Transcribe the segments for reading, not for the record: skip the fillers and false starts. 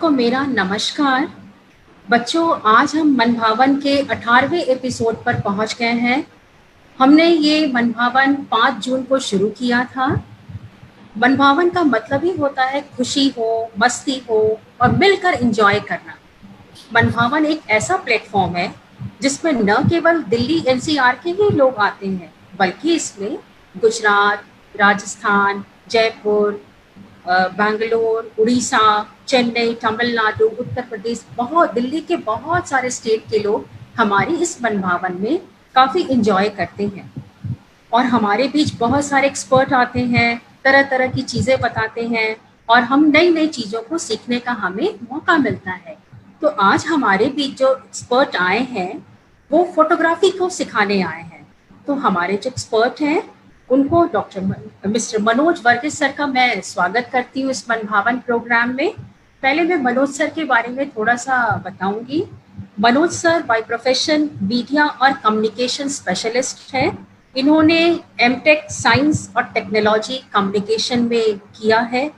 सबको मेरा नमस्कार। बच्चों, आज हम मनभावन के 18वें एपिसोड पर पहुंच गए हैं। हमने ये मनभावन 5 जून को शुरू किया था। मनभावन का मतलब ही होता है खुशी हो, मस्ती हो और मिलकर एंजॉय करना। मनभावन एक ऐसा प्लेटफॉर्म है जिसमें न केवल दिल्ली एनसीआर के ही लोग आते हैं, बल्कि इसमें गुजरात, राजस्थान, जयपुर, बैंगलोर, उड़ीसा, चेन्नई, तमिलनाडु, उत्तर प्रदेश, दिल्ली के बहुत सारे स्टेट के लोग हमारी इस मनभावन में काफ़ी इंजॉय करते हैं। और हमारे बीच बहुत सारे एक्सपर्ट आते हैं, तरह तरह की चीज़ें बताते हैं और हम नई नई चीज़ों को सीखने का हमें मौका मिलता है। तो आज हमारे बीच जो एक्सपर्ट आए हैं वो फोटोग्राफी को सिखाने आए हैं। तो हमारे जो एक्सपर्ट हैं उनको मिस्टर मनोज वर्गीस सर का मैं स्वागत करती हूँ इस मनभावन प्रोग्राम में। पहले मैं मनोज सर के बारे में थोड़ा सा बताऊंगी। Manoj sir by profession media और कम्युनिकेशन स्पेशलिस्ट हैं। इन्होंने एमटेक साइंस और टेक्नोलॉजी कम्युनिकेशन में किया है।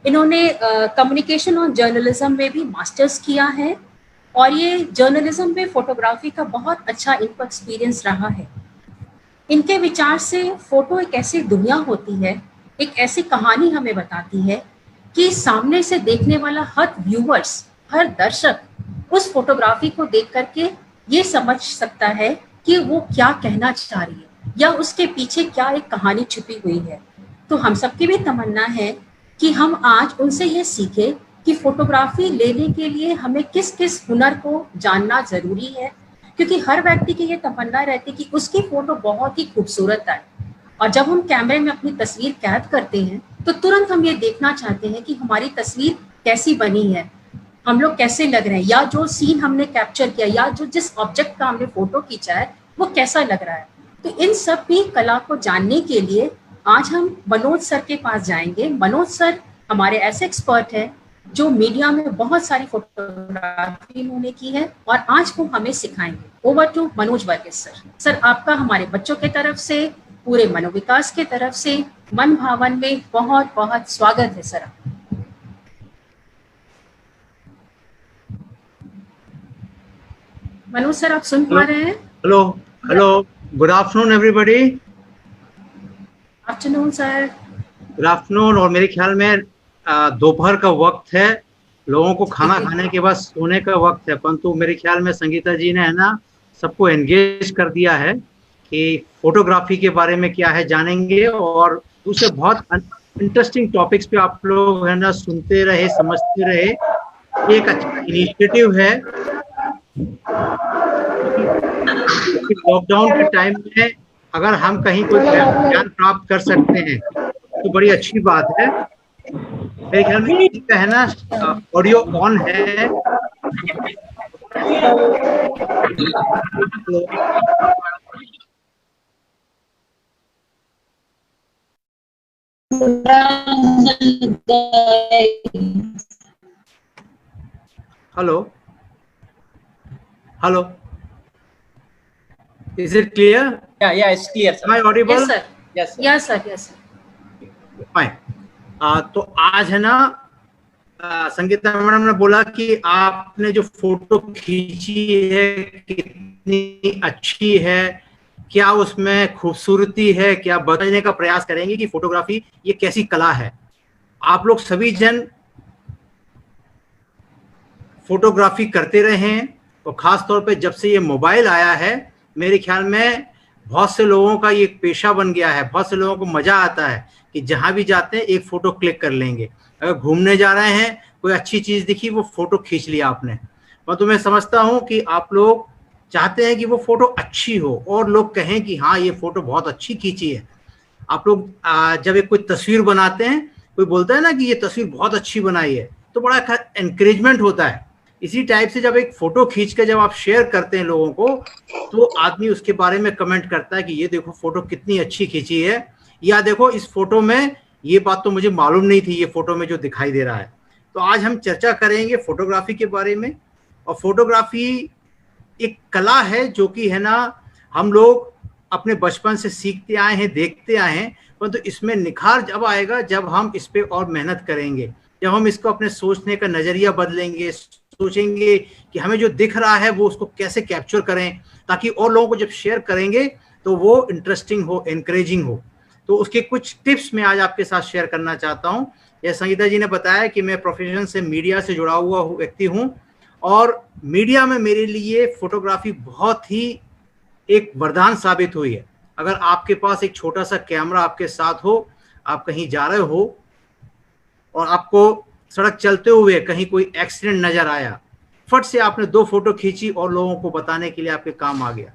इन्होंने कम्युनिकेशन और जर्नलिज्म में भी मास्टर्स किया है और ये जर्नलिज्म में फोटोग्राफी का बहुत अच्छा इनको एक्सपीरियंस रहा है। इनके विचार से फोटो एक ऐसी दुनिया होती है, एक ऐसी कहानी हमें बताती है कि सामने से देखने वाला हर व्यूअर्स, हर दर्शक उस फोटोग्राफी को देख करके ये समझ सकता है कि वो क्या कहना चाह रही है या उसके पीछे क्या एक कहानी छुपी हुई है। तो हम सबकी भी तमन्ना है कि हम आज उनसे ये सीखें कि फोटोग्राफी लेने के लिए हमें किस किस हुनर को जानना जरूरी है, क्योंकि हर व्यक्ति की ये तमन्ना रहती है कि उसकी फोटो बहुत ही खूबसूरत आए। और जब हम कैमरे में अपनी तस्वीर कैद करते हैं तो तुरंत हम ये देखना चाहते हैं कि हमारी तस्वीर कैसी बनी है, हम लोग कैसे लग रहे हैं, या जो सीन हमने कैप्चर किया या जो जिस ऑब्जेक्ट का हमने फोटो खींचा है वो कैसा लग रहा है। तो इन सब भी कला को जानने के लिए आज हम मनोज सर के पास जाएंगे। मनोज सर हमारे ऐसे एक्सपर्ट हैं जो मीडिया में बहुत सारी फोटोग्राफी इन्होंने की है और आज वो हमें सिखाएंगे। Over to Manoj Varghese sir. Sir, आपका हमारे बच्चों के तरफ से, पूरे मनोविकास के तरफ से मनभावन में बहुत बहुत स्वागत है सर। मनोज सर, आप सुन पा रहे हैं? Hello hello, good afternoon everybody. Afternoon sir. Good afternoon. और मेरे ख्याल में दोपहर का वक्त है, लोगों को खाना खाने के बाद सोने का वक्त है, परंतु मेरे ख्याल में संगीता जी ने है ना सबको एंगेज कर दिया है कि फोटोग्राफी के बारे में क्या है जानेंगे और दूसरे बहुत इंटरेस्टिंग टॉपिक्स पे आप लोग है ना सुनते रहे, समझते रहे। एक अच्छा इनिशिएटिव है। लॉकडाउन के टाइम में अगर हम कहीं कोई ज्ञान प्राप्त कर सकते हैं तो बड़ी अच्छी बात है। मेरे ख्याल में इसका है ना ऑडियो ऑन है। Hello hello, is it clear? Yeah, it's clear, sir. Am I audible? Yes, sir. Yes, sir. Yes, sir. Yes, sir. Fine. तो आज है ना संगीता मैडम ने बोला कि आपने जो फोटो खींची है कितनी अच्छी है, क्या उसमें खूबसूरती है, क्या बताने का प्रयास करेंगे कि फोटोग्राफी ये कैसी कला है। आप लोग सभी जन फोटोग्राफी करते रहे हैं और खास तौर पे जब से ये मोबाइल आया है मेरे ख्याल में बहुत से लोगों का ये पेशा बन गया है। बहुत से लोगों को मजा आता है कि जहां भी जाते हैं एक फोटो क्लिक कर लेंगे। अगर घूमने जा रहे हैं, कोई अच्छी चीज दिखी, वो फोटो खींच लिया आपने। और तो मैं समझता हूं कि आप लोग चाहते हैं कि वो फोटो अच्छी हो और लोग कहें कि हाँ ये फोटो बहुत अच्छी खींची है। आप लोग जब एक कोई तस्वीर बनाते हैं, कोई बोलता है ना कि ये तस्वीर बहुत अच्छी बनाई है, तो बड़ा एनकरेजमेंट होता है। इसी टाइप से जब एक फोटो खींच के जब आप शेयर करते हैं लोगों को, तो आदमी उसके बारे में कमेंट करता है कि ये देखो फोटो कितनी अच्छी खींची है, या देखो इस फोटो में ये बात तो मुझे मालूम नहीं थी, ये फोटो में जो दिखाई दे रहा है। तो आज हम चर्चा करेंगे फोटोग्राफी के बारे में। और फोटोग्राफी एक कला है जो कि है ना हम लोग अपने बचपन से सीखते आए हैं, देखते आए हैं, परंतु इसमें निखार जब आएगा जब हम इस पे और मेहनत करेंगे। जब हम इसको अपने सोचने का नजरिया बदलेंगे, सोचेंगे कि हमें जो दिख रहा है वो उसको कैसे कैप्चर करें, ताकि और लोगों को जब शेयर करेंगे तो वो इंटरेस्टिंग हो, एनकरेजिंग हो। तो उसके कुछ टिप्स मैं आज आपके साथ शेयर करना चाहता हूँ। यह संगीता जी ने बताया कि मैं प्रोफेशन से मीडिया से जुड़ा हुआ व्यक्ति हूँ, और मीडिया में मेरे लिए फोटोग्राफी बहुत ही एक वरदान साबित हुई है। अगर आपके पास एक छोटा सा कैमरा आपके साथ हो, आप कहीं जा रहे हो और आपको सड़क चलते हुए कहीं कोई एक्सीडेंट नजर आया, फट से आपने 2 फोटो खींची और लोगों को बताने के लिए आपके काम आ गया,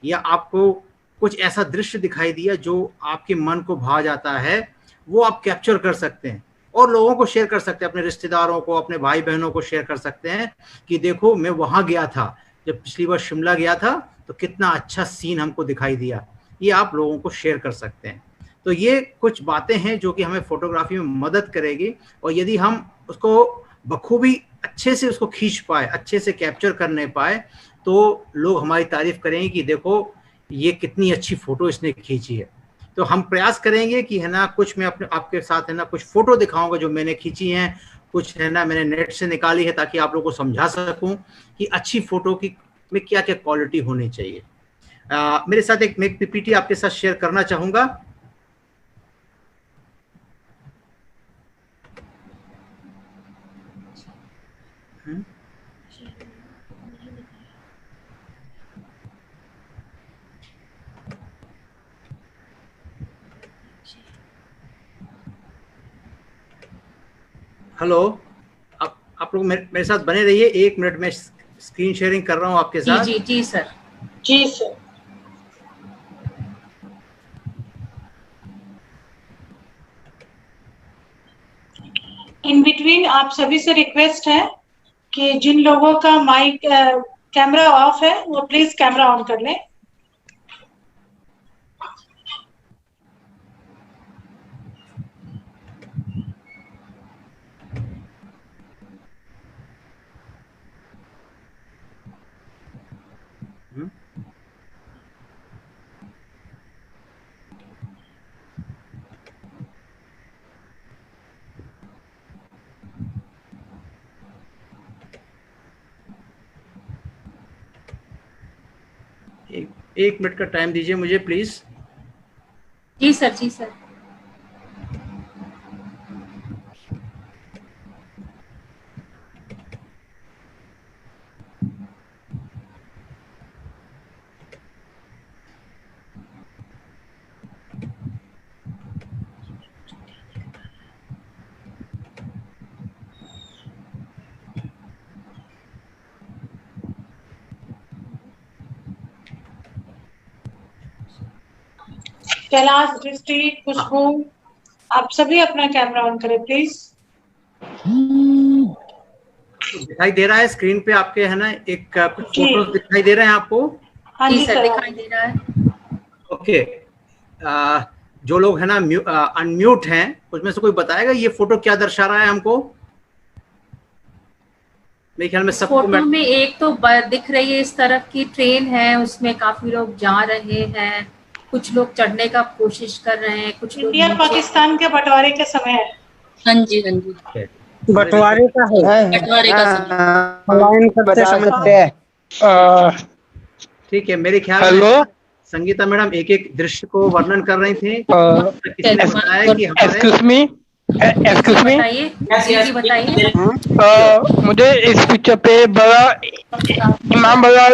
या आपको कुछ ऐसा दृश्य दिखाई दिया जो आपके मन को भा जाता है, वो आप कैप्चर कर सकते हैं और लोगों को शेयर कर सकते हैं, अपने रिश्तेदारों को, अपने भाई बहनों को शेयर कर सकते हैं कि देखो मैं वहां गया था, जब पिछली बार शिमला गया था तो कितना अच्छा सीन हमको दिखाई दिया। ये आप लोगों को शेयर कर सकते हैं। तो ये कुछ बातें हैं जो कि हमें फोटोग्राफी में मदद करेगी, और यदि हम उसको बखूबी अच्छे से उसको खींच पाए, अच्छे से कैप्चर करने पाए, तो लोग हमारी तारीफ करेंगे कि देखो ये कितनी अच्छी फोटो इसने खींची है। तो हम प्रयास करेंगे कि है ना, कुछ मैं अपने आपके साथ है ना कुछ फोटो दिखाऊंगा जो मैंने खींची हैं, कुछ है ना मैंने नेट से निकाली है, ताकि आप लोगों को समझा सकूं कि अच्छी फोटो की में क्या क्या क्वालिटी होनी चाहिए। मेरे साथ एक मैं पीपीटी आपके साथ शेयर करना चाहूंगा। हेलो, आप लोग मेरे साथ बने रहिए, 1 मिनट में स्क्रीन शेयरिंग कर रहा हूं आपके साथ। जी जी सर। जी सर। इन बिटवीन आप सभी से रिक्वेस्ट है कि जिन लोगों का माइक कैमरा ऑफ है वो प्लीज कैमरा ऑन कर लें। एक मिनट का टाइम दीजिए मुझे प्लीज। जी सर, जी सर। कैलाश, दृष्टि, खुशबू, आप सभी अपना कैमरा ऑन करें प्लीज। दिखाई दे रहा है स्क्रीन पे आपके, है ना, एक कुछ फोटोज दिखाई दे रहे हैं आपको? हाँ जी जी सर, दिखाई दे रहा है। ओके, जो लोग है ना अनम्यूट हैं, उसमें से कोई बताएगा ये फोटो क्या दर्शा रहा है हमको? मेरे ख्याल में सब फोटो में एक तो दिख रही है, इस तरफ की ट्रेन है, उसमें काफी लोग जा रहे हैं, कुछ लोग चढ़ने का कोशिश कर रहे हैं, कुछ लोग इंडिया पाकिस्तान के बंटवारे के समय है। हाँ जी, हाँ जी, बंटवारे का है, बंटवारे का समय पलायन करते समय। ठीक है, मेरे ख्याल में संगीता मैडम एक एक दृश्य को वर्णन कर रही थी। किसी ने बताया कि एक्सक्यूज मी, बताइए जी, बताइए। मुझे इस पिक्चर पे बड़ा इमाम बड़ा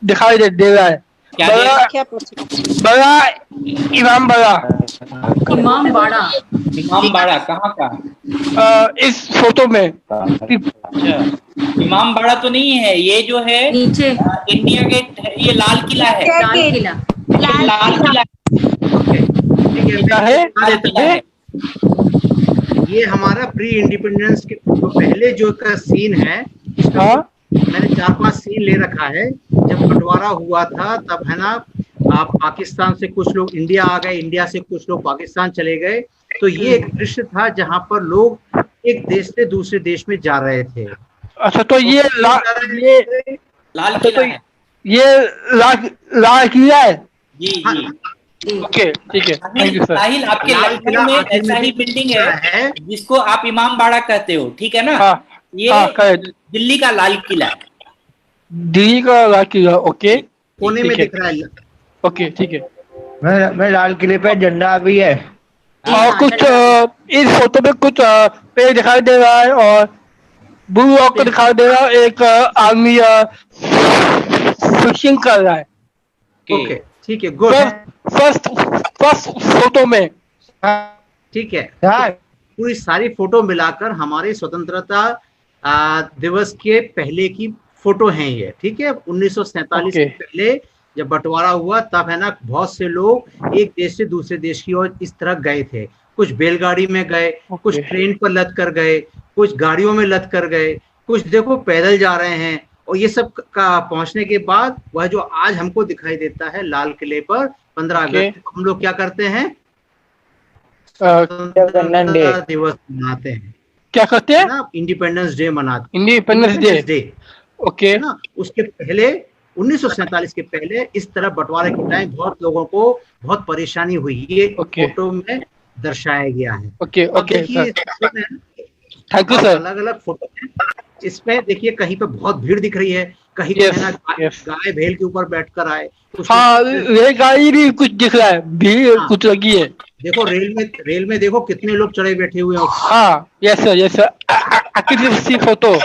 दिखाई दे रहा है। बड़ा इमाम बाड़ा कहाँ का? इस फोटो में। अच्छा, इमाम बाड़ा तो नहीं है, ये जो है नीचे इंडिया गेट, ये लाल किला है। लाल किला, लाल किला है। ये हमारा प्री इंडिपेंडेंस के पहले जो का सीन है, मैंने 4-5 सीन ले रखा है। जब बंटवारा हुआ था तब है ना, आप पाकिस्तान से कुछ लोग इंडिया आ गए, इंडिया से कुछ लोग पाकिस्तान चले गए। तो ये एक दृश्य था जहां पर लोग एक देश से दूसरे देश में जा रहे थे। अच्छा, तो ये लाल किला है। ये लाल किला है। जी हाँ, जी, ओके ठीक है, थैंक यू सर। साहिल, आपके लाल लखनऊ किला में आखिर ऐसा में ही बिल्डिंग है है जिसको आप इमाम बाड़ा कहते हो, ठीक है ना? हाँ ये हाँ करेक्ट, दिल्ली का लाल किला है। दिल्ली का लाल किला, ओके कोने में ठीक है, दिख रहा है। ओके ठीक है। मैं लाल किले पे झंडा भी है। और हाँ, कुछ डंडा इस फोटो में कुछ पेड़ दिखाई दे रहा है और ब्लू रॉक दिखाई दे रहा है, एक आदमी फिशिंग कर रहा है। ओके ठीक है, गुड। फर्स्ट फर्स्ट फोटो में ठीक है, हाँ, पूरी सारी फोटो मिलाकर हमारे स्वतंत्रता दिवस के पहले की फोटो हैं ये, ठीक है। 1947 ओके। से पहले जब बंटवारा हुआ तब है ना, बहुत से लोग एक देश से दूसरे देश की ओर इस तरह गए थे। कुछ बैलगाड़ी में गए, कुछ ट्रेन पर लद कर गए, कुछ गाड़ियों में लद कर गए, कुछ देखो पैदल जा रहे हैं। और ये सब का पहुंचने के बाद वह जो आज हमको दिखाई देता है लाल किले पर 15 अगस्त को हम लोग क्या करते हैं, स्वतंत्रता दिवस मनाते हैं। क्या करते हैं ना, इंडिपेंडेंस डे मनाते इंडिपेंडेंस डे, ओके है ना। उसके पहले 1947 के पहले इस तरह बंटवारे के टाइम बहुत लोगों को बहुत परेशानी हुई, ये फोटो में दर्शाया गया है। ओके अब ओके देखिए थैंक यू सर। अलग अलग फोटो है, इसमें देखिए कहीं पे बहुत भीड़ दिख रही है, कहीं पे ना गाय भेल के ऊपर बैठकर आए। हाँ, रेलगाड़ी भी कुछ दिख रहा है, भीड़ कुछ लगी है। देखो रेल में देखो कितने लोग चढ़े बैठे हुए हैं। हाँ यस सर, फोटो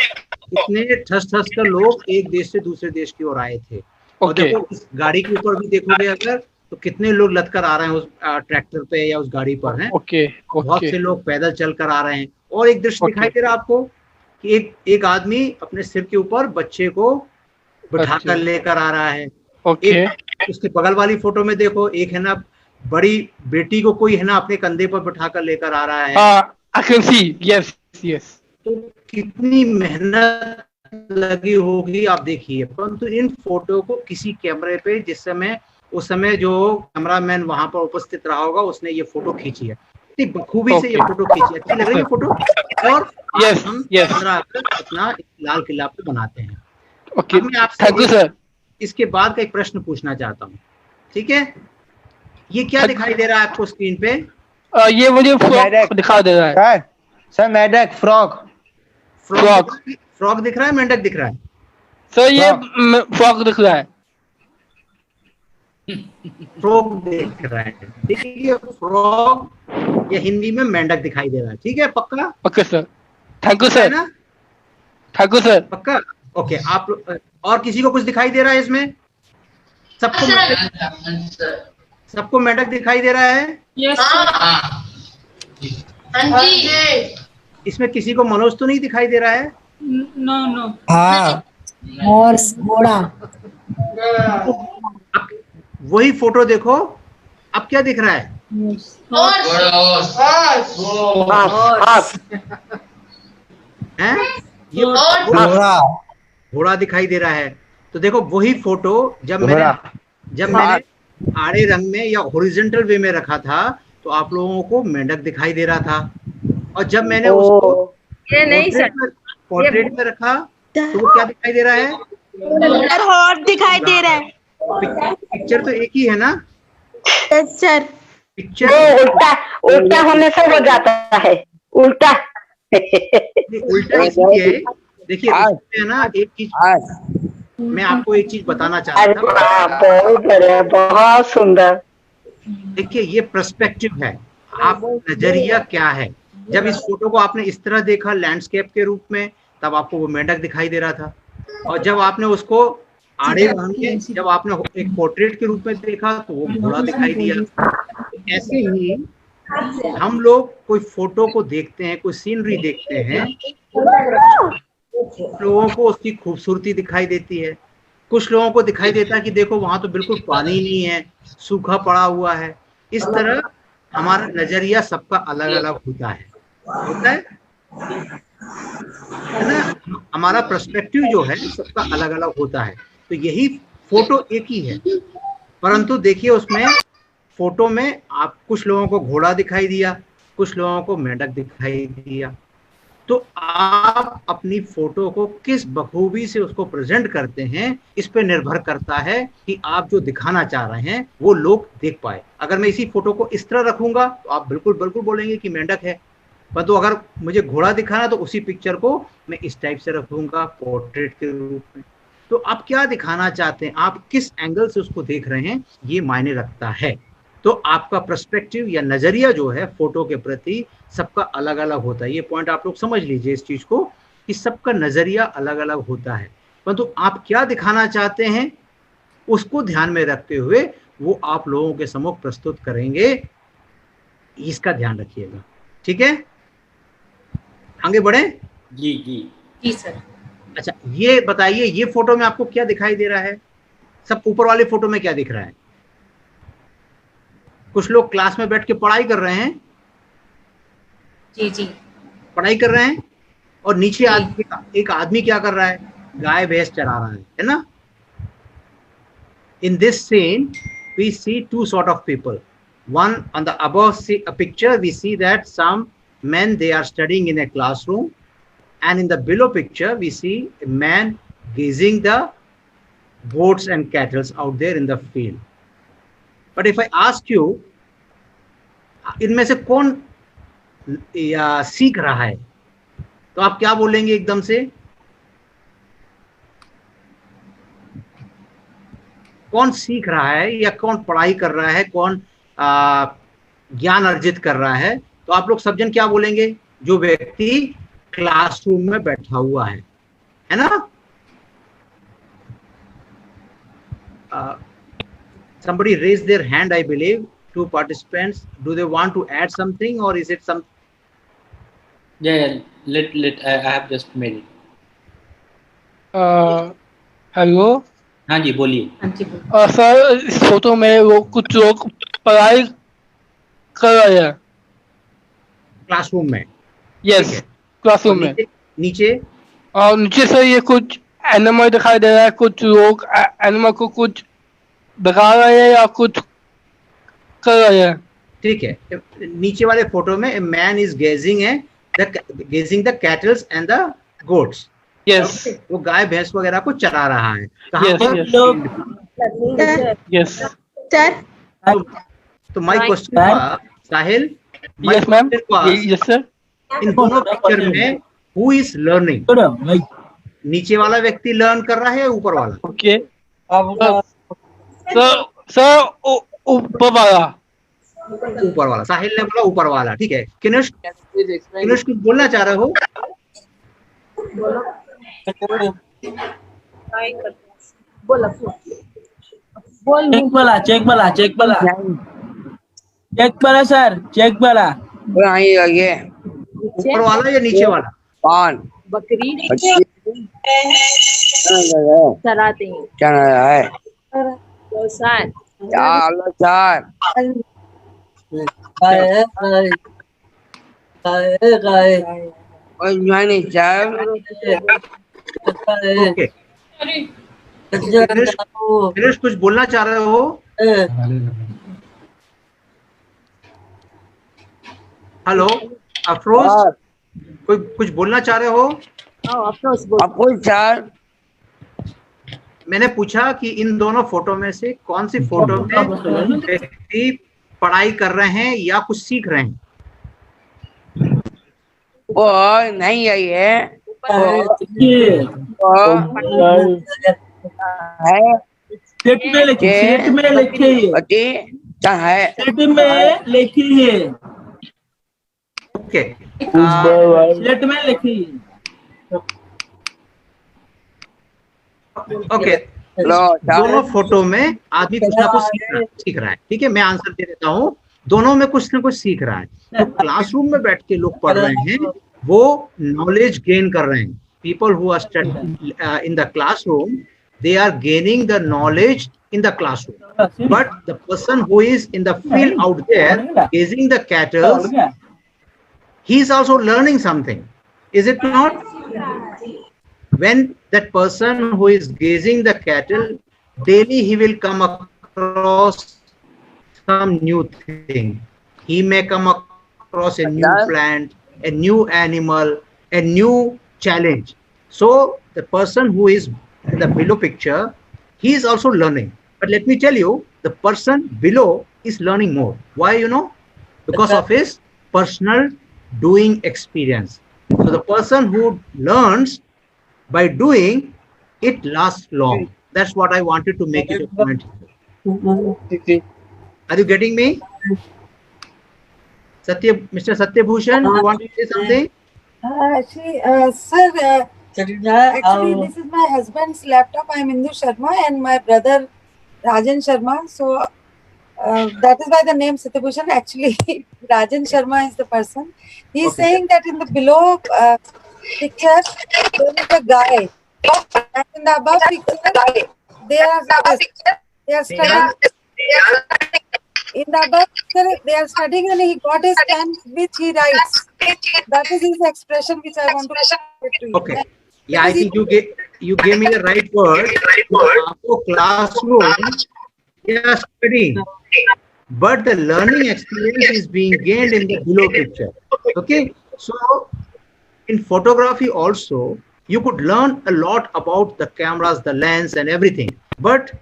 कितने ठस ठस कर लोग एक देश से दूसरे देश की ओर आए थे। और देखो इस गाड़ी के ऊपर भी देखोगे अगर, तो कितने लोग लदकर आ रहे हैं उस ट्रैक्टर पे या उस गाड़ी पर हैं। बहुत से लोग पैदल चल कर आ रहे हैं। और एक दृश्य दिखाई दे रहा है आपको कि एक आदमी अपने सिर के ऊपर बच्चे को बिठाकर लेकर आ रहा है। उसके बगल वाली फोटो में देखो, एक है ना बड़ी बेटी को कोई है ना अपने कंधे पर बिठाकर लेकर आ रहा है। I can see, yes, yes. तो कितनी मेहनत लगी होगी आप देखिए। परंतु इन फोटो को किसी कैमरे पे उस समय जो कैमरामैन वहां पर उपस्थित रहा होगा उसने ये फोटो खींची है, बखूबी से ये फोटो खींची है। अच्छी लग रही है फोटो। और हम 15 अगस्त अपना लाल किला पे बनाते हैं। मैं आपसे इसके बाद का एक प्रश्न पूछना चाहता हूँ, ठीक है। ये क्या दिखाई दे रहा है आपको स्क्रीन पे? ये मुझे फ्रॉग दिखा दे रहा है सर। मेंढक, फ्रॉग दिख रहा है, मेंढक दिख रहा है सर? ये फ्रॉग दिख रहा है, फ्रॉग दिख रहा है। देखिए फ्रॉग या हिंदी में मेंढक दिखाई दे रहा है, ठीक है, पक्का? Okay sir, thank you sir. Thank you sir. पक्का, ओके। आप और किसी को कुछ दिखाई दे रहा है इसमें? सबको मेंढक दिखाई दे रहा है? इसमें किसी को मनोज तो नहीं दिखाई दे रहा है? नो। हाँ, और घोड़ा। वही फोटो देखो, अब क्या दिख रहा है? हैं? ये घोड़ा दिखाई दे रहा है। तो देखो वही फोटो जब मैंने आड़े रंग में या हॉरिजॉन्टल वे में रखा था तो आप लोगों को मेंढक दिखाई दे रहा था, और जब मैंने उसको पोर्ट्रेट में रखा तो वो क्या दिखाई दे रहा है? और दिखाई दे रहा है। पिक्चर तो एक ही है ना सर? पिक्चर उल्टा होने से हो जाता है, उल्टा इसलिए है। देखिए है ना, एक चीज मैं आपको एक चीज बताना चाहता था। बहुत बढ़िया, बहुत सुंदर। देखिए ये पर्सपेक्टिव है, आप नजरिया क्या है। जब इस फोटो को आपने इस तरह देखा लैंडस्केप के रूप में, तब आपको वो मेंढक दिखाई दे रहा था। और जब आपने उसको आड़े में, जब आपने एक पोर्ट्रेट के रूप में देखा तो वो घोड़ा दिखाई दिया। ऐसे ही हम लोग कोई फोटो को देखते हैं, कोई सीनरी देखते हैं, लोगों को उसकी खूबसूरती दिखाई देती है। कुछ लोगों को दिखाई देता है कि देखो वहां तो बिल्कुल पानी नहीं है, सूखा पड़ा हुआ है। इस तरह हमारा नजरिया सबका अलग अलग होता है ना। हमारा पर्सपेक्टिव जो है सबका अलग अलग होता है। तो यही फोटो एक ही है, परंतु देखिए उसमें फोटो में आप कुछ लोगों को घोड़ा दिखाई दिया, कुछ लोगों को मेंढक दिखाई दिया। तो आप अपनी फोटो को किस बखूबी से उसको प्रेजेंट करते हैं, इस पे निर्भर करता है कि आप जो दिखाना चाह रहे हैं वो लोग देख पाए। अगर मैं इसी फोटो को इस तरह रखूंगा तो आप बिल्कुल बिल्कुल बोलेंगे कि मेंढक है, परंतु अगर मुझे घोड़ा दिखाना तो उसी पिक्चर को मैं इस टाइप से रखूंगा, पोर्ट्रेट के रूप में। तो आप क्या दिखाना चाहते हैं, आप किस एंगल से उसको देख रहे हैं, ये मायने रखता है। तो आपका पर्सपेक्टिव या नजरिया जो है फोटो के प्रति सबका अलग अलग होता है। ये पॉइंट आप लोग समझ लीजिए इस चीज को कि सबका नजरिया अलग अलग होता है, परंतु आप क्या दिखाना चाहते हैं उसको ध्यान में रखते हुए वो आप लोगों के सम्मुख प्रस्तुत करेंगे, इसका ध्यान रखिएगा। ठीक है, आगे बढ़े। जी जी जी सर। अच्छा, ये बताइए ये फोटो में आपको क्या दिखाई दे रहा है? सब ऊपर वाले फोटो में क्या दिख रहा है? कुछ लोग क्लास में बैठ के पढ़ाई कर रहे हैं। जी जी, पढ़ाई कर रहे हैं, और नीचे एक आदमी क्या कर रहा है? गाय भैंस चरा रहा है ना। In this scene we see two sort of people. One, on the above picture we see that some men, they are studying in a classroom, and in the below picture we see a man grazing the goats and cattle out there in the field. But if I ask you, इनमें से कौन सीख रहा है, तो आप क्या बोलेंगे एकदम से? कौन सीख रहा है या कौन पढ़ाई कर रहा है, कौन ज्ञान अर्जित कर रहा है? तो आप लोग सब जन क्या बोलेंगे? जो व्यक्ति क्लासरूम में बैठा हुआ है ना। Somebody raised their hand, I believe. Two participants. Do they want to add something, or is it some? Yeah. Let I have just made it. Hello. हाँ जी बोलिए। हाँ जी बोलिए। सर, इस फोटो में वो कुछ लोग पढ़ाई कर रहे हैं क्लासरूम में। यस, क्लासरूम में। नीचे और नीचे से ये कुछ एनिमल दिखाई दे रहा है, कुछ लोग एनिमल को कुछ दिखा रहे हैं या कुछ कर रहे हैं। ठीक है, नीचे वाले फोटो में man is gazing the cattles and the goats. Yes, वो गाय भैंस वगैरह को चरा रहा है। Yes sir. तो my question Sahil, yes ma'am, yes sir. इन दोनों पिक्चर में हु इज लर्निंग? नीचे वाला व्यक्ति लर्न कर रहा है या ऊपर वाला? ओके सर, ऊपर वाला। ऊपर वाला। साहिल ने बोला ऊपर वाला। ठीक है, किनुष कुछ बोलना चाह रहे हो? चेक वाला सर, चेक वाला। ये ऊपर वाला या नीचे वाला? कौन? बकरी चराते हैं। क्या है? सर ओके, किनुष कुछ बोलना चाह रहे हो? हेलो अफरोज, कोई कुछ बोलना चाह रहे हो? अफरोज सर, मैंने पूछा कि इन दोनों फोटो में से कौन सी फोटो में व्यक्ति पढ़ाई कर रहे हैं या कुछ सीख रहे हैं? वो नहीं है, ये है सेट में लिखिए, ओके, सेट में लिखिए। ओके, दोनों फोटो में आदमी कुछ ना कुछ सीख रहा है। ठीक है, मैं आंसर दे देता हूँ। दोनों में कुछ ना कुछ सीख रहा है। तो क्लासरूम में बैठ के लोग पढ़ रहे हैं, वो नॉलेज गेन कर रहे हैं। People who are studying in the classroom, they are gaining the knowledge in the classroom, but the person who is in the field out there grazing the cattle, he is also learning something, is it not? When that person who is grazing the cattle, daily he will come across some new thing. He may come across a new plant, a new animal, a new challenge. So the person who is in the below picture, he is also learning. But let me tell you, the person below is learning more. Why, you know? Because of his personal doing experience. So the person who learns by doing, it lasts long. That's what I wanted to make it a point. Are you getting me? Mr. Satyabhushan, you want to say something? Sir, actually, this is my husband's laptop. I'm Indu Sharma and my brother Rajan Sharma. So that is why the name Satyabhushan. Actually, Rajan Sharma is the person. He's saying that in the below picture, there is a guy. And in the above picture, they are studying. In the above picture, they are studying and he got his pen which he writes. That is his expression which I want to put to you. Okay. Yeah, I think you gave me the right word. Classroom, they are studying, but the learning experience is being gained in the below picture. Okay. So in photography also, you could learn a lot about the cameras, the lens and everything. But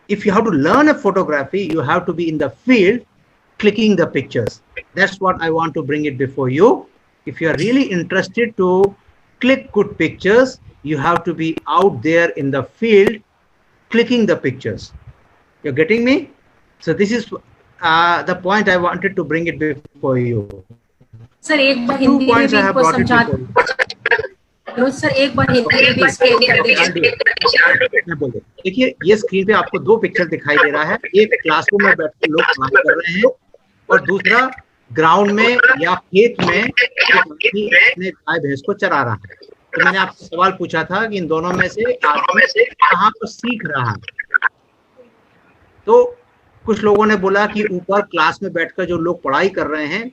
if you have to learn a photography, you have to be in the field clicking the pictures. That's what I want to bring it before you. If you are really interested to click good pictures, you have to be out there in the field clicking the pictures. You're getting me? So this is the point I wanted to bring it before you. Sir एक बार हिंदी में भी इनको समझा दो sir, एक बार हिंदी में भी screen कर दीजिए। देखिए ये स्क्रीन पे आपको दो पिक्चर दिखाई दे रहा है, एक क्लासरूम में बैठ के लोग पढ़ाई कर रहे हैं और दूसरा ग्राउंड में या खेत में अपने गाय भैंस को चरा रहा है। तो मैंने आपसे सवाल पूछा था कि इन दोनों में से कहाँ पर सीख रहा है। तो कुछ लोगों ने बोला कि ऊपर क्लास में बैठकर जो लोग पढ़ाई कर रहे हैं,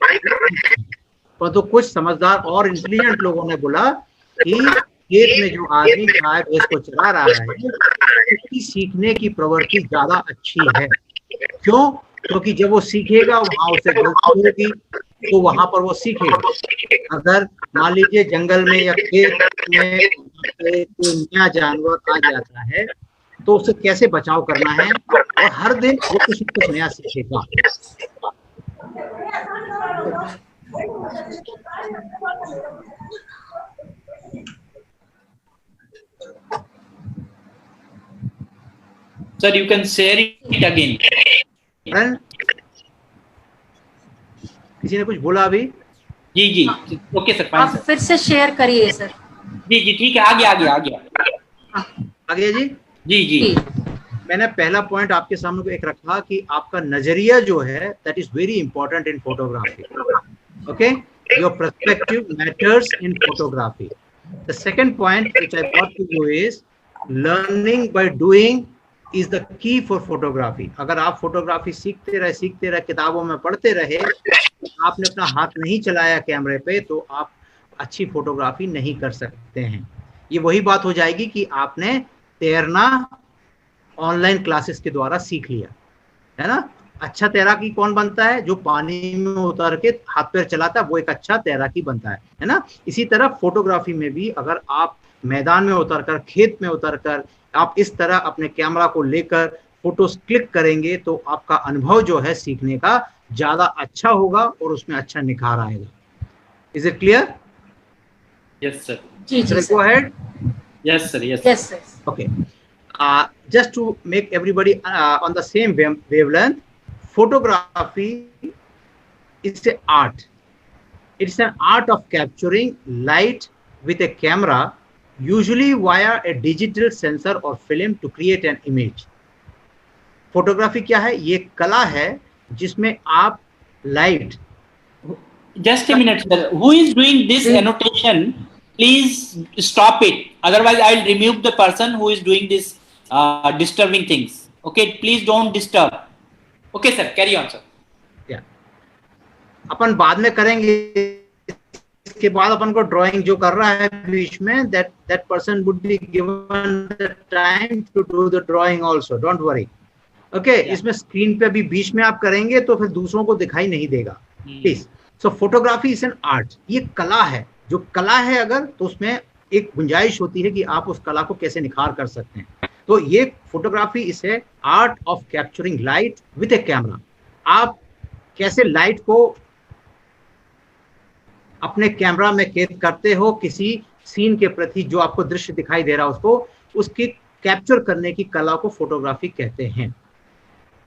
परंतु कुछ समझदार और इंटेलिजेंट लोगों ने बोला कि खेत में जो आदमी गाय भैंस को चरा रहा है उसकी सीखने की प्रवृत्ति ज्यादा अच्छी है। क्यों? क्योंकि जब वो सीखेगा वहां उसे गलती होगी तो वहां पर वो सीखेगा। अगर मान लीजिए जंगल में या खेत में कोई नया जानवर आ जाता है तो उसे कैसे बचाव करना है, और हर दिन वो कुछ न कुछ नया सीखेगा। Sir, you can share it again. किसी ने कुछ बोला अभी? जी जी, ओके सर, फाइन आप फिर से शेयर करिए सर। जी जी ठीक है, आ गया आ गया जी। जी जी मैंने पहला पॉइंट आपके सामने को एक रखा कि आपका नजरिया जो है that is very important in photography. Okay, your perspective matters in photography. The second point which I brought to you is learning by doing is the key for photography. अगर आप फोटोग्राफी सीखते रहे किताबों में पढ़ते रहे, आपने अपना हाथ नहीं चलाया कैमरे पे, तो आप अच्छी फोटोग्राफी नहीं कर सकते हैं। ये वही बात हो जाएगी कि आपने तैरना ऑनलाइन क्लासेस के द्वारा सीख लिया है ना। अच्छा तैराकी कौन बनता है? जो पानी में उतर के हाथ पैर चलाता है, वो एक अच्छा तैराकी बनता है ना। इसी तरह फोटोग्राफी में भी अगर आप मैदान में उतरकर, खेत में उतरकर आप इस तरह अपने कैमरा को लेकर फोटोज क्लिक करेंगे तो आपका अनुभव जो है सीखने का ज्यादा अच्छा होगा और उसमें अच्छा निखार आएगा। Is it clear? Yes sir. जी जी go ahead. Yes sir, yes yes sir. Okay, just to make everybody on the same wavelength, photography is an art. It's an art of capturing light with a camera, usually via a digital sensor or film to create an image. Photography क्या है? ये कला है जिसमें आप light. Just a minute sir, who is doing this annotation? Please stop it, otherwise I'll remove the person who is doing this disturbing things. Okay, please don't disturb. Okay sir, carry on sir. Yeah, अपन बाद में करेंगे। इसके बाद अपन को drawing जो कर रहा है बीच में, that person would be given the time to do the drawing also. Don't worry. Okay, इसमें स्क्रीन पे अभी बीच में आप करेंगे तो फिर दूसरों को दिखाई नहीं देगा। Please. So photography is an art. ये कला है जो कला है अगर, तो उसमें एक गुंजाइश होती है कि आप उस कला को कैसे निखार कर सकते हैं। तो ये photography is a art of capturing light with A camera. आप कैसे लाइट को अपने कैमरा में कैद करते हो, किसी सीन के प्रति जो आपको दृश्य दिखाई दे रहा है उसको, उसकी कैप्चर करने की कला को फोटोग्राफी कहते हैं।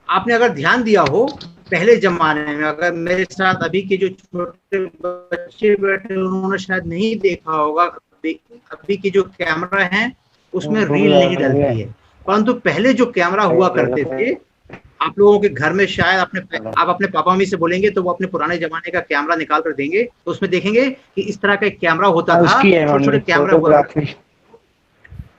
आपने अगर ध्यान दिया हो पहले जमाने में, अगर मेरे साथ अभी के जो छोटे बच्चे बैठे उन्होंने शायद नहीं देखा होगा, अभी के जो कैमरा हैं उसमें रील नहीं डलती है, परंतु पहले जो कैमरा हुआ करते थे, आप लोगों के घर में शायद आप अपने पापा मम्मी से बोलेंगे तो वो अपने पुराने जमाने का कैमरा निकाल कर देंगे, तो उसमें देखेंगे कि इस तरह का एक कैमरा होता था, छोटे छोटे कैमरा हुआ,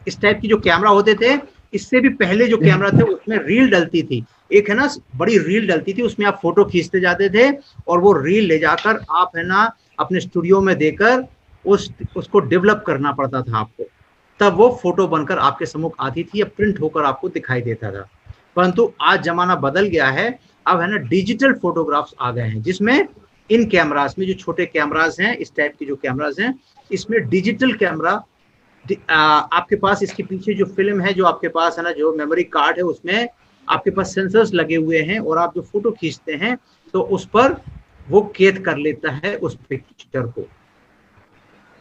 इस टाइप की जो कैमरा होते थे। इससे भी पहले जो कैमरा थे उसमें रील डलती थी, एक है ना बड़ी रील डलती थी, उसमें आप फोटो खींचते जाते थे और वो रील ले जाकर आप है ना अपने स्टूडियो में देकर उसको डेवलप करना पड़ता था आपको, तब वो फोटो बनकर आपके सम्मुख आती थी या प्रिंट होकर आपको दिखाई देता था। परंतु आज जमाना बदल गया है, अब है ना डिजिटल फोटोग्राफ्स आ गए हैं, जिसमें इन कैमरास में जो छोटे कैमरास हैं, इस टाइप के जो कैमरास हैं, इसमें डिजिटल कैमरा आपके पास, इसके पीछे जो फिल्म है, जो आपके पास है ना, जो मेमोरी कार्ड है, उसमें आपके पास सेंसर्स लगे हुए हैं और आप जो फोटो खींचते हैं तो उस पर वो कैद कर लेता है उस पिक्चर को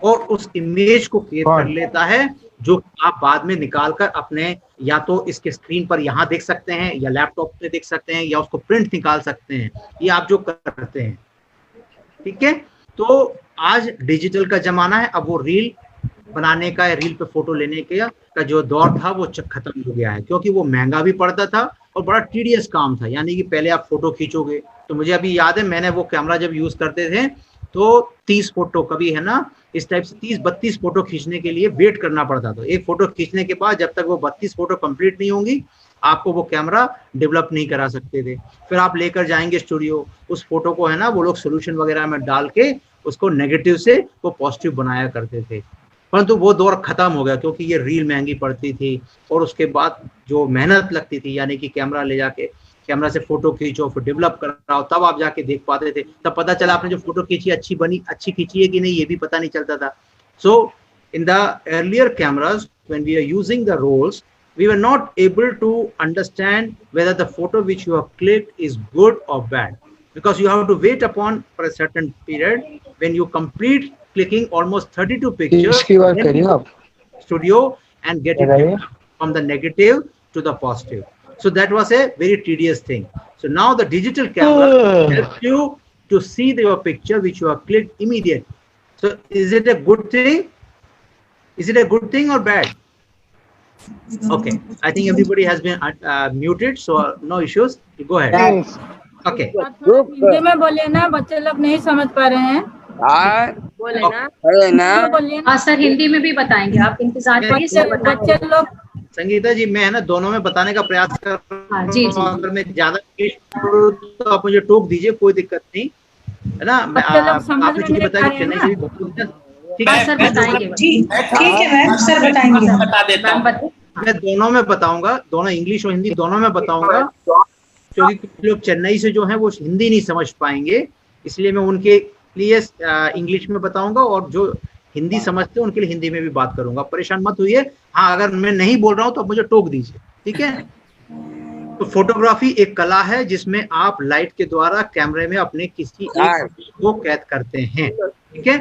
और उस इमेज को कैद कर लेता है, जो आप बाद में निकालकर अपने या तो इसके स्क्रीन पर यहाँ देख सकते हैं या लैपटॉप पे देख सकते हैं या उसको प्रिंट निकाल सकते हैं। ये आप जो करते हैं, ठीक है। तो आज डिजिटल का जमाना है, अब वो रील बनाने का, रील पे फोटो लेने का जो दौर था वो खत्म हो गया है, क्योंकि वो महंगा भी पड़ता था और बड़ा टीडियस काम था। यानी कि पहले आप फोटो खींचोगे, तो मुझे अभी याद है मैंने वो कैमरा जब यूज करते थे तो 30 फोटो, कभी है ना इस टाइप से 30-32 फोटो खींचने के लिए वेट करना पड़ता था। एक फोटो खींचने के बाद जब तक वो 32 फोटो कंप्लीट नहीं होंगी, आपको वो कैमरा डेवलप नहीं करा सकते थे। फिर आप लेकर जाएंगे स्टूडियो, उस फोटो को है ना वो लोग सोल्यूशन वगैरह में डाल के उसको नेगेटिव से वो पॉजिटिव बनाया करते थे। परंतु वो दौर खत्म हो गया, क्योंकि ये रील महंगी पड़ती थी और उसके बाद जो मेहनत लगती थी, यानी कि कैमरा ले जाके कैमरा से फोटो खींचो, फिर डेवलप कराओ, तब आप जाके देख पाते थे। तब पता चला आपने जो फोटो खींची अच्छी बनी, अच्छी खींची है कि नहीं, ये भी पता नहीं चलता था। So in the earlier cameras when we are using the rolls, we were not able to understand whether the photo which you have clicked is good or bad, because you have to wait upon for a certain period. When you complete clicking almost 32 pictures studio and get it from the negative to the positive, so that was a very tedious thing. So now the digital camera helps you to see your picture which you have clicked immediate. So is it a good thing? Is it a good thing or bad? Okay, I think everybody has been muted, so no issues. You go ahead. Okay. Hindi में बोलिए ना, बच्चे लोग नहीं समझ पा रहे हैं। बोले ना बोलिए। हाँ सर, हिंदी में भी बताएंगे, आप इंतजार करिए सर। बच्चे लोग, संगीता जी, मैं है ना दोनों में बताने का प्रयास कर रहा हूँ। जी। अगर मैं ज्यादा तो आप मुझे टोक दीजिए, कोई दिक्कत नहीं है ना। आपने चूंकि बताया कि चेन्नई से भी बहुत, ठीक है सर बताएंगे। ठीक है मैम, सर बताएंगे। बता देता हूँ। मैं दोनों में बताऊंगा, दोनों इंग्लिश और हिंदी दोनों में बताऊंगा, क्योंकि कुछ लोग चेन्नई से जो हैं वो हिंदी नहीं समझ पाएंगे, इसलिए मैं उनके लिए इंग्लिश में बताऊंगा और जो हिंदी समझते हैं उनके लिए हिंदी में भी बात करूंगा। परेशान मत होइए। हाँ, अगर मैं नहीं बोल रहा हूँ तो आप मुझे टोक दीजिए, ठीक है। तो फोटोग्राफी एक कला है जिसमें आप लाइट के द्वारा कैमरे में अपने किसी एक को कैद करते हैं, ठीक है।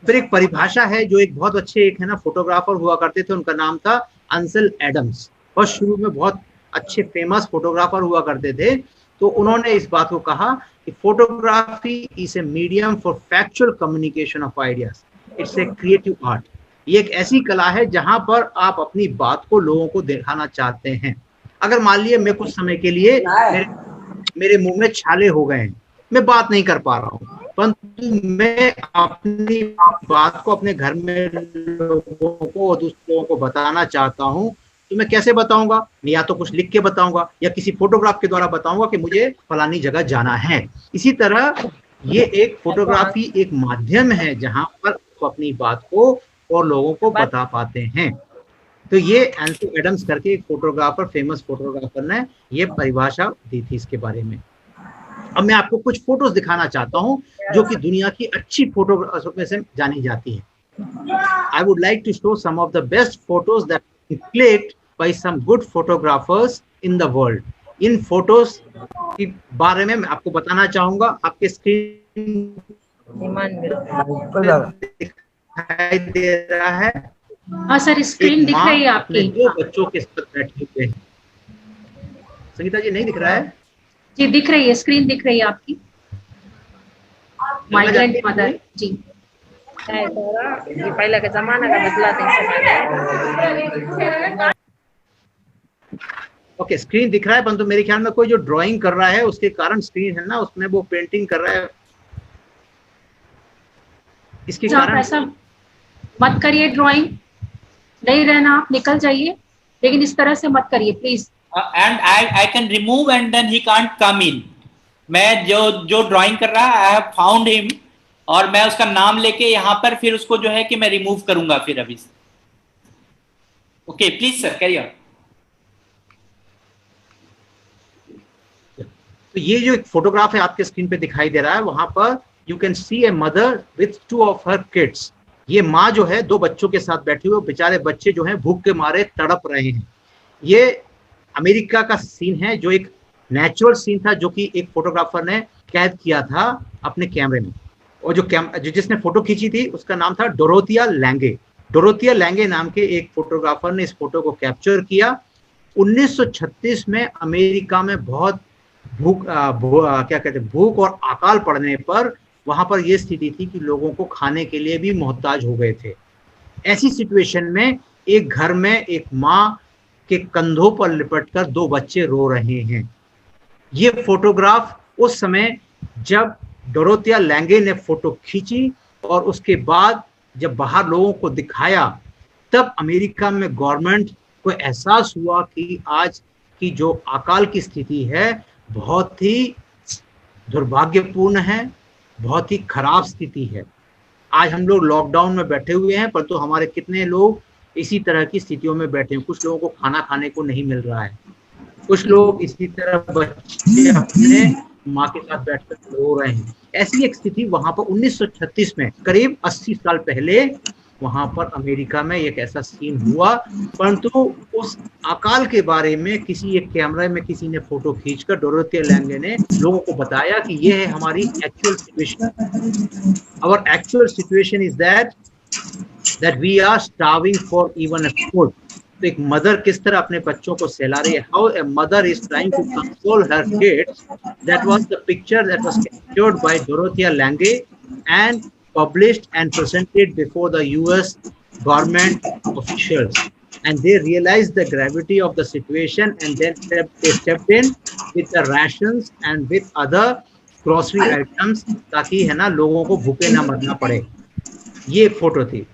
फिर एक परिभाषा है जो एक बहुत अच्छे एक है ना फोटोग्राफर हुआ करते थे, उनका नाम था अंसल एडम्स, और शुरू में बहुत अच्छे फेमस फोटोग्राफर हुआ करते थे। तो उन्होंने इस बात को कहा कि photography is a medium for factual communication of ideas, it's a creative art. ये एक ऐसी कला है जहां पर आप अपनी बात को लोगों को दिखाना चाहते हैं। अगर मान लिया मैं कुछ समय के लिए मेरे मुंह में छाले हो गए हैं, मैं बात नहीं कर पा रहा हूँ, परंतु मैं अपनी बात को अपने घर में लोगों को और दूसरे लोगों को बताना चाहता हूँ, तो मैं कैसे बताऊंगा? या तो कुछ लिख के बताऊंगा या किसी फोटोग्राफ के द्वारा बताऊंगा कि मुझे फलानी जगह जाना है। इसी तरह ये एक फोटोग्राफी एक माध्यम है जहां पर आप अपनी बात को और लोगों को बता पाते हैं। तो ये एंसल एडम्स करके एक फोटोग्राफर, फेमस फोटोग्राफर ने ये परिभाषा दी थी इसके बारे में। अब मैं आपको कुछ फोटोज दिखाना चाहता हूं जो कि दुनिया की अच्छी फोटोग्राफर में से जानी जाती हैं. I would like to show some of the best photos that have been clicked by some good photographers in the world. In photos के बारे में मैं आपको बताना चाहूंगा. आपके स्क्रीन दिखाई दे रहा है? हाँ सर, स्क्रीन दिख रही है आपकी. दो बच्चों के साथ बैठे हुए हैं. संगीता जी नहीं दिख रहा है? जी दिख रही है, स्क्रीन दिख रही है आपकी. माइग्रेंट मदर जी. ये पहले का जमाना का बदला था. ओके, स्क्रीन दिख रहा है, परंतु मेरे ख्याल में कोई जो ड्राइंग कर रहा है उसके कारण स्क्रीन है ना, उसमें वो पेंटिंग कर रहा है, इसके कारण. ऐसा मत करिए, ड्राइंग नहीं रहना, आप निकल जाइए, लेकिन इस तरह से मत करिए please. And I can remove and then he can't come in. मैं जो ड्राइंग कर रहा है, आई हैव फाउंड हिम, और मैं उसका नाम लेके यहाँ पर फिर उसको जो है कि मैं रिमूव करूंगा फिर अभी. Okay please sir carry on. तो ये जो एक फोटोग्राफ है आपके स्क्रीन पे दिखाई दे रहा है, वहां पर you can see a mother with 2 of her kids. ये माँ जो है 2 बच्चों के साथ बैठी हुई, बेचारे बच्चे जो हैं भूख के मारे तड़प रहे हैं. ये अमेरिका का सीन है, जो एक नेचुरल सीन था, जो कि एक फोटोग्राफर ने कैद किया था अपने कैमरे में. और जो जिसने फोटो खींची थी उसका नाम था डोरोथिया लैंगे. डोरोथिया लैंगे नाम के एक फोटोग्राफर ने इस फोटो को कैप्चर किया. 1936 में अमेरिका में बहुत भूख और अकाल पड़ने पर वहां पर यह स्थिति थी कि लोगों को खाने के लिए भी मोहताज हो गए थे. ऐसी सिचुएशन में एक घर में एक माँ के कंधों पर लिपटकर 2 बच्चे रो रहे हैं. ये फोटोग्राफ उस समय जब डोरोथिया लैंगे ने फोटो खींची और उसके बाद जब बाहर लोगों को दिखाया, तब अमेरिका में गवर्नमेंट को एहसास हुआ कि आज की जो अकाल की स्थिति है बहुत ही दुर्भाग्यपूर्ण है, बहुत ही खराब स्थिति है. आज हम लोग लॉकडाउन में बैठे हुए हैं, परंतु हमारे कितने लोग इसी तरह की स्थितियों में बैठे हैं. कुछ लोगों को खाना खाने को नहीं मिल रहा है, कुछ लोग इसी तरह बच्चे अपने माँ के साथ बैठकर रो रहे हैं. ऐसी एक स्थिति वहां पर 1936 में, करीब 80 साल पहले वहां पर अमेरिका में एक ऐसा सीन हुआ. परंतु उस अकाल के बारे में किसी एक कैमरे में किसी ने फोटो खींचकर डोरोथिया लैंगे ने लोगों को बताया कि ये है हमारी actual situation. Our actual situation is that we are starving for even a food. तो एक मदर किस तरह अपने बच्चों को सहला रही है, how a mother is trying to console her kids. That was the picture that was captured by Dorothea Lange and published and presented before the US government officials, and they realized the gravity of the situation, and then they stepped in with the rations and with other grocery items ताकि है ना लोगों को भूखे ना मरना पड़े. ये एक फोटो थी.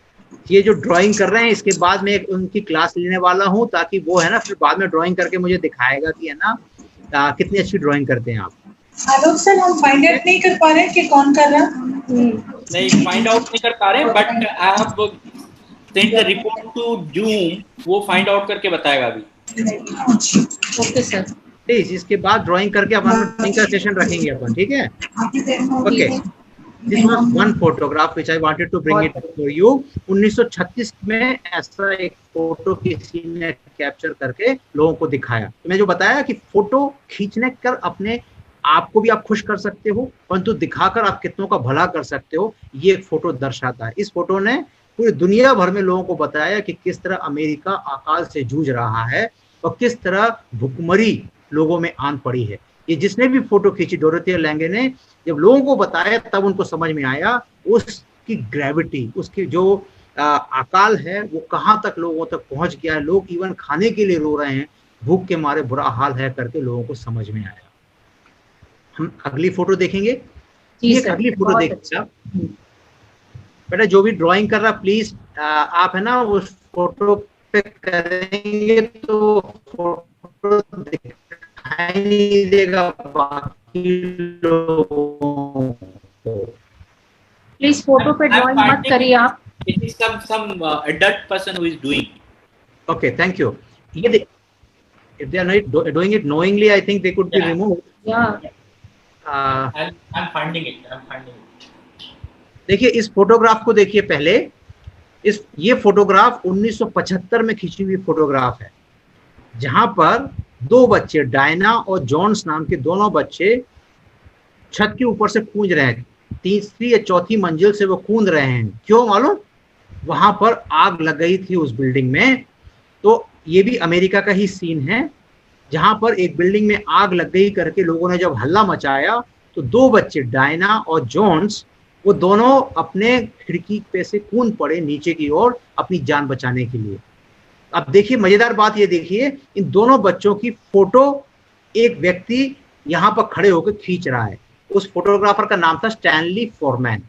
ये जो ड्राइंग कर रहे हैं इसके बाद में उनकी क्लास लेने वाला हूँ, ताकि वो है ना फिर बाद में ड्राइंग करके मुझे दिखाएगा कि है ना कितनी अच्छी ड्राइंग करते हैं आप. आलोक सर, हम फाइंड आउट नहीं कर पा रहे कि कौन कर रहा. नहीं फाइंड आउट नहीं कर पा रहे, but I have send the report to Zoom, वो फाइंड आउट करके बताएगा अभी. ओके सर, प्लीज इसके बाद ड्राइंग करके अपन ड्राइंग का सेशन रखेंगे अपन, ठीक है? Okay, this was one photograph which I wanted to bring it for you. 1936 में ऐसा एक फोटो किसी ने कैप्चर करके लोगों को दिखाया. तो मैं जो बताया कि फोटो खींचने कर अपने आपको भी आप खुश कर सकते हो, परंतु दिखाकर आप कितनों का भला कर सकते हो, ये एक फोटो दर्शाता है. इस फोटो ने पूरी दुनिया भर में लोगों को बताया कि किस तरह अमेरिका अकाल से जूझ रहा है और किस तरह भुखमरी लोगों में आन पड़ी है. ये जिसने भी फोटो खींची डोरोथिया लैंगे ने, जब लोगों को बताया तब उनको समझ में आया उसकी ग्रेविटी, उसकी जो अकाल है वो कहाँ तक लोगों तक पहुंच गया है. लोग इवन खाने के लिए रो रहे हैं, भूख के मारे बुरा हाल है करके लोगों को समझ में आया. हम अगली फोटो देखेंगे. ये अगली फोटो देखिए आप बेटा, जो भी ड्राइंग कर रहा प्लीज आप है ना उस फोटो पे करेंगे तो फोटो दिखाई नहीं देगा बाकी लोगों को. प्लीज फोटो पे ड्राइंग मत करिए आप. It is some adult person who is doing. Okay, thank you. If they are not doing it knowingly, I think they could be removed. Yeah. I'm finding it. देखिए इस photograph को देखिए पहले। ये फोटोग्राफ 1975 में खींची हुई फोटोग्राफ है, जहां पर दो बच्चे डायना और जॉन्स नाम के दोनों बच्चे छत के ऊपर से कूद रहे हैं। तीसरी या चौथी मंजिल से वो कूद रहे हैं। क्यों मालूम? वहां पर आग लग गई थी उस बिल्डिंग में। तो ये भी अमेरिका का ही सीन है, जहां पर एक बिल्डिंग में आग लग गई करके लोगों ने जब हल्ला मचाया तो दो बच्चे डायना और जॉन्स वो दोनों अपने खिड़की पे से कूद पड़े नीचे की ओर अपनी जान बचाने के लिए। अब देखिए मजेदार बात ये देखिए, इन दोनों बच्चों की फोटो एक व्यक्ति यहाँ पर खड़े होकर खींच रहा है। उस फोटोग्राफर का नाम था स्टैनली फॉरमैन।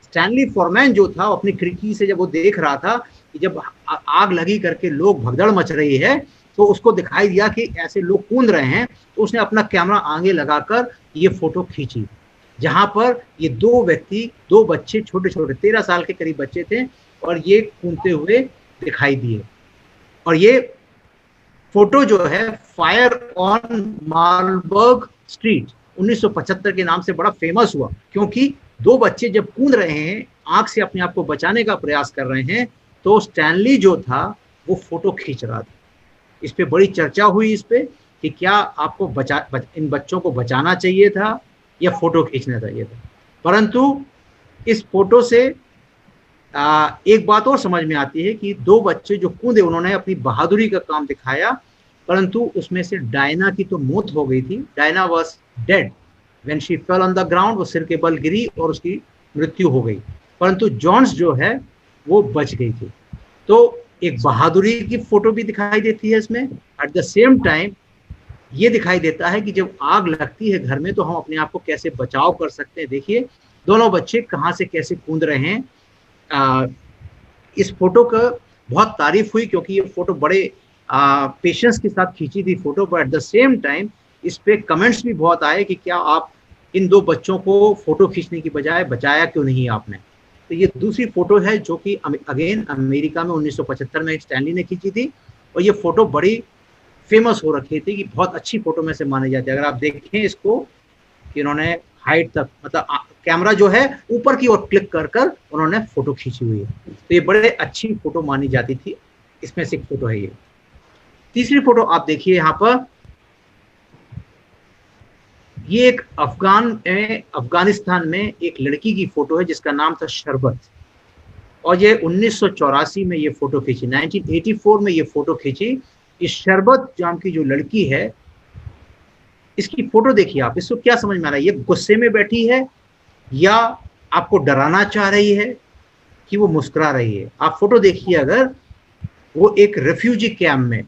स्टैनली फॉरमैन जो था अपनी खिड़की से जब वो देख रहा था कि जब आग लगी करके लोग भगदड़ मच रही है, तो उसको दिखाई दिया कि ऐसे लोग कूद रहे हैं, तो उसने अपना कैमरा आगे लगाकर ये फोटो खींची, जहां पर ये दो बच्चे छोटे छोटे 13 साल के करीब बच्चे थे और ये कूदते हुए दिखाई दिए। और ये फोटो जो है फायर ऑन मार्लबर्ग स्ट्रीट 1975 के नाम से बड़ा फेमस हुआ, क्योंकि दो बच्चे जब कूद रहे हैं, आग से अपने आप को बचाने का प्रयास कर रहे हैं, तो स्टैनली जो था वो फोटो खींच रहा था। इस पे बड़ी चर्चा हुई इस पे कि क्या आपको इन बच्चों को बचाना चाहिए था या फोटो खींचना चाहिए था। परंतु इस फोटो से एक बात और समझ में आती है कि दो बच्चे जो कूदे उन्होंने अपनी बहादुरी का काम दिखाया, परंतु उसमें से डायना की तो मौत हो गई थी। Diana was dead when she fell on the ground. वो सिर के बल गिरी और उसकी मृत्यु हो गई, परंतु जॉन्स जो है वो बच गई थी। तो एक बहादुरी की फोटो भी दिखाई देती है इसमें। एट द सेम टाइम ये दिखाई देता है कि जब आग लगती है घर में तो हम अपने आप को कैसे बचाव कर सकते हैं। देखिए दोनों बच्चे कहाँ से कैसे कूद रहे हैं। इस फोटो का बहुत तारीफ हुई क्योंकि ये फोटो बड़े पेशेंस के साथ खींची थी फोटो, पर एट द सेम टाइम इस पे कमेंट्स भी बहुत आए कि क्या आप इन दो बच्चों को फोटो खींचने की बजाय बचाया क्यों नहीं आपने। तो ये दूसरी फोटो है जो कि अगेन अमेरिका में 1975 में स्टैनली ने खींची थी, और ये फोटो बड़ी फेमस हो रखी थी कि बहुत अच्छी फोटो में से मानी जाती है। अगर आप देखें इसको कि इन्होंने हाइट तक मतलब कैमरा जो है ऊपर की ओर क्लिक कर कर उन्होंने फोटो खींची हुई है, तो ये बड़े अच्छी फोटो मानी जाती थी। इसमें से एक फोटो है ये। तीसरी फोटो आप देखिए यहाँ पर, ये एक अफगानिस्तान में एक लड़की की फोटो है जिसका नाम था शरबत, और ये 1984 में ये फोटो खींची, 1984 में ये फोटो खींची। इस शरबत नाम की जो लड़की है, इसकी फोटो देखिए आप, इसको क्या समझ में आ रहा है, ये गुस्से में बैठी है या आपको डराना चाह रही है कि वो मुस्कुरा रही है। आप फोटो देखिए, अगर वो एक रेफ्यूजी कैंप में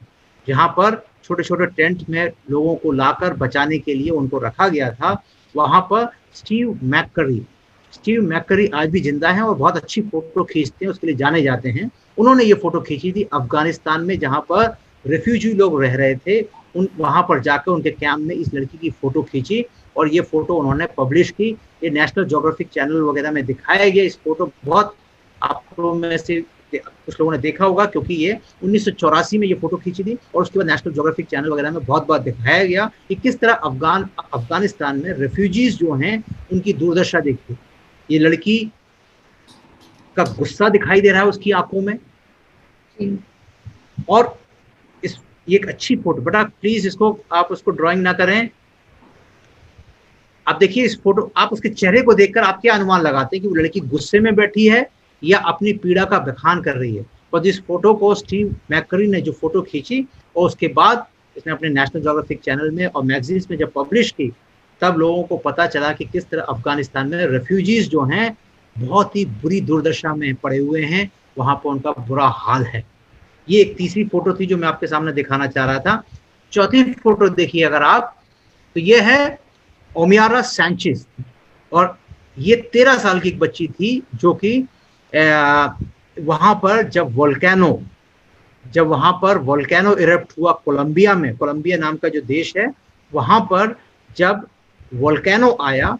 जहां पर छोटे छोटे टेंट में लोगों को लाकर बचाने के लिए उनको रखा गया था, वहां पर स्टीव मैककरी आज भी जिंदा हैं और बहुत अच्छी फोटो खींचते हैं, उसके लिए जाने जाते हैं। उन्होंने ये फोटो खींची थी अफगानिस्तान में जहां पर रेफ्यूजी लोग रह रहे थे, वहां पर जाकर उनके कैंप में इस लड़की की फोटो खींची और ये फोटो उन्होंने पब्लिश की। ये नेशनल ज्योग्राफिक चैनल वगैरह में दिखाया गया। इस फोटो बहुत आप लोगों में से कुछ लोगों ने देखा होगा क्योंकि ये 1984 में ये फोटो खींची थी और उसके बाद नेशनल ज्योग्राफिक चैनल वगैरह में बहुत बार दिखाया गया कि किस तरह अफगानिस्तान में रेफ्यूजीज जो हैं उनकी दुर्दशा देखी। ये लड़की का गुस्सा दिखाई दे रहा है उसकी आंखों में, और ये एक अच्छी फोटो, बेटा प्लीज इसको आप उसको ड्राइंग ना करें। आप देखिए इस फोटो, आप उसके चेहरे को देखकर आप क्या अनुमान लगाते हैं कि वो लड़की गुस्से में बैठी है या अपनी पीड़ा का बखान कर रही है। और इस फोटो को स्टीव मैककरी ने जो फोटो खींची और उसके बाद इसने अपने नेशनल ज्योग्राफिक चैनल में और मैगजीन्स में जब पब्लिश की, तब लोगों को पता चला कि किस तरह अफगानिस्तान में रेफ्यूजीज जो हैं बहुत ही बुरी दुर्दशा में पड़े हुए हैं, वहां पर उनका बुरा हाल है। ये एक तीसरी फोटो थी जो मैं आपके सामने दिखाना चाह रहा था। चौथी फोटो देखिए अगर आप, तो ये है ओमियारा सैंचेज, और ये 13 साल की एक बच्ची थी जो कि वहां पर जब वहां पर वोल्केनो इरप्ट हुआ कोलंबिया में, कोलंबिया नाम का जो देश है, वहां पर जब वोल्केनो आया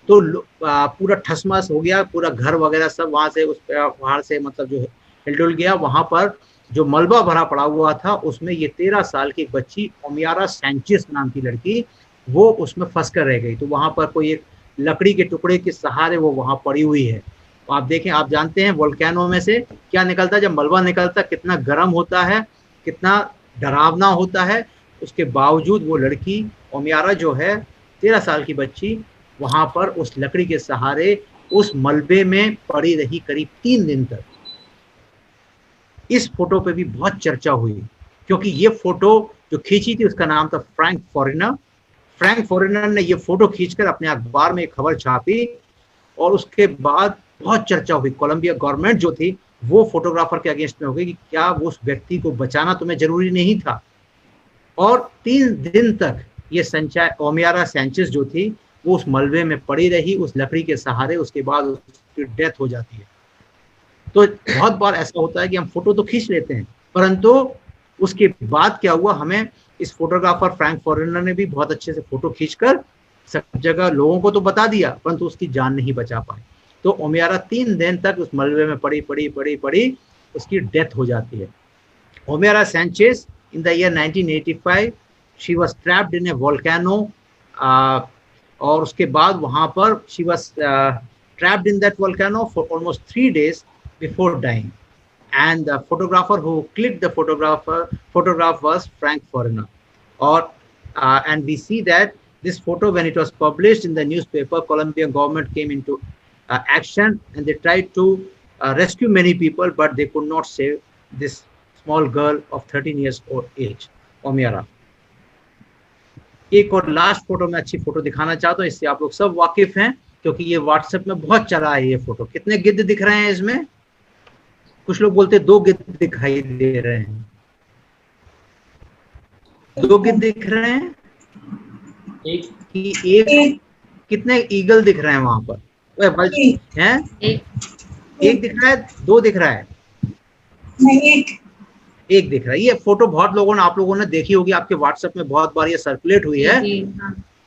तो पूरा ठसमस हो गया, पूरा घर वगैरह सब वहां से पहाड़ से मतलब जो हिलडुल गया। वहां पर जो मलबा भरा पड़ा हुआ था उसमें ये 13 साल की एक बच्ची ओमियारा सैंचेज नाम की लड़की वो उसमें फंस कर रह गई। तो वहां पर कोई एक लकड़ी के टुकड़े के सहारे वो वहां पड़ी हुई है। तो आप देखें, आप जानते हैं वोल्केनो में से क्या निकलता है, जब मलबा निकलता है कितना गर्म होता है, कितना डरावना होता है। उसके बावजूद वो लड़की ओमियारा जो है 13 साल की बच्ची वहां पर उस लकड़ी के सहारे उस मलबे में पड़ी रही करीब 3 दिन तक। इस फोटो पे भी बहुत चर्चा हुई क्योंकि ये फोटो जो खींची थी उसका नाम था फ्रैंक फॉरेनर। फ्रैंक फॉरेनर ने ये फोटो खींचकर अपने अखबार में एक खबर छापी और उसके बाद बहुत चर्चा हुई। कोलंबिया गवर्नमेंट जो थी वो फोटोग्राफर के अगेंस्ट में हो गई कि क्या वो उस व्यक्ति को बचाना तुम्हें जरूरी नहीं था। और 3 दिन तक ये ओमियारा सैंचेज जो थी वो उस मलबे में पड़ी रही उस लकड़ी के सहारे। उसके बाद उसकी डेथ हो जाती है। तो बहुत बार ऐसा होता है कि हम फोटो तो खींच लेते हैं, परंतु उसके बाद क्या हुआ, हमें इस फोटोग्राफर फ्रैंक फॉरेनर ने भी बहुत अच्छे से फोटो खींचकर सब जगह लोगों को तो बता दिया, परंतु उसकी जान नहीं बचा पाए। तो ओमियारा 3 दिन तक उस मलबे में पड़ी उसकी डेथ हो जाती है। Omayra Sanchez in the year 1985 she was trapped in a volcano, और उसके बाद वहां पर she was trapped in that volcano for almost 3 days before dying, and the photographer who clicked the photograph was Frank Foreigner. And we see that this photo, when it was published in the newspaper, Colombian government came into action and they tried to rescue many people, but they could not save this small girl of 13 years old age, Omiara. एक और last photo में अच्छी photo दिखाना चाहता हूँ, इससे आप लोग सब वाकिफ हैं क्योंकि ये व्हाट्सएप में बहुत चला है ये फोटो। कितने गिद्ध दिख रहे हैं इसमें? कुछ लोग बोलते 2 गिद्ध दिखाई दे रहे हैं। 2 गिद्ध दिख रहे हैं, एक कितने ईगल दिख रहे हैं वहां पर? हैं? एक दिख रहा है, 2 दिख रहा है? नहीं, एक दिख रहा है। ये फोटो बहुत लोगों ने, आप लोगों ने देखी होगी, आपके व्हाट्सएप में बहुत बार ये सर्कुलेट हुई है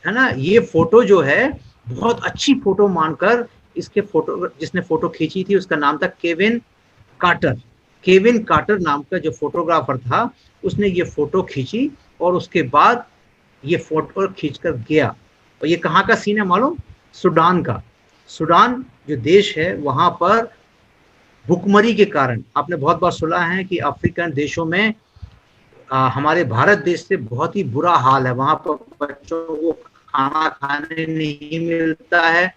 ना। ये फोटो जो है बहुत अच्छी फोटो मानकर इसके फोटो जिसने फोटो खींची थी उसका नाम था केविन कार्टर। केविन कार्टर नाम का जो फोटोग्राफर था उसने ये फोटो खींची और उसके बाद ये फोटो खींचकर गया। और ये कहाँ का सीन है मालूम? सूडान का। सूडान जो देश है वहां पर भुखमरी के कारण, आपने बहुत बार सुना है कि अफ्रीकन देशों में हमारे भारत देश से बहुत ही बुरा हाल है। वहां पर बच्चों को खाना खाने नहीं मिलता है,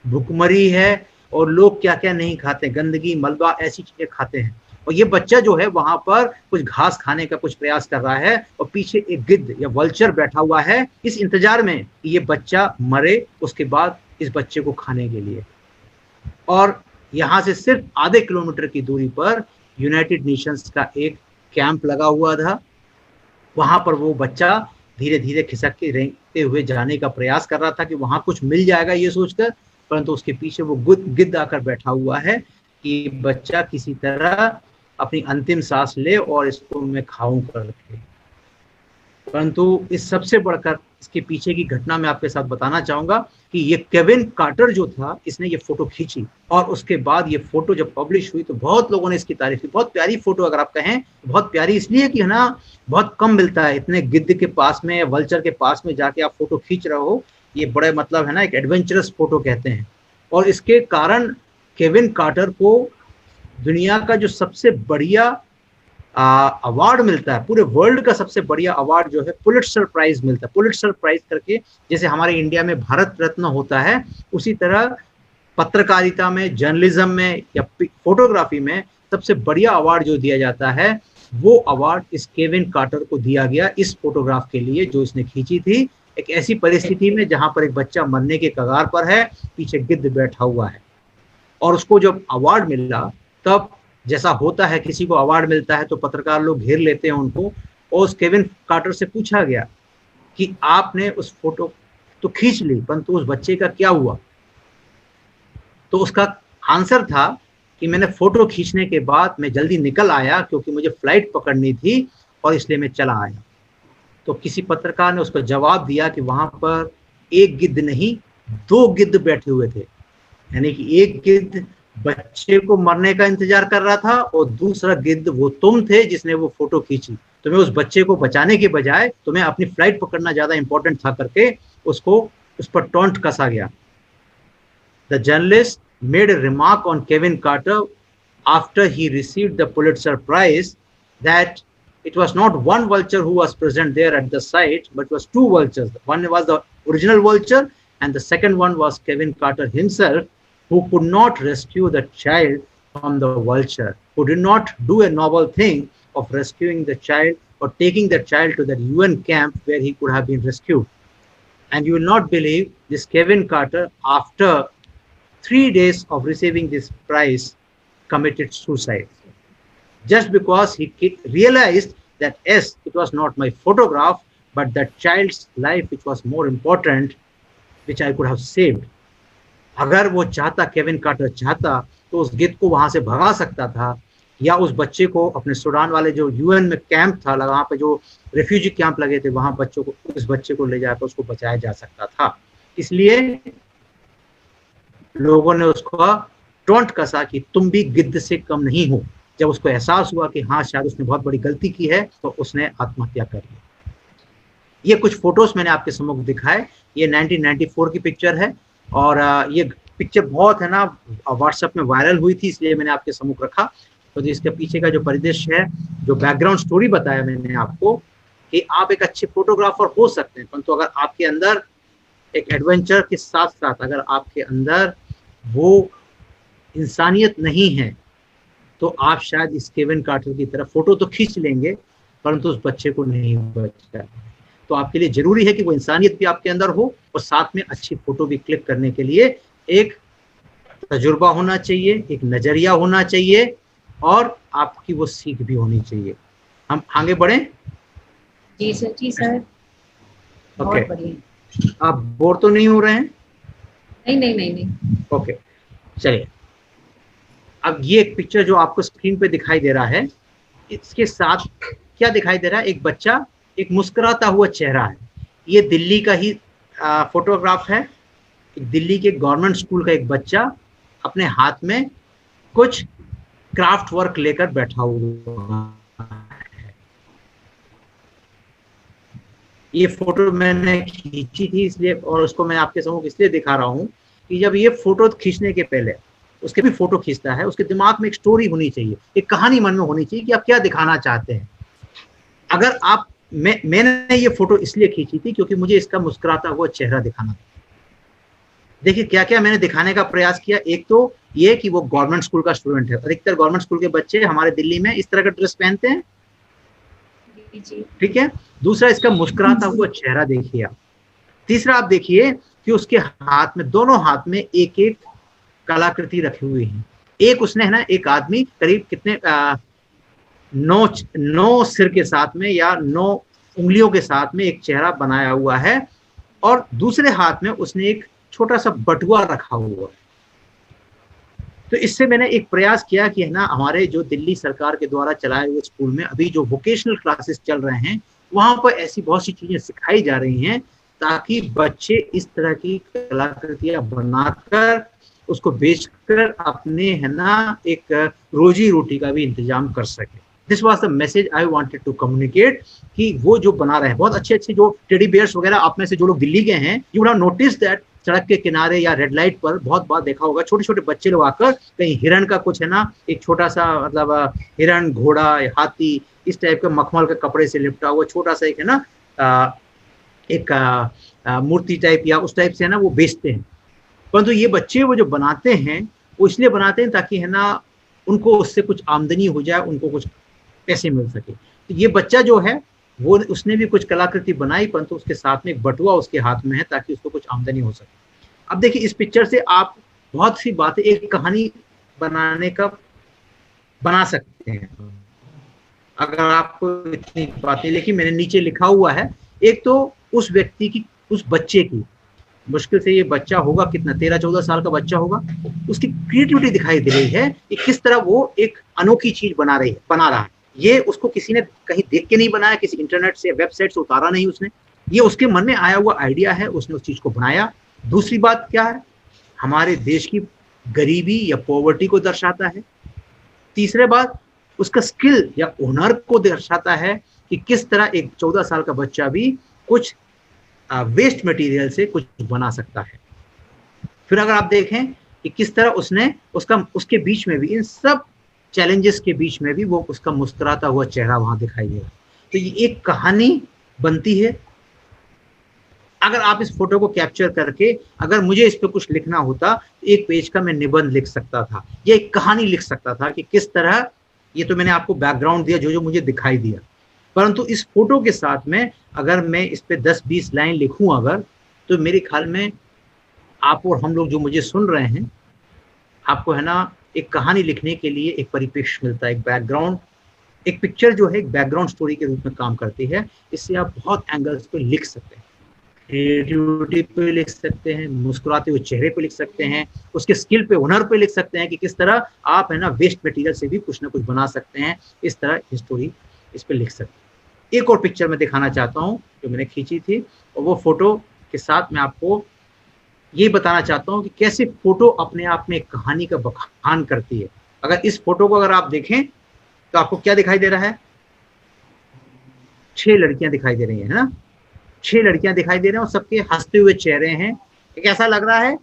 भुखमरी है और लोग क्या क्या नहीं खाते, गंदगी मलबा ऐसी चीजें खाते हैं। और ये बच्चा जो है वहां पर कुछ घास खाने का कुछ प्रयास कर रहा है और पीछे एक गिद्ध या वल्चर बैठा हुआ है इस इंतजार में कि ये बच्चा मरे, उसके बाद इस बच्चे को खाने के लिए। और यहाँ से सिर्फ आधे किलोमीटर की दूरी पर यूनाइटेड नेशंस का एक कैंप लगा हुआ था। वहां पर वो बच्चा धीरे धीरे खिसक के रेंगते हुए जाने का प्रयास कर रहा था कि वहां कुछ मिल जाएगा ये सोचकर, परंतु उसके पीछे वो गिद्ध आकर बैठा हुआ है कि बच्चा किसी तरह अपनी अंतिम सांस ले और इसको मैं खाऊं करके। परंतु इस सबसे बढ़कर इसके पीछे की घटना मैं आपके साथ बताना चाहूंगा कि ये केविन कार्टर जो था इसने ये फोटो खींची और उसके बाद ये फोटो जब पब्लिश हुई तो बहुत लोगों ने इसकी तारीफ की। बहुत प्यारी फोटो, अगर आप कहें बहुत प्यारी इसलिए कि है ना बहुत कम मिलता है इतने गिद्ध के पास में, वल्चर के पास में जाके आप फोटो खींच रहे हो। ये बड़े मतलब है ना एक एडवेंचरस फोटो कहते हैं। और इसके कारण केविन कार्टर को दुनिया का जो सबसे बढ़िया अवार्ड मिलता है, पूरे वर्ल्ड का सबसे बढ़िया अवार्ड जो है पुलिट्जर प्राइज मिलता है। पुलिट्जर प्राइज करके जैसे हमारे इंडिया में भारत रत्न होता है, उसी तरह पत्रकारिता में, जर्नलिज्म में या फोटोग्राफी में सबसे बढ़िया अवार्ड जो दिया जाता है वो अवार्ड इस केविन कार्टर को दिया गया इस फोटोग्राफ के लिए जो इसने खींची थी एक ऐसी परिस्थिति में जहां पर एक बच्चा मरने के कगार पर है, पीछे गिद्ध बैठा हुआ है। और उसको जब अवार्ड मिला तब जैसा होता है किसी को अवार्ड मिलता है तो पत्रकार लोग घेर लेते हैं उनको, और उस केविन कार्टर से पूछा गया कि आपने उस फोटो तो खींच ली परंतु उस बच्चे का क्या हुआ? तो उसका आंसर था कि मैंने फोटो खींचने के बाद मैं जल्दी निकल आया क्योंकि मुझे फ्लाइट पकड़नी थी और इसलिए मैं चला आया। तो किसी पत्रकार ने उसको जवाब दिया कि वहां पर एक गिद्ध नहीं 2 गिद्ध बैठे हुए थे, यानी कि एक गिद्ध बच्चे को मरने का इंतजार कर रहा था और दूसरा गिद्ध वो तुम थे जिसने वो फोटो खींची। तुम्हें उस बच्चे को बचाने के बजाय तुम्हें अपनी फ्लाइट पकड़ना ज्यादा इंपॉर्टेंट था करके उसको उस पर टॉन्ट कसा गया। The journalist made a remark on Kevin Carter after he received the Pulitzer Prize that it was not one vulture who was present there at the site, but it was two vultures. One was the original vulture and the second one was Kevin Carter himself, who could not rescue the child from the vulture, who did not do a noble thing of rescuing the child or taking the child to the UN camp where he could have been rescued. And you will not believe this Kevin Carter, after 3 days of receiving this prize, committed suicide just because he realized that yes, it was not my photograph but that child's life which was more important, which I could have saved. अगर वो चाहता, Kevin quarter चाहता, तो उस गिद्ध को वहां से भगा सकता था या उस बच्चे को अपने सूडान वाले जो यूएन में कैंप था, वहां पे जो रेफ्यूजी कैंप लगे थे, वहां बच्चों को, उस बच्चे को ले जाकर उसको बचाया जा सकता था। इसलिए लोगों ने उसको टॉन्ट कसा कि तुम भी गिद्ध से कम नहीं हो। जब उसको एहसास हुआ कि हाँ शायद उसने बहुत बड़ी गलती की है, तो उसने आत्महत्या कर ली। ये कुछ फोटोज मैंने आपके सम्मुख दिखाए। ये 1994 की पिक्चर है और ये पिक्चर बहुत है ना व्हाट्सएप में वायरल हुई थी, इसलिए मैंने आपके सम्मुख रखा। तो इसके पीछे का जो परिदृश्य है, जो बैकग्राउंड स्टोरी बताया मैंने आपको कि आप एक अच्छे फोटोग्राफर हो सकते हैं, परंतु अगर आपके अंदर एक एडवेंचर के साथ साथ अगर आपके अंदर वो इंसानियत नहीं है, तो आप शायद इस केविन कार्टर की तरह फोटो तो खींच लेंगे परंतु उस बच्चे को नहीं बचा। तो आपके लिए जरूरी है कि वो इंसानियत भी आपके अंदर हो और साथ में अच्छी फोटो भी क्लिक करने के लिए एक तजुर्बा होना चाहिए, एक नजरिया होना चाहिए और आपकी वो सीख भी होनी चाहिए। हम आगे बढ़ें? जी सर, जी सर। ओके, आप बोर तो नहीं हो रहे हैं? नहीं। ओके, चलिए। अब ये एक पिक्चर जो आपको स्क्रीन पे दिखाई दे रहा है, इसके साथ क्या दिखाई दे रहा है? एक बच्चा, एक मुस्कुराता हुआ चेहरा है। ये दिल्ली का ही फोटोग्राफ है। दिल्ली के गवर्नमेंट स्कूल का एक बच्चा अपने हाथ में कुछ क्राफ्ट वर्क लेकर बैठा हुआ है। ये फोटो मैंने खींची थी इसलिए, और उसको मैं आपके सम्मुख इसलिए दिखा रहा हूँ कि जब ये फोटो खींचने के पहले उसके भी फोटो खींचता है, उसके दिमाग में एक स्टोरी होनी चाहिए, एक कहानी मन में होनी चाहिए कि आप क्या दिखाना चाहते हैं। अगर आप मैंने ये फोटो इसलिए खींची थी क्योंकि मुझे इसका मुस्कुराता हुआ चेहरा दिखाना था। देखिए क्या क्या मैंने दिखाने का प्रयास किया। एक तो ये कि वो गवर्नमेंट स्कूल का स्टूडेंट है। अधिकतर गवर्नमेंट स्कूल के बच्चे हमारे दिल्ली में इस तरह का ड्रेस पहनते हैं, ठीक है। दूसरा, इसका मुस्कुराता हुआ चेहरा देखिए आप। तीसरा, आप देखिए कि उसके हाथ में, दोनों हाथ में एक एक कलाकृति रखी हुई है। एक उसने है ना, एक आदमी करीब कितने 9 सिर के साथ में या 9 उंगलियों के साथ में एक चेहरा बनाया हुआ है और दूसरे हाथ में उसने एक छोटा सा बटुआ रखा हुआ है। तो इससे मैंने एक प्रयास किया कि है ना, हमारे जो दिल्ली सरकार के द्वारा चलाए हुए स्कूल में अभी जो वोकेशनल क्लासेस चल रहे हैं, वहां पर ऐसी बहुत सी चीजें सिखाई जा रही हैं ताकि बच्चे इस तरह की कलाकृतियां बनाकर उसको बेचकर अपने है ना एक रोजी रोटी का भी इंतजाम कर सके। This was the message I wanted to communicate कि वो जो बना रहे हैं बहुत अच्छे अच्छे जो टेडी बेयर्स वगैरह, आप में से जो लोग दिल्ली गए हैं, you would have notice that सड़क के किनारे या रेड लाइट पर बहुत बार देखा होगा छोटे छोटे बच्चे लोग आकर कहीं हिरण का कुछ है ना, एक छोटा सा मतलब हिरण, घोड़ा, हाथी, इस टाइप का मखमल के कपड़े से लिपटा हुआ छोटा सा एक है ना एक मूर्ति टाइप या उस टाइप से है ना वो बेचते हैं। परंतु ये बच्चे वो जो बनाते हैं वो इसलिए बनाते हैं ताकि है ना उनको उससे कुछ आमदनी हो जाए, उनको कुछ पैसे मिल सके। तो ये बच्चा जो है वो उसने भी कुछ कलाकृति बनाई, परंतु उसके साथ में एक बटुआ उसके हाथ में है ताकि उसको कुछ आमदनी हो सके। अब देखिए इस पिक्चर से आप बहुत सी बातें, एक कहानी बनाने का बना सकते हैं अगर आपको इतनी बातें। लेकिन मैंने नीचे लिखा हुआ है, एक तो उस व्यक्ति की, उस बच्चे की, मुश्किल से ये बच्चा होगा कितना, 13-14 साल का बच्चा होगा, उसकी क्रिएटिविटी दिखाई दे रही है कि किस तरह वो एक अनोखी चीज बना रहा है। ये उसको किसी ने कहीं देख के नहीं बनाया, किसी इंटरनेट से, वेबसाइट से उतारा नहीं उसने, ये उसके मन में आया हुआ आइडिया है, उसने उस चीज को बनाया। दूसरी बात क्या है, हमारे देश की गरीबी या पॉवर्टी को दर्शाता है। तीसरे बात उसका स्किल या हुनर को दर्शाता है कि किस तरह एक 14 साल का बच्चा भी कुछ वेस्ट मटेरियल से कुछ बना सकता है। फिर अगर आप देखें कि किस तरह उसने उसके बीच में भी, इन सब चैलेंजेस के बीच में भी वो उसका मुस्कुराता हुआ चेहरा वहां दिखाई दे रहा। तो ये एक कहानी बनती है। अगर आप इस फोटो को कैप्चर करके, अगर मुझे इस पे कुछ लिखना होता, एक पेज का मैं निबंध लिख सकता था, या एक कहानी लिख सकता था कि किस तरह, ये तो मैंने आपको बैकग्राउंड दिया जो जो मुझे दिखाई दिया, परंतु इस फोटो के साथ में अगर मैं इस पे 10-20 लाइन लिखूं अगर, तो मेरे ख्याल में आप और हम लोग जो मुझे सुन रहे हैं, आपको है ना एक कहानी लिखने के लिए एक परिप्रेक्ष्य मिलता है, एक बैकग्राउंड, एक पिक्चर जो है एक बैकग्राउंड स्टोरी के रूप में काम करती है। इससे आप बहुत एंगल्स पे लिख सकते हैं, क्रिएटिविटी पे लिख सकते हैं, मुस्कुराते हुए चेहरे पे लिख सकते हैं, उसके स्किल पे, हुनर पे लिख सकते हैं कि किस तरह आप है ना वेस्ट मटेरियल से भी कुछ ना कुछ बना सकते हैं। इस तरह स्टोरी इस पे लिख सकते हैं। एक और पिक्चर मैं दिखाना चाहता हूँ जो मैंने खींची थी, और वो फोटो के साथ मैं आपको ये बताना चाहता हूँ कि कैसे फोटो अपने आप में एक कहानी का बखान करती है। अगर इस फोटो को अगर आप देखें तो आपको क्या दिखाई दे रहा है? 6 लड़कियां दिखाई दे रही है ना, 6 लड़कियां दिखाई दे रहे हैं और सबके हंसते हुए चेहरे हैं। एक ऐसा लग रहा है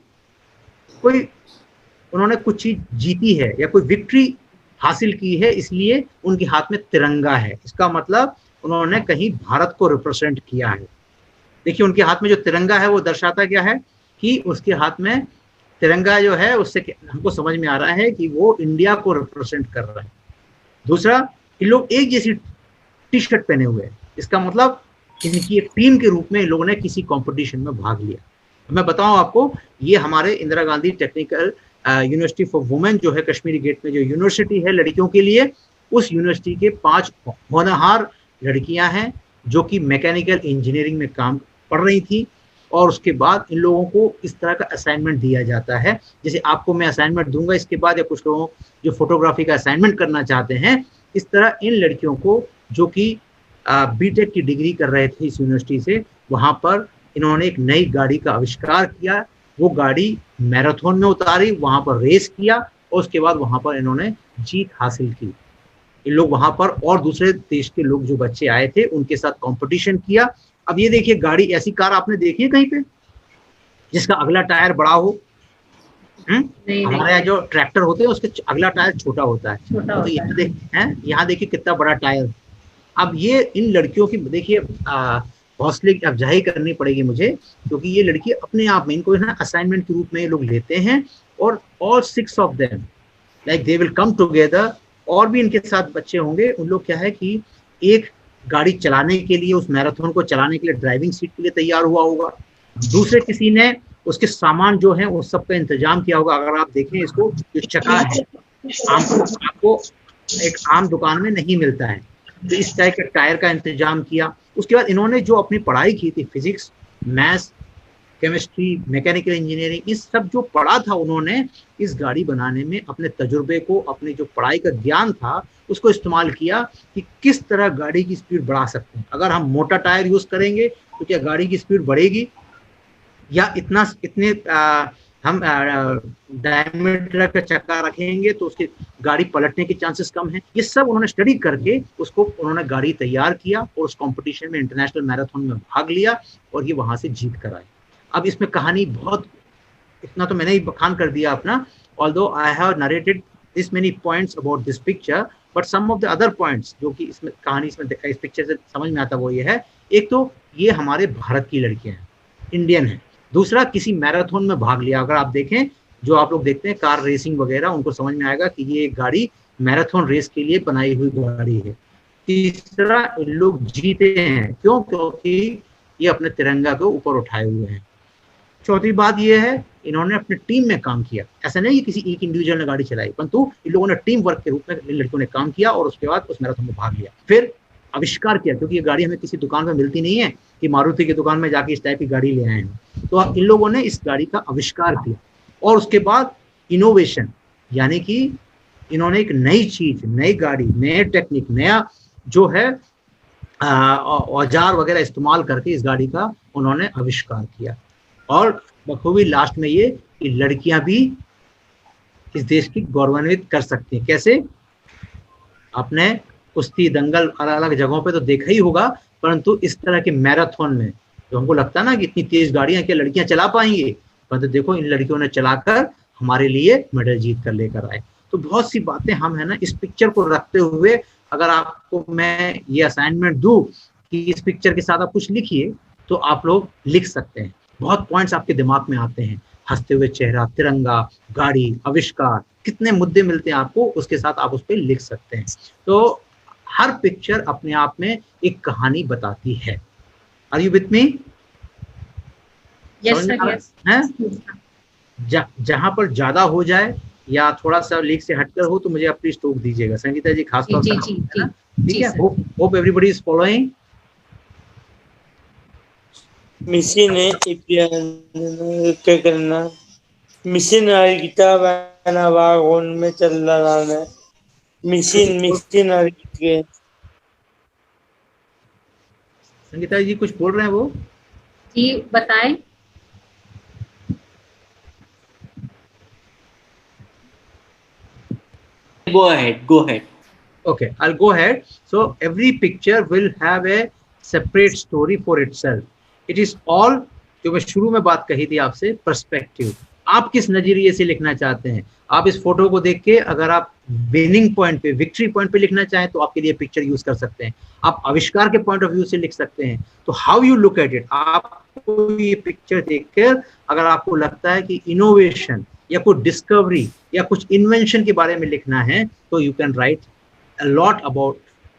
कोई उन्होंने कुछ चीज जीती है या कोई विक्ट्री हासिल की है, इसलिए उनके हाथ में तिरंगा है। इसका मतलब उन्होंने कहीं भारत को रिप्रेजेंट किया है। देखिए उनके हाथ में जो तिरंगा है वो दर्शाता क्या है कि उसके हाथ में तिरंगा जो है, उससे हमको समझ में आ रहा है कि वो इंडिया को रिप्रेजेंट कर रहा है। दूसरा, इन लोग एक जैसी टी शर्ट पहने हुए हैं, इसका मतलब इनकी एक टीम के रूप में इन लोगों ने किसी कंपटीशन में भाग लिया। मैं बताऊं आपको, ये हमारे Indira Gandhi technical university for women जो है कश्मीरी गेट में जो यूनिवर्सिटी है लड़कियों के लिए, उस यूनिवर्सिटी के 5 होनहार लड़कियां हैं जो कि मैकेनिकल इंजीनियरिंग में काम पढ़ रही थी। और उसके बाद इन लोगों को इस तरह का असाइनमेंट दिया जाता है, जैसे आपको मैं असाइनमेंट दूंगा इसके बाद, या कुछ लोगों जो फोटोग्राफी का असाइनमेंट करना चाहते हैं, इस तरह इन लड़कियों को जो कि बीटेक की डिग्री कर रहे थे इस यूनिवर्सिटी से, वहां पर इन्होंने एक नई गाड़ी का आविष्कार किया। वो गाड़ी मैराथन में उतारी, वहां पर रेस किया और उसके बाद वहां पर इन्होंने जीत हासिल की। इन लोग वहां पर और दूसरे देश के लोग जो बच्चे आए थे उनके साथ कंपटीशन किया। अब ये देखिए गाड़ी, ऐसी कार आपने देखी है कहीं पे जिसका अगला टायर बड़ा हो? हमारे यहाँ जो ट्रैक्टर होते हैं उसके अगला टायर छोटा होता है, तो यहाँ देखिए कितना बड़ा टायर। अब ये इन लड़कियों की देखिए हौसले की अफजाई करनी पड़ेगी मुझे, क्योंकि ये लड़की अपने आप में, इनको ना असाइनमेंट के रूप में ये लोग लेते हैं, और all 6 of them like they will come together. और भी इनके साथ बच्चे होंगे, उन लोग क्या है कि एक गाड़ी चलाने के लिए, उस मैराथन को चलाने के लिए ड्राइविंग सीट के लिए तैयार हुआ होगा, दूसरे किसी ने उसके सामान जो है उस सब का इंतजाम किया होगा। अगर आप देखें इसको, जो चक्का है आपको एक आम दुकान में नहीं मिलता है, तो इस टाइप के टायर का इंतजाम किया। उसके बाद इन्होंने जो अपनी पढ़ाई की थी, physics, maths, chemistry, mechanical engineering, इस सब जो पढ़ा था उन्होंने इस गाड़ी बनाने में अपने तजुर्बे को, अपने जो पढ़ाई का ज्ञान था उसको इस्तेमाल किया कि किस तरह गाड़ी की स्पीड बढ़ा सकते हैं। अगर हम मोटा टायर यूज करेंगे तो क्या गाड़ी की स्पीड बढ़ेगी, या इतने हम डायमीटर का चक्का रखेंगे तो उसकी गाड़ी पलटने के चांसेस कम हैं। ये सब उन्होंने स्टडी करके उसको उन्होंने गाड़ी तैयार किया और उस कंपटीशन में, इंटरनेशनल मैराथन में भाग लिया और ये वहां से जीत कर आए। अब इसमें कहानी बहुत, इतना तो मैंने ही बखान कर दिया अपना, although I have narrated this many points about this picture, but some of the other points जो कि इसमें कहानी इसमें इस पिक्चर से समझ में आता वो ये है, एक तो ये हमारे भारत की लड़कियां हैं, इंडियन है। दूसरा, किसी मैराथन में भाग लिया। अगर आप देखें, जो आप लोग देखते हैं कार रेसिंग वगैरह, उनको समझ में आएगा कि ये एक गाड़ी मैराथन रेस के लिए बनाई हुई गाड़ी है। तीसरा, लोग जीते हैं, क्यों? क्योंकि ये अपने तिरंगा को ऊपर उठाए हुए हैं। चौथी बात ये है, इन्होंने अपने टीम में काम किया। ऐसा नहीं कि किसी एक इंडिविजुअल ने गाड़ी चलाई, परंतु इन लोगों ने टीम वर्क के रूप में इन लड़कियों ने काम किया और उसके बाद उस मैराथन में भाग लिया। फिर आविष्कार किया, क्योंकि ये गाड़ी हमें किसी दुकान में मिलती नहीं है कि मारुति की दुकान में जाके इस टाइप की गाड़ी ले आए हैं, तो इन लोगों ने इस गाड़ी का आविष्कार किया। और उसके बाद इनोवेशन, यानी कि इन्होंने एक नई चीज, नई गाड़ी, नए टेक्निक, नया जो है औजार वगैरह इस्तेमाल करके इस गाड़ी का उन्होंने आविष्कार किया। और बखूबी लास्ट में ये कि लड़कियां भी इस देश की गौरवान्वित कर सकती हैं। कैसे? आपने कुश्ती, दंगल अलग अलग जगहों पे तो देखा ही होगा, परंतु इस तरह के मैराथन में जो हमको लगता है ना कि इतनी तेज गाड़ियां क्या लड़कियां चला पाएंगी, परंतु देखो इन लड़कियों ने चलाकर हमारे लिए मेडल जीत कर लेकर आए। तो बहुत सी बातें हम है ना इस पिक्चर को रखते हुए, अगर आपको मैं ये असाइनमेंट दूं कि इस पिक्चर के साथ आप कुछ लिखिए, तो आप लोग लिख सकते हैं। बहुत पॉइंट्स आपके दिमाग में आते हैं, हंसते हुए चेहरा, तिरंगा, गाड़ी, आविष्कार, कितने मुद्दे मिलते हैं आपको, उसके साथ आप उस पर लिख सकते हैं। तो हर पिक्चर अपने आप में एक कहानी बताती है। Are you with me? Yes sir, yes. जहां पर ज्यादा हो जाए या थोड़ा सा लीक से हटकर हो तो मुझे आप प्लीज टोक दीजिएगा। संगीता जी खास तौर पर, ठीक है? Hope everybody is following. Mission है क्या करना, मिशन हर किताब आना वागोन में चल रहा है, मिशन हर के। संगीता जी कुछ बोल रहे हैं वो? जी बताएं। Go ahead. Okay, I'll go ahead. So every picture will have a separate story for itself. It is all, जो मैं शुरू में बात कही थी आपसे, पर्सपेक्टिव। आप किस नजरिए से लिखना चाहते हैं। आप इस फोटो को देख के अगर आप विनिंग पॉइंट पे, विक्ट्री पॉइंट पे लिखना चाहें तो आपके लिए पिक्चर यूज कर सकते हैं। आप आविष्कार के पॉइंट ऑफ व्यू से लिख सकते हैं। तो how you look at it, आपको ये पिक्चर देखकर अगर आपको लगता है कि इनोवेशन या कुछ डिस्कवरी या कुछ इन्वेंशन के बारे में लिखना है, तो you can write a lot about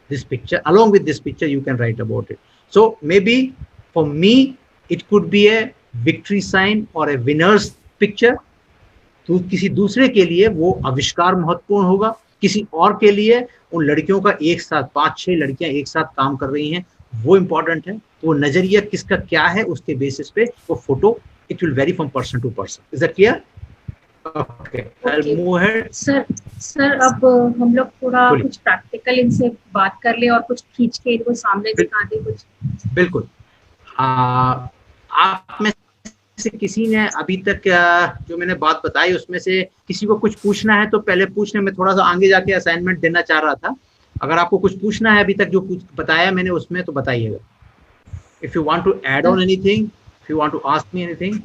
this picture, along with this picture you can write about it. So maybe for me it could be a victory sign or a winner's picture. तो किसी दूसरे के लिए वो आविष्कार महत्वपूर्ण होगा, किसी और के लिए उन लड़कियों का एक साथ 5-6 लड़कियां एक साथ काम कर रही हैं वो इम्पोर्टेंट है। तो वो नजरिया किसका क्या है उसके बेसिस पे वो photo, it will vary from person to person. Is that clear? Okay, I'll move ahead. Sir अब हम लोग थोड़ा कुछ प्रैक्टिकल इनसे बात कर ले और कुछ खींच के इनको सामने दिखा दे कुछ। बिल्कुल। आप में से किसी ने अभी तक जो मैंने बात बताई उसमें से किसी को कुछ पूछना है तो पहले पूछने में थोड़ा सा आगे जाके असाइनमेंट देना चाह रहा था। अगर आपको कुछ पूछना है अभी तक जो कुछ बताया मैंने उसमें तो बताइएगा। If you want to add on anything, if you want to ask me anything.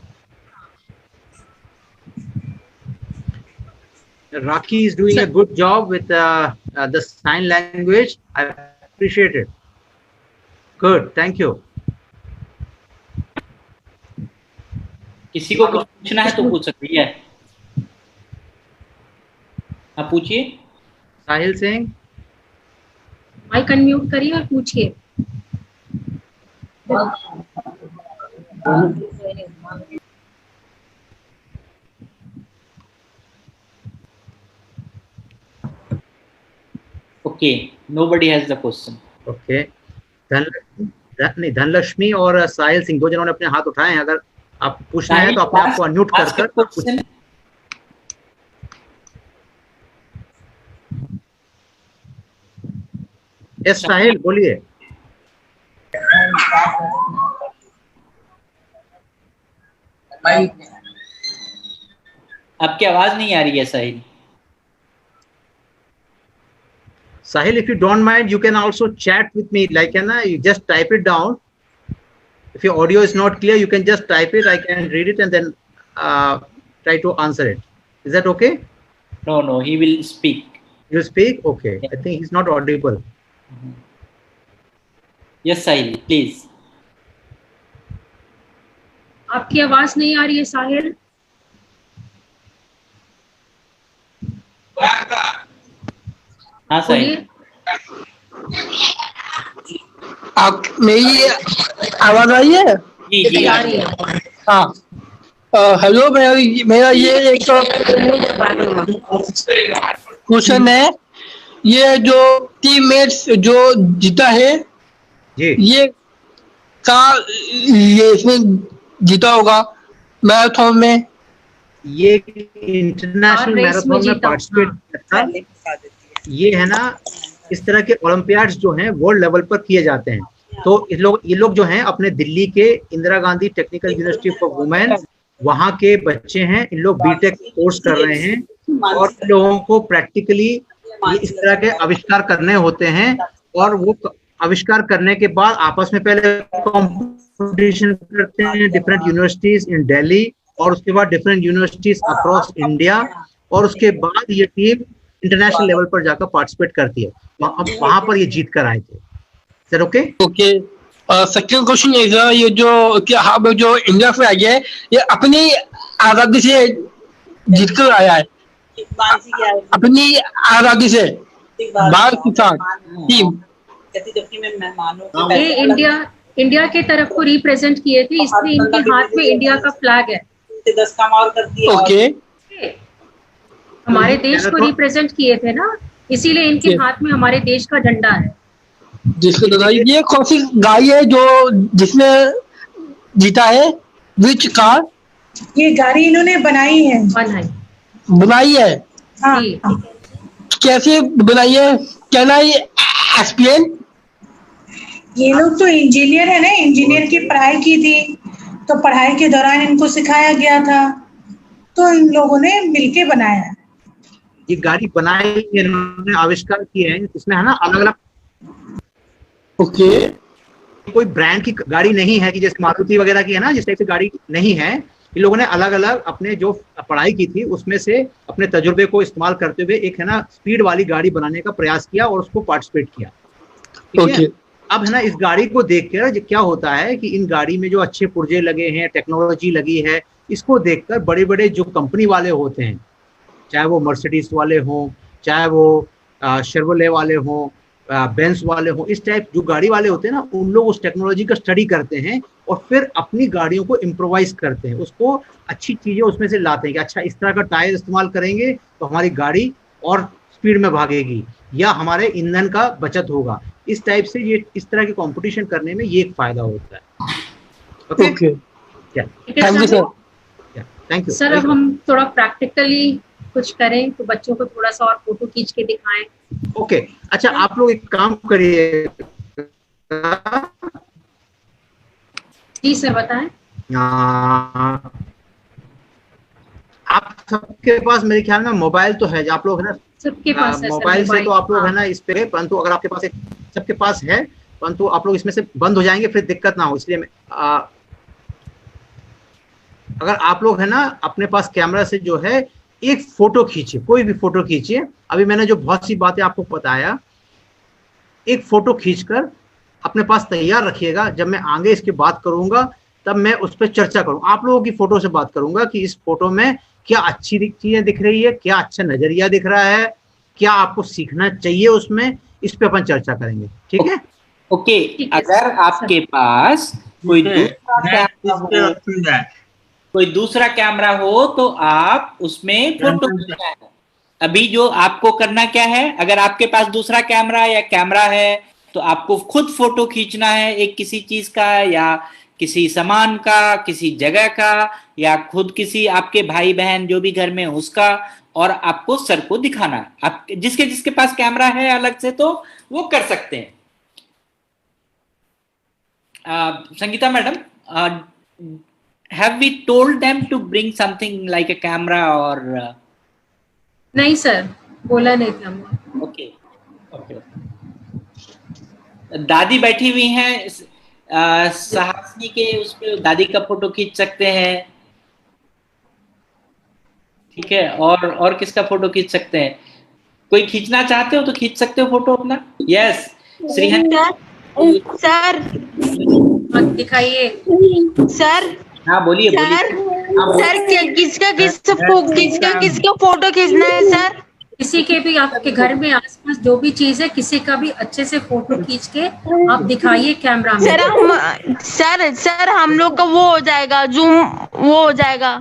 Raki is doing a good job with the sign language. I appreciate it. Good, thank you. किसी को कुछ पूछना है तो पूछ सकती है। आप पूछिए। साहिल सिंह, माइक अनम्यूट करिए और पूछिए। Okay, nobody has the question. Okay. Dhanlaxmi और साहिल सिंह दो जनों ने अपने हाथ उठाए हैं। अगर आप पूछना है तो अपने आप को अनम्यूट कर यस साहिल बोलिए। आपकी आवाज नहीं आ रही है साहिल। Sahil, if you don't mind, you can also chat with me. Like, you just type it down. If your audio is not clear, you can just type it. I can read it and then try to answer it. Is that okay? No, he will speak. He will speak? Okay. Yeah. I think he's not audible. Yes, Sahil, please. आपकी आवाज नहीं आ रही है साहिल। हाँ साहिल। आप मेरी आवाज आई है? जी आ रही है। हाँ, हेलो, मेरा ये एक क्वेश्चन है। ये जो टीममेट्स जो जीता है ये इसमें जीता होगा मैराथन में? ये इंटरनेशनल मैराथन में पार्टिसिपेट करता, ये है ना इस तरह के ओलंपियाड्स जो हैं वर्ल्ड लेवल पर किए जाते हैं। तो ये लोग जो हैं अपने दिल्ली के Indira Gandhi technical university for women वहाँ के बच्चे हैं, इन लोग बीटेक कोर्स कर रहे हैं और इन लोगों को प्रैक्टिकली इस तरह के आविष्कार करने होते हैं और वो आविष्कार करने के बाद आपस में पहले कंपटीशन करते हैं डिफरेंट यूनिवर्सिटीज इन दिल्ली और उसके बाद डिफरेंट यूनिवर्सिटीज अक्रॉस इंडिया और उसके बाद ये टीम इंटरनेशनल लेवल पर जाकर पार्टिसिपेट करती है। वहां पर ये जीत कर आए थे sir. Okay okay. Second question है सर, ये जो कि हम जो इंडिया से आ गया है ये अपनी आजादी से जीत कर आया है, अपनी आजादी से भारत किसान टीम। ये इंडिया के तरफ को रिप्रेजेंट किए थे, इसलिए इनके हाथ में इंडिया का फ्लैग है। ओके। हमारे देश को रिप्रेजेंट किए थे ना, इसीलिए इनके हाथ में हमारे देश का झंडा है। जिसको ये कौन सी गाड़ी है जो जिसने जीता है? Which car? ये गाड़ी इन्होंने बनाई है। बनाई है? हाँ। कैसे बनाई है? Can I explain? ये लोग तो इंजीनियर है ना, इंजीनियर की पढ़ाई की थी, तो पढ़ाई के दौरान इनको सिखाया गया था, तो इन लोगों ने मिलके बनाया। ये गाड़ी बनाई, इन्होंने आविष्कार किए हैं, इसमें है ना अलग अलग। ओके। कोई ब्रांड की गाड़ी नहीं है कि जैसे मारुति वगैरह की है ना, जिस टाइप से गाड़ी नहीं है। इन लोगों ने अलग अलग अपने जो पढ़ाई की थी उसमें से अपने तजुर्बे को इस्तेमाल करते हुए एक है ना स्पीड वाली गाड़ी बनाने का प्रयास किया और उसको पार्टिसिपेट किया। ठीक है। अब है ना इस गाड़ी को देखकर क्या होता है कि इन गाड़ी में जो अच्छे पुर्जे लगे हैं, टेक्नोलॉजी लगी है, इसको देखकर बड़े बड़े जो कंपनी वाले होते हैं, चाहे वो मर्सिडीज वाले हों, चाहे वो शेवरले वाले हों, बेंस वाले हों, इस टाइप जो गाड़ी वाले होते हैं ना, उन लोग उस टेक्नोलॉजी का स्टडी करते हैं और फिर अपनी गाड़ियों को इम्प्रोवाइज करते हैं, उसको अच्छी चीजें उसमें से लाते हैं कि अच्छा इस तरह का टायर इस्तेमाल करेंगे तो हमारी गाड़ी और स्पीड में भागेगी या हमारे ईंधन का बचत होगा। इस टाइप से ये इस तरह की कंपटीशन करने में ये एक फायदा होता है। Okay. Thank you sir. Thank you sir. अब हम थोड़ा प्रैक्टिकली कुछ करें तो बच्चों को थोड़ा सा और फोटो खींच के दिखाएं। ओके। अच्छा आप लोग एक काम करिए। जी सर बताएं। आप सबके पास मेरे ख्याल में मोबाइल तो है, आप लोग है ना सबके पास है मोबाइल से, तो आप लोग है ना इस पे, परंतु अगर आपके पास सबके पास है, परंतु आप लोग इसमें से बंद हो जाएंगे फिर दिक्कत ना हो, इसलिए अगर आप लोग है ना अपने पास कैमरा से जो है एक फोटो खींचिए, कोई भी फोटो खींचिए। अभी मैंने जो बहुत सी बातें आपको बताया, एक फोटो खींचकर अपने पास तैयार रखिएगा। जब मैं आगे इसकी बात करूंगा तब मैं उस पर चर्चा करूं, आप लोगों की फोटो से बात करूंगा कि इस फोटो में क्या अच्छी चीजें दिख रही है, क्या अच्छा नजरिया दिख रहा है, क्या आपको सीखना चाहिए उसमें, इस पे अपन चर्चा करेंगे। ठीक है। ओके। अगर आपके पास कोई दूसरा कैमरा हो तो आप उसमें फोटो खींचना है। अभी जो आपको करना क्या है, अगर आपके पास दूसरा कैमरा या कैमरा है तो आपको खुद फोटो खींचना है, एक किसी चीज का या किसी सामान का, किसी जगह का, या खुद किसी आपके भाई बहन जो भी घर में उसका, और आपको सर को दिखाना है। आप जिसके पास कैमरा है अलग से तो वो कर सकते हैं। Sangeeta madam, have we told them to bring something like a camera or नहीं सर, बोला नहीं था हमने। ओके। दादी बैठी हुई हैं, सहासनी के उस पे दादी का फोटो खींच सकते हैं। ठीक है। और किसका फोटो खींच सकते हैं? कोई खींचना चाहते हो तो खींच सकते हो फोटो अपना। यस श्रीहन सर दिखाइए सर। हाँ बोलिए सर किसका फोटो खींचना है सर? किसी के भी आपके घर में आसपास जो भी चीज है, किसी का भी अच्छे से फोटो खींच के आप दिखाइए कैमरा में। सर हम लोग का वो हो जाएगा, जूम वो हो जाएगा।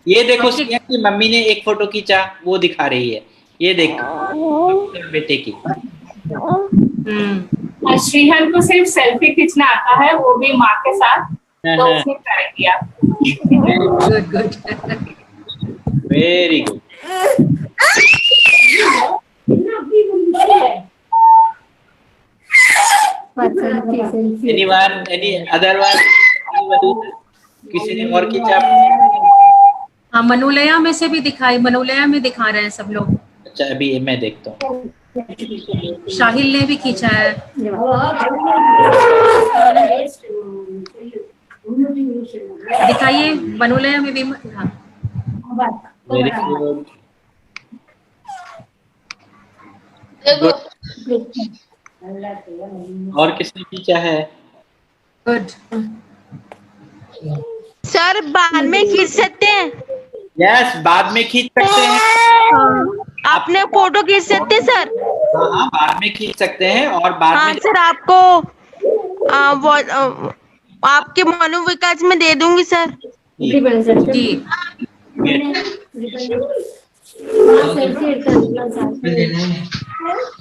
ये देखो की मम्मी ने एक फोटो खींचा, वो दिखा रही है, ये देखो बेटे की। श्रीहन को सिर्फ सेल्फी खींचना आता है, वो भी माँ के साथ, तो उसने ट्राई किया। Good very good. Anyone? Any other one? किसी ने और खींचा? हाँ, मनोलया में से भी दिखाई, मनोलया में दिखा रहे हैं सब लोग। अच्छा, अभी मैं देखता हूँ। शाहिल ने भी खींचा है। दिखाइए, मनोलया में भी। हाँ। Very good. और किसने खींचा है? गुड। सर बाद में खींच सकते हैं? यस, बाद में खींच सकते हैं। अपने फोटो खींच सकते हैं सर? हाँ, बाद में खींच सकते हैं। और बाद हाँ में सर, आपको आपके मनोविकास में दे दूंगी सर। जी।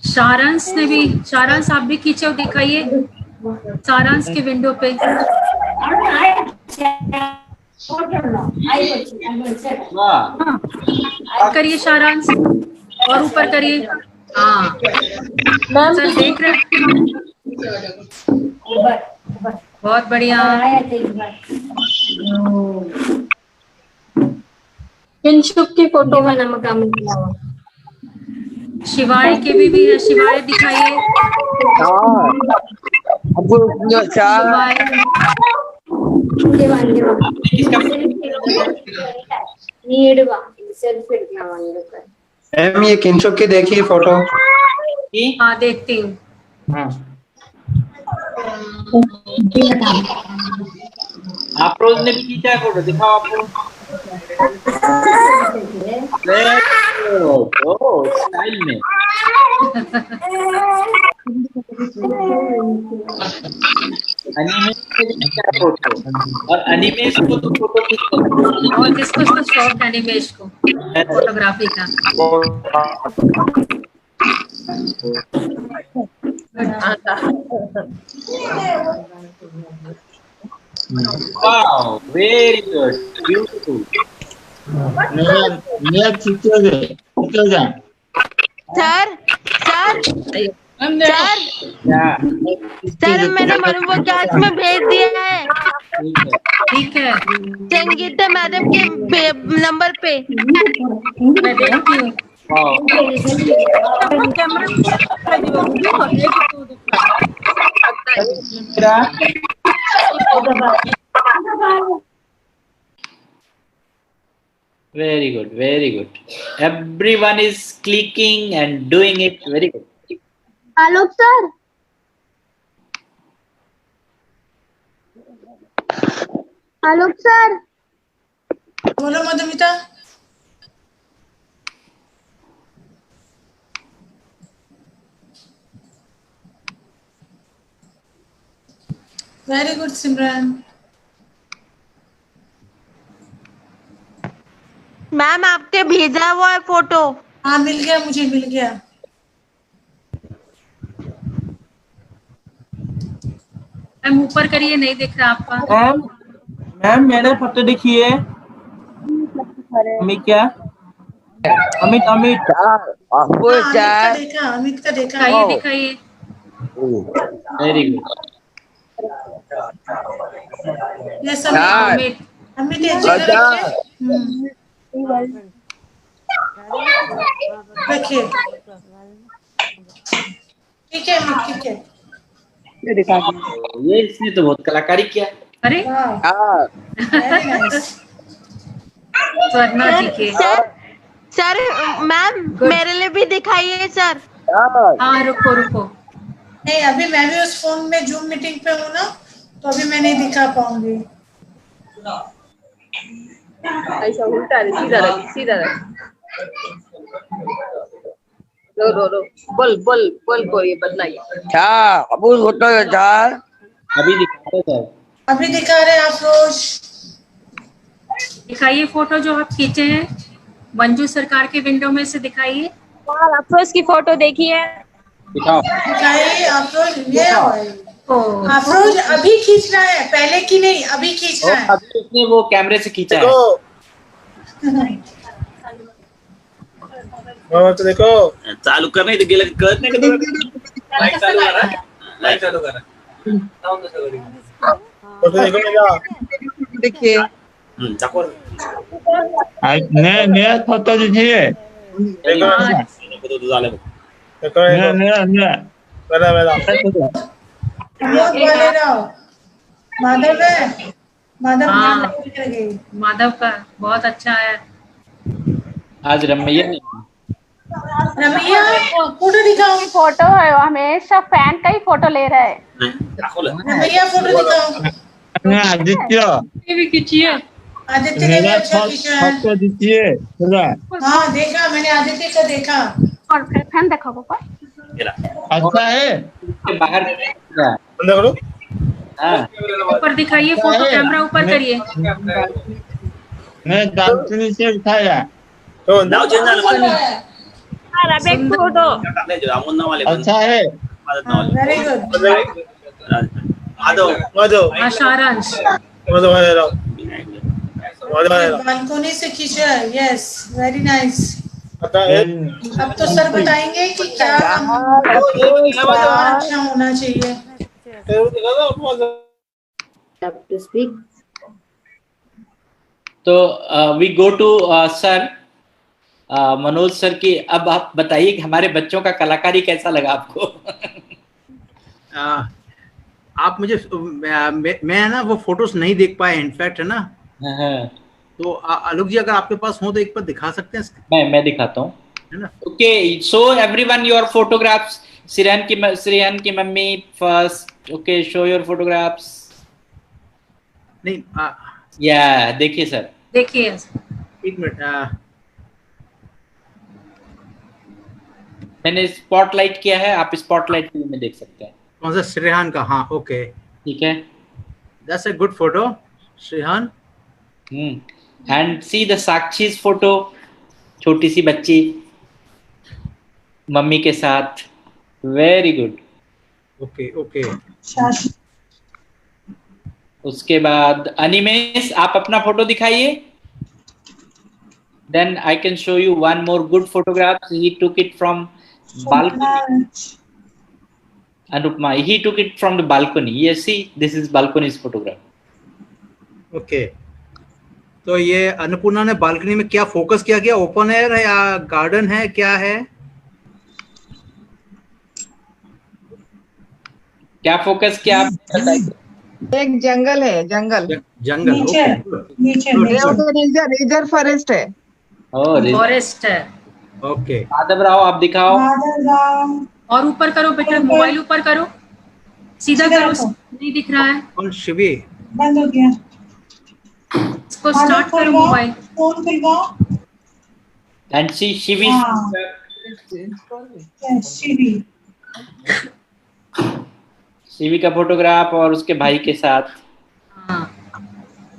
सारांश ने भी, सारांश आप भी खींचे, दिखाइए सारांश के विंडो पे। हाँ, करिए सारांश, और ऊपर करिए। हाँ सर, देख रहे हैं। बहुत बढ़िया। किंशुक की फोटो है नमक शिवाय के भी है, शिवाय दिखाइए। शिवाय मैम ये किंशुक की देखिए फोटो। हाँ, देखती हूँ। आप रोज ने भी खींचा है फोटो, दिखाओ आपको। स्टाइल में। फोटो और अनिमेश को तो फोटो खींच, और जिसको इसको शौक है अनिमेश को फोटोग्राफी का। Wow, very good, beautiful. Sir मैंने मनोविकास में भेज दिया है। ठीक है। संगीता मैडम के नंबर पे। मैं देखती हूँ। Very good, very good. Everyone is clicking and doing it very good. Alok sir, Alok sir. बोलो मधुमिता। वेरी गुड सिमरन। मैम आपके भेजा हुआ है फोटो। हाँ, मिल गया, मुझे मिल गया। मैम ऊपर करिए, नहीं दिख रहा आपका। मैम मेरा फोटो देखिए। अमित क्या? अमित अमित का देखा। दिखाइए। Very good. ये सब अमित देखिए। ठीक है, ठीक है। ये इसने तो बहुत कलाकारी किया। अरे स्वर्णा जी के। सर मैम मेरे लिए भी दिखाइए सर। हाँ, रुको रुको। नहीं, अभी मैं भी उस फोन में जूम मीटिंग पे हूँ ना, तो अभी मैं नहीं दिखा पाऊंगी। ऐसा उल्टा है, सीधा रख, सीधा रख। रो बोल को ये बदलाइए। अबूल फोटो अभी दिखा रहे सर। अभी दिखा रहे आप रोज। दिखाइए फोटो जो आप खींचे हैं मंजू सरकार के विंडो में से, दिखाइए। अफरोज की फोटो देखिए। दिखाइए अफरोज। ये अफरोज अभी खींच रहा है, पहले की नहीं, अभी खींच रहा है। अभी उसने वो कैमरे से खींचा है। तो देखो चालू करना है तो गेला कळत नाही का? लाईट चालू करा, लाईट चालू करा. फोटो देखो मेरा। देखिए नया फोटो दीजिए माधव है, माधव माधव का बहुत अच्छा है। आज रमैया रमैया फोटो दिखाओ। फोटो है, हमेशा फैन का ही फोटो ले रहा है। रमैया फोटो दिखाओ। आदित्य भी खींचिए। आदित्य ने भी अच्छा खींचा है। फोटो दीजिए हाँ देखा मैंने, आदित्य का देखा। और फैन देखो पापा। अच्छा है बाहर ऊपर दिखाइए फोटो, कैमरा ऊपर करिए। मैं डांसनी से उठाया फोटो अच्छा है। Very good. सारांश बालकोनी से खींचा है। Yes very nice. अब तो सर बताएंगे कि क्या अच्छा होना चाहिए। तो we go to sir Manoj sir की। अब आप बताइए कि हमारे बच्चों का कलाकारी कैसा लगा आपको? आप मुझे मैं ना वो फोटोज नहीं देख पाए इनफैक्ट, है ना। तो आलोक जी अगर आपके पास हो तो एक बार दिखा सकते हैं। मैं दिखाता हूँ, है ना। Okay, so everyone your photographs. Shreyan की mummy first. Okay, show your photographs. नहीं या देखिए सर, देखिए एक मिनट। मैंने स्पॉटलाइट किया है, आप स्पॉटलाइट व्यू में देख सकते हैं। कौन सा? श्रेयान का? हाँ ओके ठीक है। That's a good photo Shreyan. And see the साक्षी's फोटो, छोटी सी बच्ची मम्मी के साथ। Very good. Okay okay. उसके बाद अनिमेश आप अपना फोटो दिखाइए। Then I can show you one more good photograph. He took it from balcony. Anupma, he took it from the balcony. Yes, see, this is balcony's photograph. Okay तो ये अन्नपूर्णा ने balcony में क्या फोकस किया गया? Open air है या garden है, क्या है? क्या फोकस किया आप बताइए। एक जंगल है, जंगल रिजर्व फॉरेस्ट है। फॉरेस्ट है। ओके माधव राव आप दिखाओ। और ऊपर करो बेटा, मोबाइल ऊपर करो, सीधा करो, नहीं दिख रहा है। और शिवी बंद हो गया, इसको स्टार्ट करो मोबाइल। फोन खुलवाओ। एंड सी शिवी, शिवी का फोटोग्राफ और उसके भाई के साथ।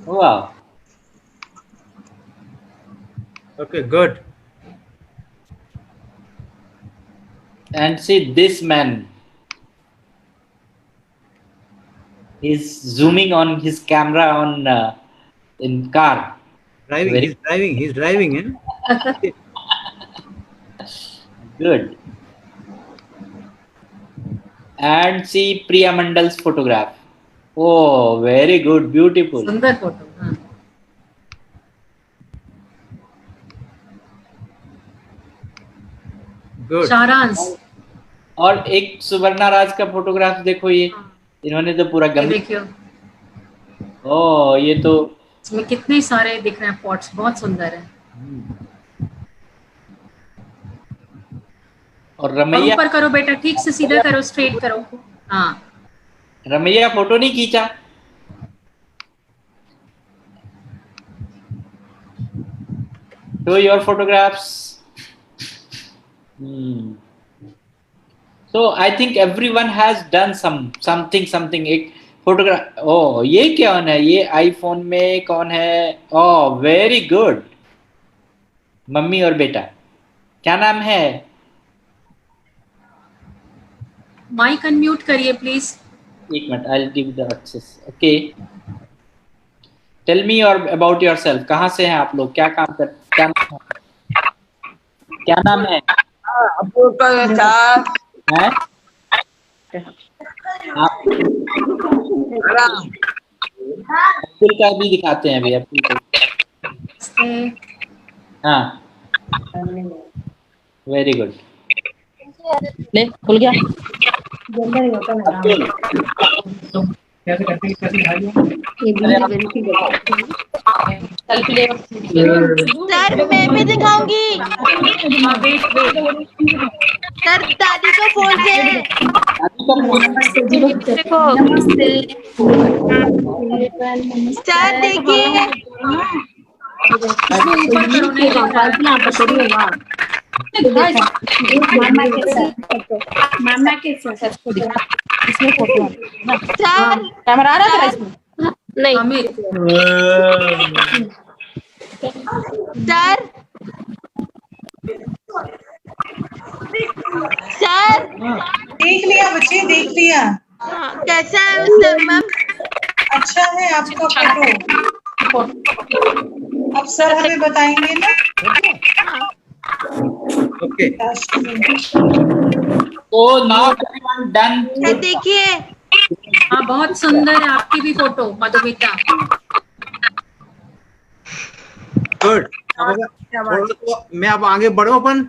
वाह, okay good. And see this man is zooming on his camera on in car. Driving. He's driving. Good. And see Priya Mandal's photograph. Oh, very good, beautiful. सुंदर photo. सारांश। और एक सुवर्णा राज का फोटोग्राफ देखो, ये इन्होंने तो पूरा देखियो। ओह, ये तो इसमें कितने सारे दिख रहे हैं पॉट्स, बहुत सुंदर है। और रमैया ऊपर करो बेटा, ठीक से सीधा करो, स्ट्रेट करो। हाँ, रमैया फोटो नहीं खींचा। Show your photographs. So I think everyone has done something. एक फोटोग्राफ। ओह, ये कौन है? ये आईफोन में कौन है? ओह, वेरी गुड। मम्मी और बेटा, क्या नाम है? माइक अनम्यूट करिए प्लीज। एक minute, I'll give the access. Okay. Tell me about yourself. कहाँ से हैं आप लोग? क्या काम कर? क्या नाम है? हैं? अब्दुल का भी दिखाते हैं अभी अब्दुल का। हाँ वेरी गुड। ले खुल गया। सर मैं भी दिखाऊंगी। सर दादी का फोन से देखो। सर देखिए मामा के साथ इसमें फोटो सर कैमरा आ रहा है इसमें नहीं सर सर देख लिया बच्चे, देख लिया। कैसा है सर मैम? अच्छा है आपका फोटो। अब सर हमें बताएंगे ना। ओके तो नाउ एवरीवन डन। देखिए हाँ बहुत सुंदर है आपकी भी फोटो मधुमिता। गुड। मैं अब आगे बढ़ूं अपन।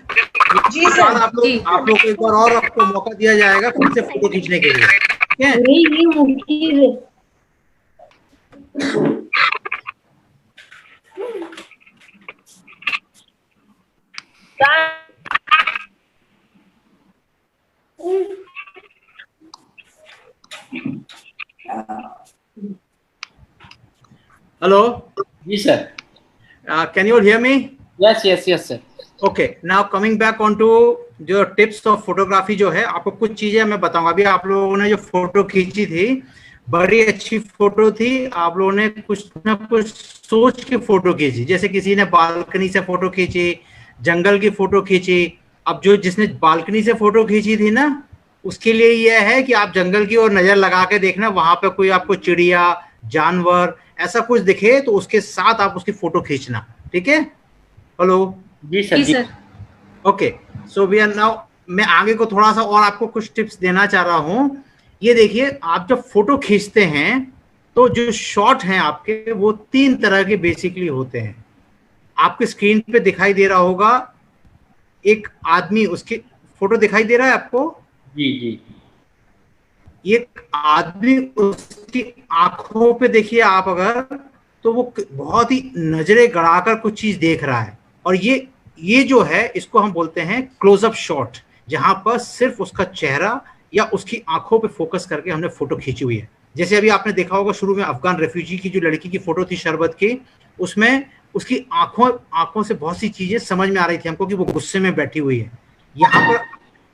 जी सर। आप लोग को एक बार और आपको मौका दिया जाएगा फिर से फोटो खींचने के लिए, ठीक है? हेलो जी sir. Can you hear me? Yes yes yes sir. Okay now coming back on to जो टिप्स ऑफ फोटोग्राफी जो है, आपको कुछ चीजें मैं बताऊंगा। अभी आप लोगों ने जो फोटो खींची थी बड़ी अच्छी फोटो थी। आप लोगों ने कुछ ना कुछ सोच के फोटो खींची, जैसे किसी ने बालकनी से फोटो खींची, जंगल की फोटो खींची। अब जो जिसने बालकनी से फोटो खींची थी ना, उसके लिए यह है कि आप जंगल की ओर नजर लगा के देखना, वहां पे कोई आपको चिड़िया जानवर ऐसा कुछ दिखे तो उसके साथ आप उसकी फोटो खींचना, ठीक है? हेलो जी सर जी। Okay so we are now, मैं आगे को थोड़ा सा और आपको कुछ टिप्स देना चाह रहा हूं। ये देखिए, आप जब फोटो खींचते हैं तो जो शॉट हैं आपके वो 3 तरह के बेसिकली होते हैं। आपके स्क्रीन पे दिखाई दे रहा होगा एक आदमी, उसकी फोटो दिखाई दे रहा है आपको? जी जी। एक आदमी, उसकी आंखों पे देखिए आप अगर, तो वो बहुत ही नजरें गड़ाकर कुछ चीज देख रहा है। और ये जो है इसको हम बोलते हैं क्लोजअप शॉट, जहां पर सिर्फ उसका चेहरा या उसकी आंखों पे फोकस करके हमने फोटो खींची हुई है। जैसे अभी आपने देखा होगा शुरू में अफगान रेफ्यूजी की जो लड़की की फोटो थी शरबत की, उसमें उसकी आंखों से बहुत सी चीजें समझ में आ रही थी हमको कि वो गुस्से में बैठी हुई है। यहाँ पर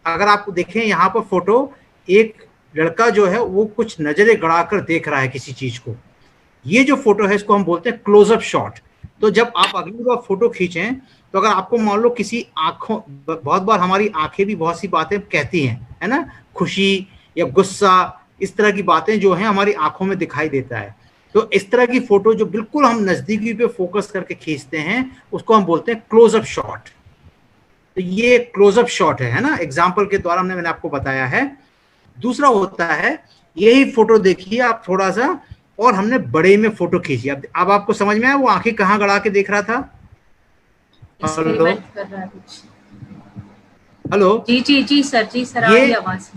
अगर आप देखें, यहाँ पर फोटो एक लड़का जो है वो कुछ नजरें गड़ाकर देख रहा है किसी चीज को। ये जो फोटो है इसको हम बोलते हैं क्लोजअप शॉट। तो जब आप अगली बार फोटो खींचें तो अगर आपको मान लो किसी आंखों, बहुत बार हमारी आंखें भी बहुत सी बातें कहती हैं, है ना, खुशी या गुस्सा, इस तरह की बातें जो हैं हमारी आंखों में दिखाई देता है। तो इस तरह की फोटो जो बिल्कुल हम नजदीकी पे फोकस करके खींचते हैं उसको हम बोलते हैं क्लोजअप शॉट। तो ये क्लोजअप शॉट है ना, एग्जाम्पल के द्वारा मैंने आपको बताया है। दूसरा होता है, यही फोटो देखिए आप थोड़ा सा और हमने बड़े में फोटो खींची। अब आपको समझ में आया वो आंखें कहाँ गड़ा के देख रहा था? हेलो हेलो जी जी जी सर, जी सर, आ रही आवाज।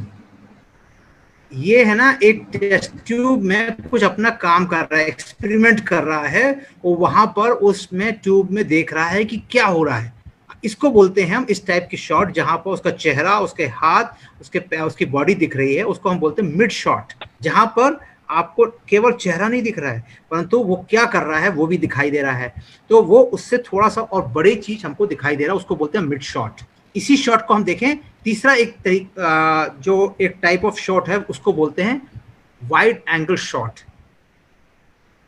ये है ना एक टेस्ट ट्यूब में कुछ अपना काम कर रहा है, एक्सपेरिमेंट कर रहा है, वो वहां पर उसमें ट्यूब में देख रहा है कि क्या हो रहा है। इसको बोलते हैं हम इस टाइप की शॉट, जहां पर उसका चेहरा, उसके हाथ, उसकी बॉडी दिख रही है, उसको हम बोलते हैं मिड शॉट, जहां पर आपको केवल चेहरा नहीं दिख रहा है परंतु वो क्या कर रहा है वो भी दिखाई दे रहा है। तो वो उससे थोड़ा सा और बड़ी चीज हमको दिखाई दे रहा है, उसको बोलते हैं मिड शॉट। इसी शॉट को हम देखें, तीसरा जो एक टाइप ऑफ शॉट है उसको बोलते हैं वाइड एंगल शॉट।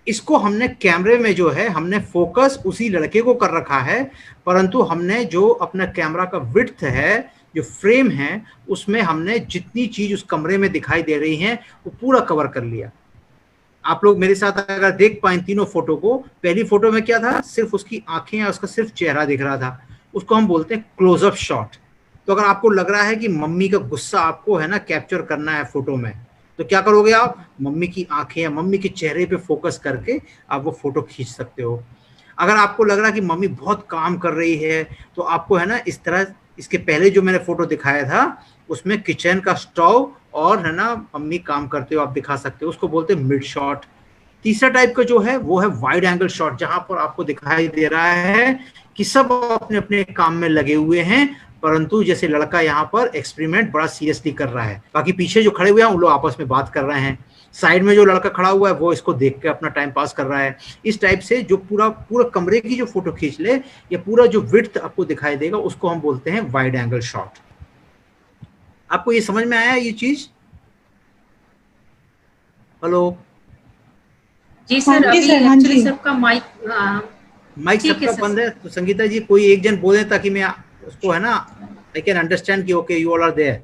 इसको हमने कैमरे में जो है हमने फोकस उसी लड़के को कर रखा है, परंतु हमने जो अपना कैमरा का विड्थ है, जो फ्रेम है, उसमें हमने जितनी चीज उस कमरे में दिखाई दे रही हैं वो पूरा कवर कर लिया। आप लोग मेरे साथ अगर देख पाए तीनों फोटो को, पहली फोटो में क्या था, सिर्फ उसकी आंखें या उसका सिर्फ चेहरा दिख रहा था, उसको हम बोलते हैं क्लोजअप शॉट। तो अगर आपको लग रहा है कि मम्मी का गुस्सा आपको है ना कैप्चर करना है फोटो में, तो क्या करोगे आप, मम्मी की आंखें या मम्मी के चेहरे पे फोकस करके आप वो फोटो खींच सकते हो। अगर आपको लग रहा कि मम्मी बहुत काम कर रही है तो आपको है ना इस तरह, इसके पहले जो मैंने फोटो दिखाया था उसमें किचन का स्टोव और है ना मम्मी काम करते हो आप दिखा सकते हो, उसको बोलते हैं मिड शॉट। तीसरा टाइप का जो है वो है वाइड एंगल शॉट, जहां पर आपको दिखाई दे रहा है कि सब अपने अपने काम में लगे हुए हैं, परंतु जैसे लड़का यहाँ पर एक्सपेरिमेंट बड़ा सीरियसली कर रहा है, बाकी पीछे जो खड़े हुए हैं उन लोग आपस में बात कर रहे हैं, साइड में जो लड़का खड़ा हुआ है वो इसको देख के अपना टाइम पास कर रहा है। इस टाइप से जो पूरा कमरे की जो फोटो खींच ले या पूरा जो विड्थ आपको दिखाई देगा उसको हम बोलते हैं वाइड एंगल शॉट। आपको ये समझ में आया ये चीज? हेलो जी सर, अभी एक्चुअली सबका माइक सबका बंद है, तो संगीता जी कोई एक जन बोले ताकि मैं उसको है ना आई कैन अंडरस्टैंड कि okay you all are there.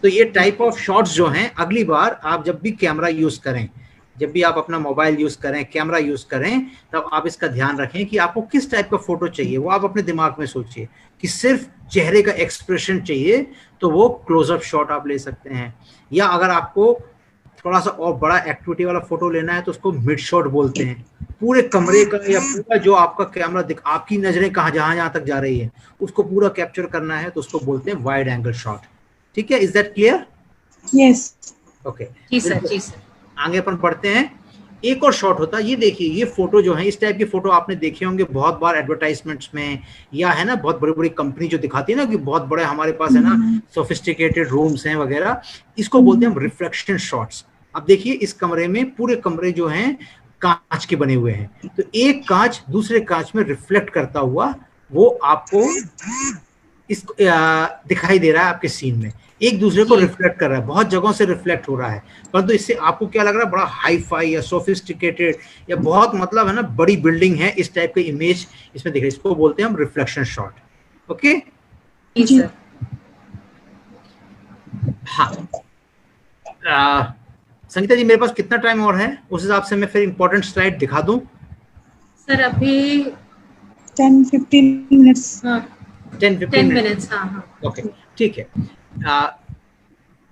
तो ये टाइप ऑफ शॉट्स जो हैं, अगली बार आप जब भी कैमरा यूज करें, जब भी आप अपना मोबाइल यूज करें, कैमरा यूज करें, तब आप इसका ध्यान रखें कि आपको किस टाइप का फोटो चाहिए। वो आप अपने दिमाग में सोचिए कि सिर्फ चेहरे का एक्सप्रेशन चाहिए तो वो क्लोजअप शॉट आप ले सकते हैं, या अगर आपको थोड़ा सा और बड़ा एक्टिविटी वाला फोटो लेना है तो उसको मिड शॉट बोलते हैं। पूरे कमरे का या पूरा जो आपका कैमरा आपकी नजरें जहां तक जा रही है उसको पूरा कैप्चर करना है तो उसको बोलते हैं वाइड एंगल शॉट। ठीक है, is that clear? Yes, okay जी सर, जी सर। आगे अपन बढ़ते हैं। एक और शॉट होता है, ये देखिए ये फोटो जो है, इस टाइप की फोटो आपने देखे होंगे बहुत बार एडवर्टाइजमेंट्स में, या है ना बहुत बड़ी बड़ी कंपनी जो दिखाती है ना कि बहुत बड़े हमारे पास है ना सोफिस्टिकेटेड रूम्स हैं वगैरह, इसको बोलते हैं हम रिफ्लेक्शन शॉट्स। अब देखिए इस कमरे में पूरे कमरे जो हैं कांच के बने हुए हैं, तो एक कांच दूसरे कांच में रिफ्लेक्ट करता हुआ वो आपको इस दिखाई दे रहा है आपके सीन में, एक दूसरे को रिफ्लेक्ट कर रहा है, बहुत जगहों से रिफ्लेक्ट हो रहा है, परंतु इससे आपको क्या लग रहा है, बड़ा हाई फाई या सोफिस्टिकेटेड या बहुत मतलब है ना बड़ी बिल्डिंग है, इस टाइप के इमेज इसमें दिख रही है, इसको बोलते हैं हम रिफ्लेक्शन शॉट। ओके हाँ, संगीता जी मेरे पास कितना टाइम और है, उस हिसाब से मैं फिर इंपॉर्टेंट स्लाइड दिखा दूं। सर अभी 10-15 मिनट्स। 10-15 मिनट्स। ओके ठीक है।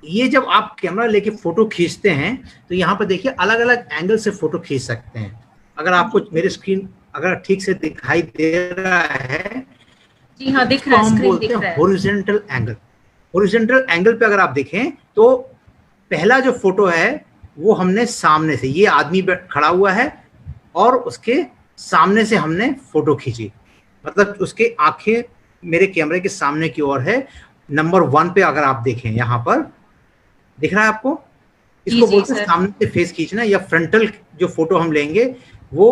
ये जब आप कैमरा लेके फोटो खींचते हैं तो यहाँ पर देखिए अलग अलग एंगल से फोटो खींच सकते हैं। अगर आपको मेरे स्क्रीन अगर ठीक से दिखाई दे रहा है, जी हाँ दिख रहा है, स्क्रीन दिख रहा है। हॉरिजॉन्टल एंगल, हॉरिजॉन्टल एंगल पे अगर आप देखें तो पहला जो फोटो है वो हमने सामने से, ये आदमी खड़ा हुआ है और उसके सामने से हमने फोटो खींची, मतलब उसके आंखें मेरे कैमरे के सामने की ओर है। नंबर 1 पे अगर आप देखें यहाँ पर दिख रहा है आपको, इसको बोलते हैं सामने से फेस खींचना, या फ्रंटल जो फोटो हम लेंगे वो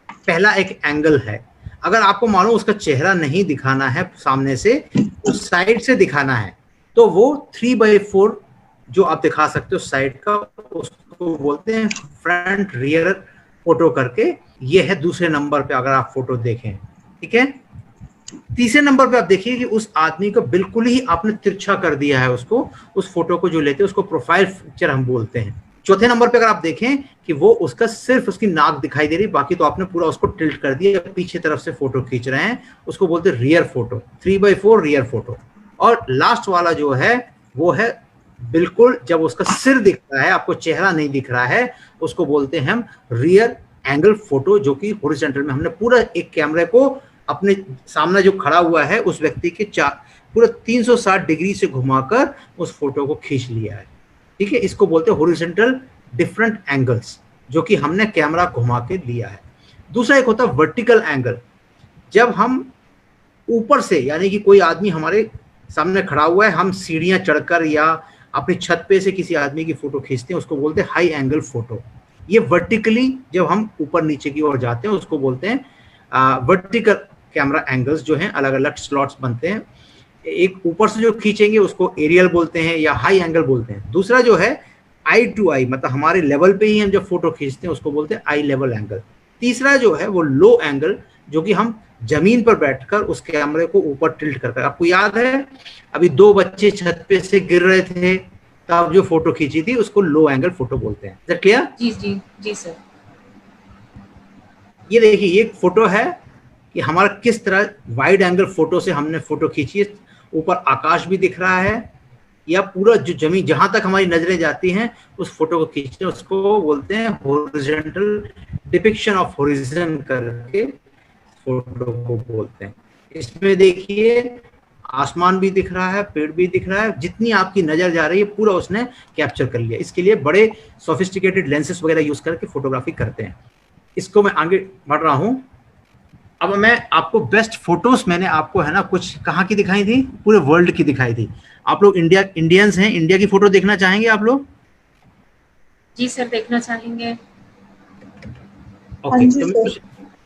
पहला एक एंगल है। अगर आपको मालूम उसका चेहरा नहीं दिखाना है सामने से, उस साइड से दिखाना है, तो वो 3/4 जो आप दिखा सकते हो साइड का, उसको बोलते हैं फ्रंट रियर फोटो करके। ये है दूसरे नंबर पे अगर आप फोटो देखें। ठीक है, तीसरे नंबर पे आप देखिए कि उस आदमी को बिल्कुल ही आपने तिरछा कर दिया है, उसको उस फोटो को जो लेते हैं उसको प्रोफाइल पिक्चर हम बोलते हैं। चौथे नंबर पे अगर आप देखें कि वो उसका सिर्फ उसकी नाक दिखाई दे रही, बाकी तो आपने पूरा उसको टिल्ट कर दिया, पीछे तरफ से फोटो खींच रहे हैं, उसको बोलते हैं रियर फोटो, 3/4 रियर फोटो। और लास्ट वाला जो है वो है बिल्कुल जब उसका सिर दिख रहा है, आपको चेहरा नहीं दिख रहा है, उसको बोलते हैं हम रियर एंगल फोटो, जो कि हॉरिजॉन्टल में हमने पूरा एक कैमरे को अपने सामने जो खड़ा हुआ है उस व्यक्ति के पूरा 360 डिग्री से घुमाकर उस फोटो को खींच लिया है। ठीक है, इसको बोलते हैं हॉरिजॉन्टल डिफरेंट एंगल्स, जो कि हमने कैमरा घुमा के लिया है। दूसरा एक होता है वर्टिकल एंगल, जब हम ऊपर से, यानी कि कोई आदमी हमारे सामने खड़ा हुआ है, हम सीढ़ियां चढ़कर या अपनी छत पे से किसी आदमी की फोटो खींचते हैं, उसको बोलते हैं हाई एंगल फोटो। ये वर्टिकली जब हम ऊपर नीचे की ओर जाते हैं उसको बोलते हैं वर्टिकल कैमरा एंगल्स, जो हैं अलग अलग स्लॉट्स बनते हैं। एक ऊपर से जो खींचेंगे उसको एरियल बोलते हैं या हाई एंगल बोलते हैं। दूसरा जो है आई टू आई, मतलब हमारे लेवल पे ही हम जब फोटो खींचते हैं उसको बोलते हैं आई लेवल एंगल। तीसरा जो है वो लो एंगल, जो कि हम जमीन पर बैठकर उस कैमरे को ऊपर टिल्ट कर, आपको याद है अभी 2 बच्चे छत पे से गिर रहे थे तब जो फोटो खींची थी उसको लो एंगल फोटो बोलते हैं। Is that clear? जी जी जी सर। ये देखिए ये फोटो है कि हमारा किस तरह वाइड एंगल फोटो से हमने फोटो खींची है। ऊपर आकाश भी दिख रहा है, या पूरा जो जमीन जहां तक हमारी नजरें जाती हैं उस फोटो को खींचते हैं, उसको बोलते हैं हॉरिजॉन्टल डिपिक्शन ऑफ हॉरिजन करके फोटो को बोलते हैं। इसमें देखिए आसमान भी दिख रहा है, पेड़ भी दिख रहा है, जितनी आपकी नजर जा रही है पूरा उसने कैप्चर कर लिया। इसके लिए बड़े सोफिस्टिकेटेड लेंसेज वगैरह यूज करके फोटोग्राफी करते हैं। इसको मैं आगे बढ़ रहा हूं। अब मैं आपको बेस्ट फोटोज मैंने आपको है ना कुछ कहाँ की दिखाई थी, पूरे वर्ल्ड की दिखाई थी। आप लोग इंडियंस हैं, इंडिया की फोटो देखना चाहेंगे आप लोग? जी सर, देखना चाहेंगे। ओके, तो मैं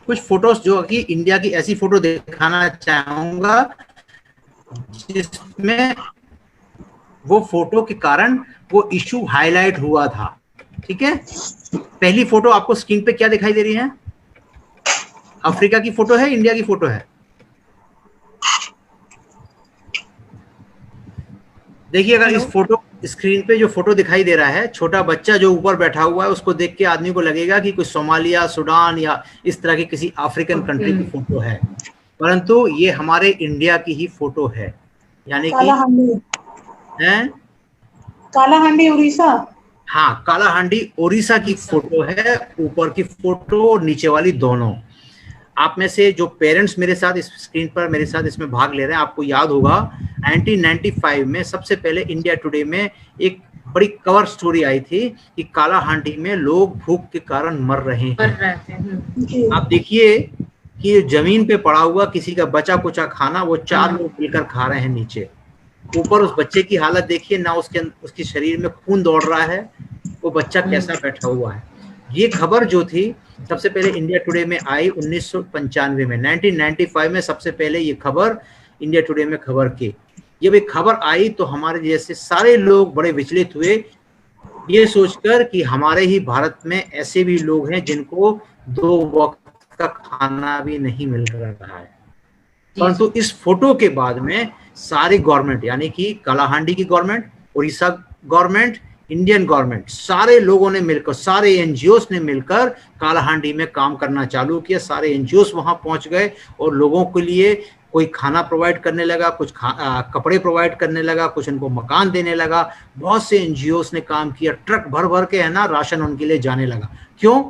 कुछ फोटोज जो कि इंडिया की ऐसी फोटो दिखाना चाहूंगा जिसमें वो फोटो के कारण वो इशू हाईलाइट हुआ था। ठीक है, पहली फोटो आपको स्क्रीन पे क्या दिखाई दे रही है? अफ्रीका की फोटो है, इंडिया की फोटो है? देखिए, अगर इस फोटो स्क्रीन पे जो फोटो दिखाई दे रहा है, छोटा बच्चा जो ऊपर बैठा हुआ है, उसको देख के आदमी को लगेगा कि कोई सोमालिया, सूडान या इस तरह की किसी अफ्रीकन कंट्री की फोटो है, परंतु ये हमारे इंडिया की ही फोटो है। यानी कि कालाहांडी उड़ीसा। हाँ, कालाहांडी उड़ीसा की फोटो है, ऊपर की फोटो और नीचे वाली दोनों। आप में से जो पेरेंट्स मेरे साथ इस स्क्रीन पर मेरे साथ इसमें भाग ले रहे हैं, आपको याद होगा 1995 में सबसे पहले इंडिया टुडे में एक बड़ी कवर स्टोरी आई थी कि कालाहांडी में लोग भूख के कारण मर रहे हैं। आप देखिए कि जमीन पे पड़ा हुआ किसी का बचा कुचा खाना वो 4 लोग मिलकर खा रहे हैं नीचे। ऊपर उस बच्चे की हालत देखिए ना, उसके शरीर में खून दौड़ रहा है, वो बच्चा कैसा बैठा हुआ है। ये खबर जो थी सबसे पहले इंडिया टुडे में आई 1995 में, 1995 में सबसे पहले ये खबर इंडिया टुडे में खबर की। जब एक खबर आई तो हमारे जैसे सारे लोग बड़े विचलित हुए, ये सोचकर कि हमारे ही भारत में ऐसे भी लोग हैं जिनको 2 वक्त का खाना भी नहीं मिल रहा है। परंतु इस फोटो के बाद में सारी गवर्नमेंट, यानी कि कालाहांडी की government, Orissa government, Indian government, सारे लोगों ने मिलकर, सारे एनजीओस ने मिलकर कालाहांडी में काम करना चालू किया। सारे एनजीओस वहां पहुंच गए और लोगों के लिए कोई खाना प्रोवाइड करने लगा, कुछ कपड़े प्रोवाइड करने लगा, कुछ उनको मकान देने लगा। बहुत से एनजीओस ने काम किया, ट्रक भर भर के है ना राशन उनके लिए जाने लगा। क्यों?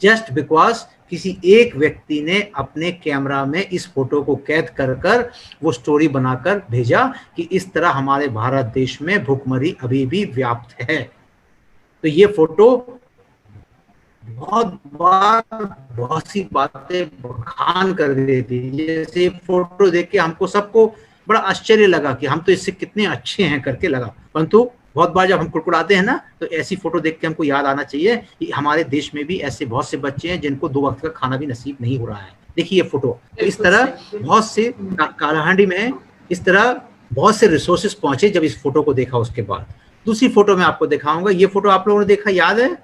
जस्ट बिकॉज किसी एक व्यक्ति ने अपने कैमरा में इस फोटो को कैद कर कर वो स्टोरी बनाकर भेजा कि इस तरह हमारे भारत देश में भूखमरी अभी भी व्याप्त है। तो ये फोटो बहुत बार बहुत सी बातें बखान कर देती। जैसे फोटो देख के हमको सबको बड़ा आश्चर्य लगा कि हम तो इससे कितने अच्छे हैं करके लगा, परंतु बहुत बार जब हम कुड़कुड़ाते हैं ना तो ऐसी फोटो देख के हमको याद आना चाहिए कि हमारे देश में भी ऐसे बहुत से बच्चे हैं जिनको 2 वक्त का खाना भी नसीब नहीं हो रहा है। देखिए ये फोटो, तो इस तरह बहुत से कालाहांडी में इस तरह बहुत से रिसोर्सेज पहुंचे जब इस फोटो को देखा। उसके बाद दूसरी फोटो में आपको दिखाऊंगा। ये फोटो आप लोगों ने देखा, याद है?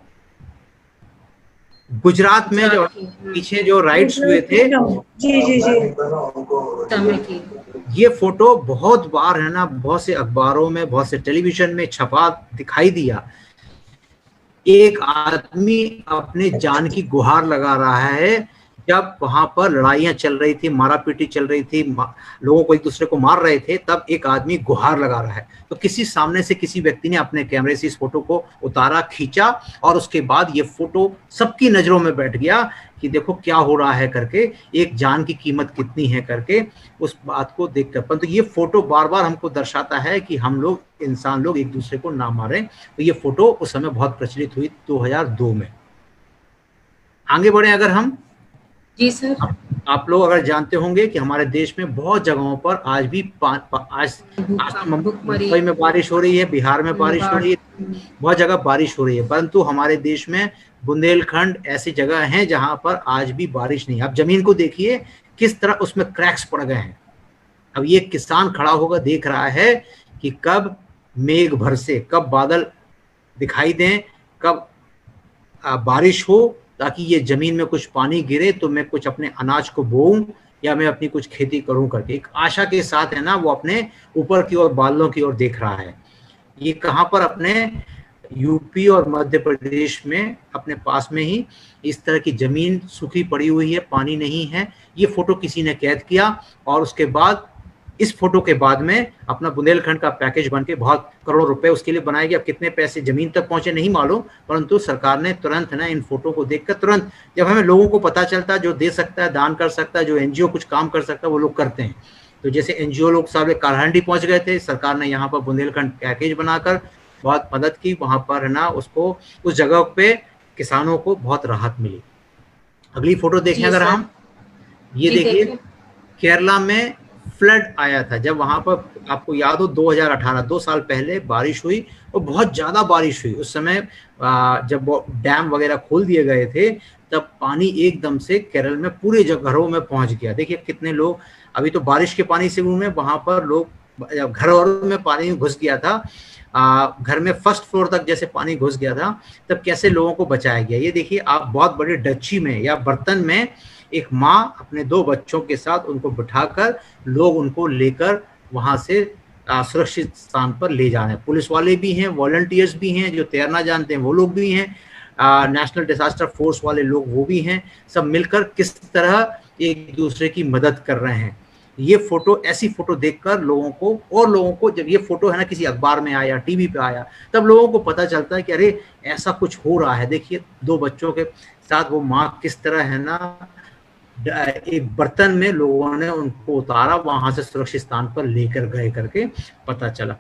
गुजरात में जो पीछे जो राइट्स हुए थे, जी जी जी, ये फोटो बहुत बार है ना, बहुत से अखबारों में, बहुत से टेलीविजन में छपा दिखाई दिया। एक आदमी अपने जान की गुहार लगा रहा है जब वहां पर लड़ाइयां चल रही थी, मारापीटी चल रही थी, लोगों को एक दूसरे को मार रहे थे, तब एक आदमी गुहार लगा रहा है। तो किसी सामने से किसी व्यक्ति ने अपने कैमरे से इस फोटो को उतारा, खींचा और उसके बाद ये फोटो सबकी नजरों में बैठ गया कि देखो क्या हो रहा है करके, एक जान की कीमत कितनी है करके उस बात को देखकर। परंतु ये फोटो बार बार हमको दर्शाता है कि हम लोग, इंसान लोग, एक दूसरे को ना मारें। तो ये फोटो उस समय बहुत प्रचलित हुई 2002 में। आगे बढ़े अगर हम, जी सर, आप लोग अगर जानते होंगे कि हमारे देश में बहुत जगहों पर आज भी आज मुंबई में बारिश हो रही है, बिहार में बारिश हो रही है, बहुत जगह बारिश हो रही है, परंतु हमारे देश में बुंदेलखंड ऐसी जगह हैं जहां पर आज भी बारिश नहीं है। आप जमीन को देखिए किस तरह उसमें क्रैक्स पड़ गए हैं। अब ये किसान खड़ा होकर देख रहा है कि कब मेघ बरसे, कब बादल दिखाई दें, कब बारिश हो, ताकि ये जमीन में कुछ पानी गिरे तो मैं कुछ अपने अनाज को बोऊं या मैं अपनी कुछ खेती करूं करके एक आशा के साथ है ना वो अपने ऊपर की ओर, बादलों की ओर देख रहा है। ये कहां पर? अपने यूपी और मध्य प्रदेश में, अपने पास में ही इस तरह की जमीन सूखी पड़ी हुई है, पानी नहीं है। ये फोटो किसी ने कैद किया और उसके बाद इस फोटो के बाद में अपना बुंदेलखंड का पैकेज बन के बहुत करोड़ों रुपए उसके लिए बनाए गए। अब कितने पैसे जमीन तक पहुंचे नहीं मालूम, परंतु सरकार ने तुरंत ना इन फोटो को देखकर तुरंत, जब हमें लोगों को पता चलता है जो दे सकता है, दान कर सकता है, जो एनजीओ कुछ काम कर सकता है, वो लोग करते हैं। तो जैसे एनजीओ लोग सारे कालहंडी पहुंच गए थे, सरकार ने यहाँ पर बुंदेलखंड पैकेज बनाकर बहुत मदद की। वहां पर है ना उसको, उस जगह पे किसानों को बहुत राहत मिली। अगली फोटो देखें अगर हम, ये देखिए केरला में फ्लड आया था। जब वहां पर आपको याद हो 2018 2 साल पहले बारिश हुई और बहुत ज्यादा बारिश हुई। उस समय जब डैम वगैरह खोल दिए गए थे तब पानी एकदम से केरल में पूरे घरों में पहुंच गया। देखिए कितने लोग अभी तो बारिश के पानी से में, वहां पर लोग घरों में पानी घुस गया था, घर में फर्स्ट फ्लोर तक जैसे पानी घुस गया था, तब कैसे लोगों को बचाया गया। ये देखिए आप बहुत बड़े डच्ची में या बर्तन में एक माँ अपने 2 बच्चों के साथ उनको बिठाकर लोग उनको लेकर वहां से सुरक्षित स्थान पर ले जा रहे हैं। पुलिस वाले भी हैं, वॉलंटियर्स भी हैं, जो तैरना जानते हैं वो लोग भी हैं, नेशनल डिजास्टर फोर्स वाले लोग वो भी हैं। सब मिलकर किस तरह एक दूसरे की मदद कर रहे हैं। ये फोटो, ऐसी फोटो देखकर लोगों को जब ये फोटो है ना किसी अखबार में आया, टीवी पे आया, तब लोगों को पता चलता है कि अरे ऐसा कुछ हो रहा है। देखिए 2 बच्चों के साथ वो माँ किस तरह है ना एक बर्तन में लोगों ने उनको उतारा, वहां से सुरक्षित स्थान पर लेकर गए करके पता चला।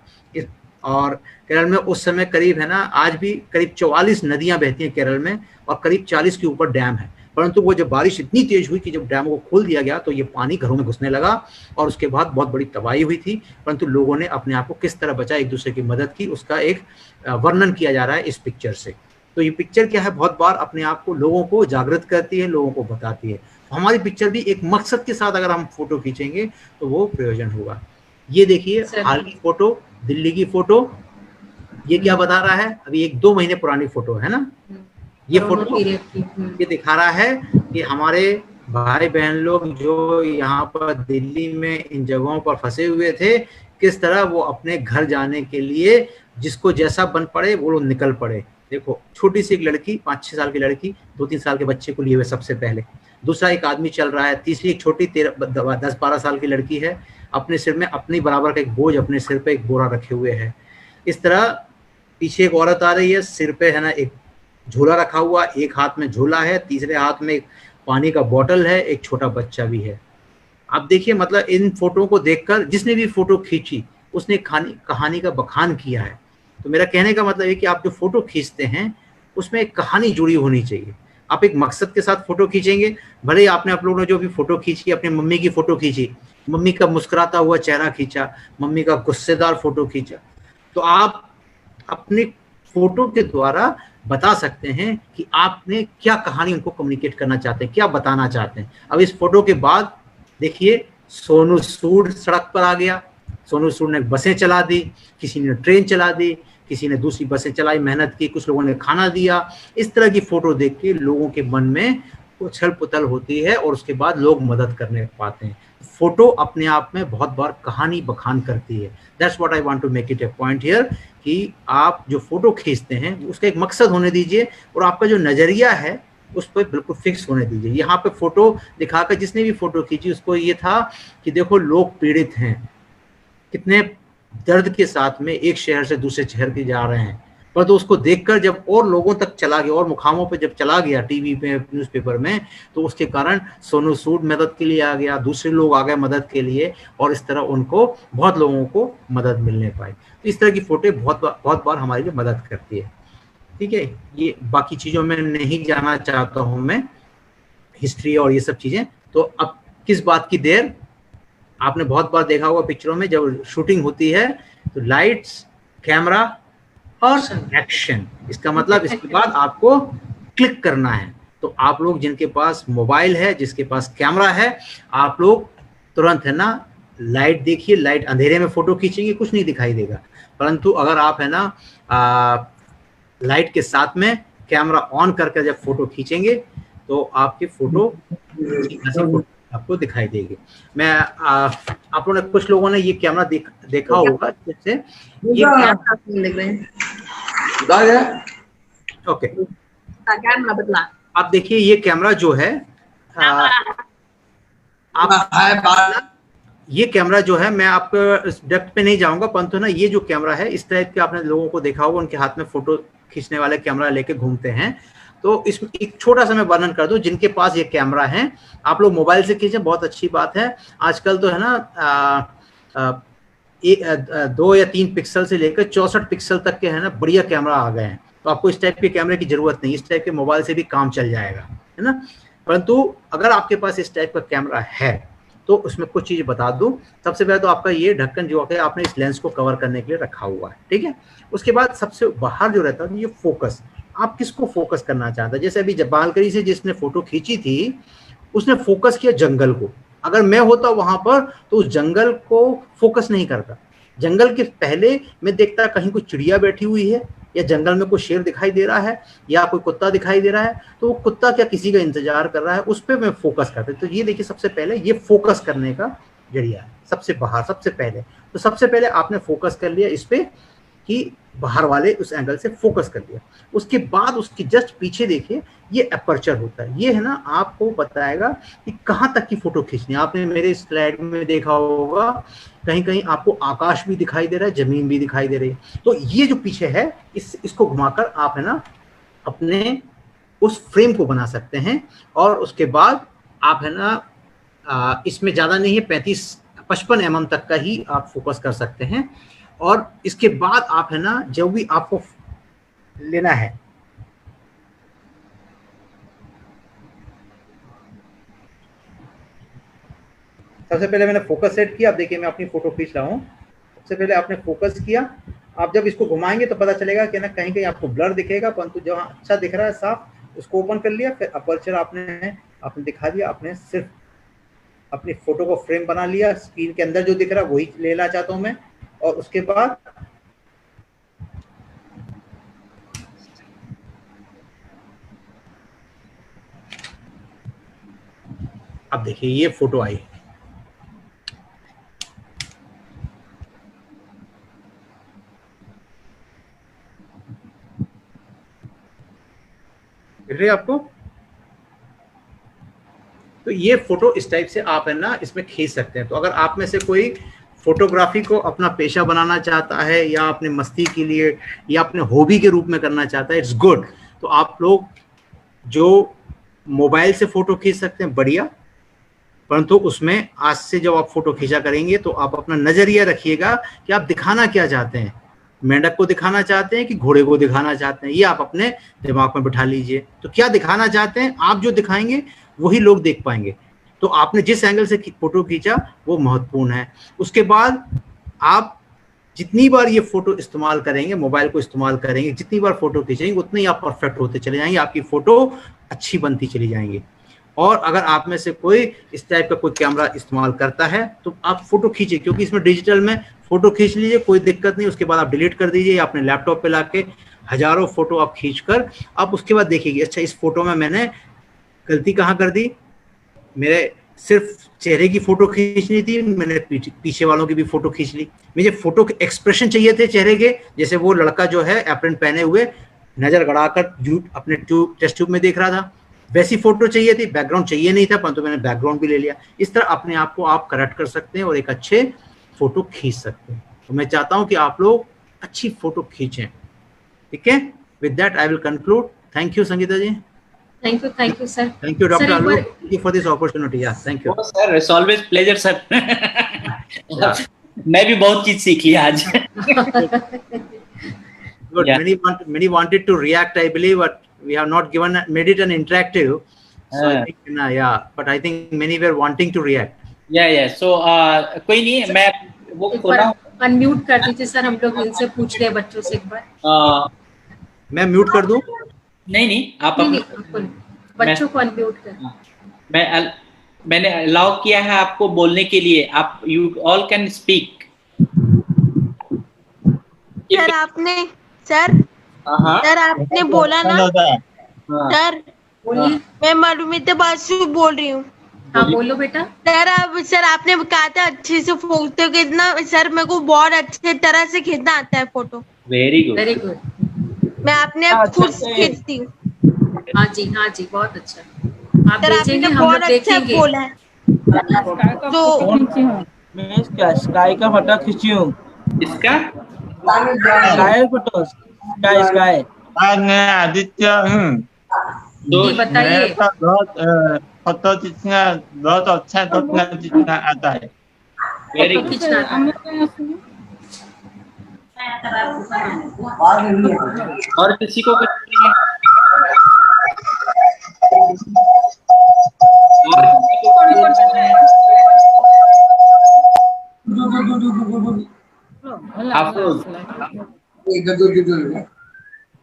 और केरल में उस समय करीब है ना, आज भी करीब 44 नदियां बहती हैं केरल में और करीब 40 के ऊपर डैम है। परंतु वो जब बारिश इतनी तेज हुई कि जब डैम को खोल दिया गया तो ये पानी घरों में घुसने लगा और उसके बाद बहुत बड़ी तबाही हुई थी। परंतु लोगों ने अपने आप को किस तरह बचा, एक दूसरे की मदद की, उसका एक वर्णन किया जा रहा है इस पिक्चर से। तो ये पिक्चर क्या है, बहुत बार अपने आप को लोगों को जागृत करती है, लोगों को बताती है। हमारी पिक्चर भी एक मकसद के साथ अगर हम फोटो खींचेंगे तो वो प्रयोजन होगा। ये देखिए हाल की फोटो, दिल्ली की फोटो, ये क्या बता रहा है, अभी 1-2 महीने पुरानी फोटो है ना। ये फोटो ये दिखा रहा है कि हमारे भाई बहन लोग जो यहाँ पर दिल्ली में इन जगहों पर फंसे हुए थे, किस तरह वो अपने घर जाने के लिए जिसको जैसा बन पड़े वो लोग निकल पड़े। देखो छोटी सी एक लड़की, 5-6 साल की लड़की 2-3 साल के बच्चे को लिए हुए सबसे पहले, दूसरा एक आदमी चल रहा है, तीसरी एक छोटी 10-12 साल की लड़की है, अपने सिर में अपनी बराबर का एक बोझ, अपने सिर पे एक बोरा रखे हुए है। इस तरह पीछे एक औरत आ रही है, सिर पे है ना एक झोला रखा हुआ, एक हाथ में झोला है, तीसरे हाथ में एक पानी का बोतल है, एक छोटा बच्चा भी है। आप देखिए मतलब इन फोटो को देखकर जिसने भी फोटो खींची उसने कहानी का बखान किया है। तो मेरा कहने का मतलब है कि आप जो फोटो खींचते हैं उसमें एक कहानी जुड़ी होनी चाहिए। आप एक मकसद के साथ फोटो खींचेंगे, भले ही आपने आप लोगों ने जो भी फोटो खींची, अपनी मम्मी की फोटो खींची, मम्मी का मुस्कुराता हुआ चेहरा खींचा, मम्मी का गुस्सेदार फोटो खींचा, तो आप अपने फोटो के द्वारा बता सकते हैं कि आपने क्या कहानी उनको कम्युनिकेट करना चाहते हैं, क्या बताना चाहते हैं। अब इस फोटो के बाद देखिए सोनू सूद सड़क पर आ गया, सोनू सूद ने बसें चला दी, किसी ने ट्रेन चला दी, किसी ने दूसरी बसें चलाई, मेहनत की, कुछ लोगों ने खाना दिया। इस तरह की फोटो देख के लोगों के मन में उछल पुथल होती है और उसके बाद लोग मदद करने पाते हैं। फोटो अपने आप में बहुत बार कहानी बखान करती है। That's what I want to make it a point here कि आप जो फोटो खींचते हैं उसका एक मकसद होने दीजिए और आपका जो नजरिया है उस पर बिल्कुल फिक्स होने दीजिए। यहाँ पे फोटो दिखाकर जिसने भी फोटो खींची उसको ये था कि देखो लोग पीड़ित हैं, कितने दर्द के साथ में एक शहर से दूसरे शहर के जा रहे हैं, पर तो उसको देखकर जब और लोगों तक चला गया और मुकामों पे जब चला गया टीवी पे, न्यूज़पेपर में, तो उसके कारण सोनू सूद मदद के लिए आ गया, दूसरे लोग आ गए मदद के लिए और इस तरह उनको बहुत लोगों को मदद मिलने पाई। तो इस तरह की फोटो बहुत बार हमारे लिए मदद करती है। ठीक है, ये बाकी चीज़ों में नहीं जाना चाहता हूँ मैं, हिस्ट्री और ये सब चीज़ें। तो अब किस बात की देर, आपने बहुत बार देखा होगा पिक्चरों में जब शूटिंग होती है तो लाइट्स, कैमरा और एक्शन। इसका मतलब इसके बाद आपको क्लिक करना है। तो आप लोग जिनके पास मोबाइल है, जिसके पास कैमरा है, आप लोग तुरंत है ना लाइट देखिए, लाइट अंधेरे में फोटो खींचेंगे कुछ नहीं दिखाई देगा, परंतु अगर आप है ना लाइट के साथ में कैमरा ऑन करके जब फोटो खींचेंगे तो आपकी फोटो आपको दिखाई देगी। मैं आप लोगों ने, कुछ लोगों ने ये कैमरा देखा होगा, जैसे ये ओके, आप देखिए ये कैमरा जो है आप ये कैमरा जो है, मैं आपको डेप्थ पे नहीं जाऊंगा, परंतु ना ये जो कैमरा है इस टाइप के आपने लोगों को देखा होगा, उनके हाथ में फोटो खींचने वाले कैमरा लेके घूमते हैं। तो इसमें एक छोटा सा मैं वर्णन कर दूं, जिनके पास ये कैमरा है, आप लोग मोबाइल से खींचें, बहुत अच्छी बात है। आजकल तो है ना 2 या 3 पिक्सल से लेकर 64 पिक्सल तक के है ना बढ़िया कैमरा आ गए हैं। तो आपको इस टाइप के कैमरे की जरूरत नहीं, इस टाइप के मोबाइल से भी काम चल जाएगा, है ना। परंतु अगर आपके पास इस टाइप का कैमरा है तो उसमें कुछ चीज बता दूं। सबसे पहले तो आपका ये ढक्कन जो है आपने इस लेंस को कवर करने के लिए रखा हुआ है, ठीक है। उसके बाद सबसे बाहर जो रहता है ये फोकस, आप किसको फोकस करना चाहते हैं। जैसे अभी जब बालकनी से जिसने फोटो खींची थी उसने फोकस किया जंगल को, अगर मैं होता वहां पर तो उस जंगल को फोकस नहीं करता। जंगल के पहले मैं देखता कहीं कोई चिड़िया बैठी हुई है, या जंगल में कोई शेर दिखाई दे रहा है, या कोई कुत्ता दिखाई दे रहा है, तो वो कुत्ता क्या किसी का इंतजार कर रहा है, उस पर मैं फोकस करता। तो ये देखिए सबसे पहले ये फोकस करने का जरिया है, सबसे बाहर सबसे पहले। तो सबसे पहले आपने फोकस कर लिया इस पे कि बाहर वाले उस एंगल से फोकस कर लिया। उसके बाद उसके जस्ट पीछे देखिए ये अपर्चर होता है, ये है ना आपको बताएगा कि कहाँ तक की फोटो खींचनी है। आपने मेरे स्लाइड में देखा होगा कहीं कहीं आपको आकाश भी दिखाई दे रहा है, जमीन भी दिखाई दे रही है। तो ये जो पीछे है इसको घुमाकर आप है ना अपने उस फ्रेम को बना सकते हैं। और उसके बाद आप है ना इसमें ज़्यादा नहीं है 55 mm तक का ही आप फोकस कर सकते हैं। और इसके बाद आप है ना जो भी आपको लेना है, सबसे पहले मैंने फोकस सेट किया। अब देखिए मैं अपनी फोटो खींच रहा हूँ। सबसे पहले आपने फोकस किया, आप जब इसको घुमाएंगे तो पता चलेगा कि ना कहीं कहीं आपको ब्लर दिखेगा, परंतु जहाँ अच्छा दिख रहा है साफ उसको ओपन कर लिया। फिर अपर्चर आपने दिखा दिया, आपने सिर्फ अपनी फोटो को फ्रेम बना लिया। स्क्रीन के अंदर जो दिख रहा है वही लेना चाहता हूँ मैं। और उसके बाद अब देखिए ये फोटो आई, दिख रही है आपको। तो ये फोटो इस टाइप से आप है ना इसमें खींच सकते हैं। तो अगर आप में से कोई फोटोग्राफी को अपना पेशा बनाना चाहता है, या अपने मस्ती के लिए, या अपने हॉबी के रूप में करना चाहता है, इट्स गुड। तो आप लोग जो मोबाइल से फोटो खींच सकते हैं बढ़िया, परंतु उसमें आज से जब आप फोटो खींचा करेंगे तो आप अपना नजरिया रखिएगा कि आप दिखाना क्या चाहते हैं। मेंढक को दिखाना चाहते हैं कि घोड़े को दिखाना चाहते हैं, ये आप अपने दिमाग में बिठा लीजिए। तो क्या दिखाना चाहते हैं, आप जो दिखाएंगे वही लोग देख पाएंगे। तो आपने जिस एंगल से फोटो खींचा वो महत्वपूर्ण है। उसके बाद आप जितनी बार ये फोटो इस्तेमाल करेंगे, मोबाइल को इस्तेमाल करेंगे, जितनी बार फोटो खींचेंगे उतनी आप परफेक्ट होते चले जाएंगे, आपकी फोटो अच्छी बनती चली जाएंगी। और अगर आप में से कोई इस टाइप का कोई कैमरा इस्तेमाल करता है तो आप फोटो खींचिए, क्योंकि इसमें डिजिटल में फोटो खींच लीजिए, कोई दिक्कत नहीं। उसके बाद आप डिलीट कर दीजिए, या अपने लैपटॉप पे लाके हजारों फोटो आप खींचकर आप उसके बाद देखिए अच्छा इस फोटो में मैंने गलती कहाँ कर दी, मेरे सिर्फ चेहरे की फोटो खींचनी थी, मैंने पीछे वालों की भी फोटो खींच ली। मुझे फोटो के एक्सप्रेशन चाहिए थे चेहरे के, जैसे वो लड़का जो है एप्रन पहने हुए नजर गड़ाकर अपने टेस्ट ट्यूब में देख रहा था, वैसी फोटो चाहिए थी। बैकग्राउंड चाहिए नहीं था, परंतु मैंने बैकग्राउंड भी ले लिया। इस तरह अपने आप को आप करेक्ट कर सकते हैं और एक अच्छे फोटो खींच सकते हैं। तो मैं चाहता हूं कि आप लोग अच्छी फोटो खींचें, ठीक है। With that I will conclude. Thank you Sangeeta ji. Thank you, sir. Thank you, Dr. Alu. Thank you for this opportunity. Yeah, thank you. Oh, sir, it's always pleasure, sir. मैं भी बहुत चीज सीख लिया आज। Good. Yeah. Many wanted to react, I believe, but we have not made it an interactive. So I think, yeah, but I think many were wanting to react. Yeah. So कोई नहीं, मैं वो खोला। Unmute कर दीजिए sir, हम लोग इनसे पूछ रहे बच्चों से एक बार। मैं म्यूट कर दूं? नहीं, आप बच्चों को अनम्यूट कर। मैंने अलाउ किया है आपको बोलने के लिए। आप you all can speak. Sir आपने बोला ना सर, मैं मरुमिता बासु बोल रही हूँ। हाँ बोलो बेटा। सर आपने कहा था अच्छे से फोटो खींचना। सर मेरे को बहुत अच्छे तरह से खींचना आता है photo. Very good, very good. मैं अपने खुद खींचती हूँ। हाँ जी, बहुत अच्छा। आप भेजेंगे, हम लोग देखेंगे। बोला है। तो मैं इसका स्काई का फोटो खींची हूँ। इसका स्काई फोटो, स्काई स्काई। मैं आदित्य हूँ। तो जी बताइए। मेरे को बहुत फोटो खींचना बहुत अच्छा फोटो खींचना आता है। Very photo good. खींचना और किसी को कुछ नहीं है? और किसी को कुछ नहीं है? अफरोज,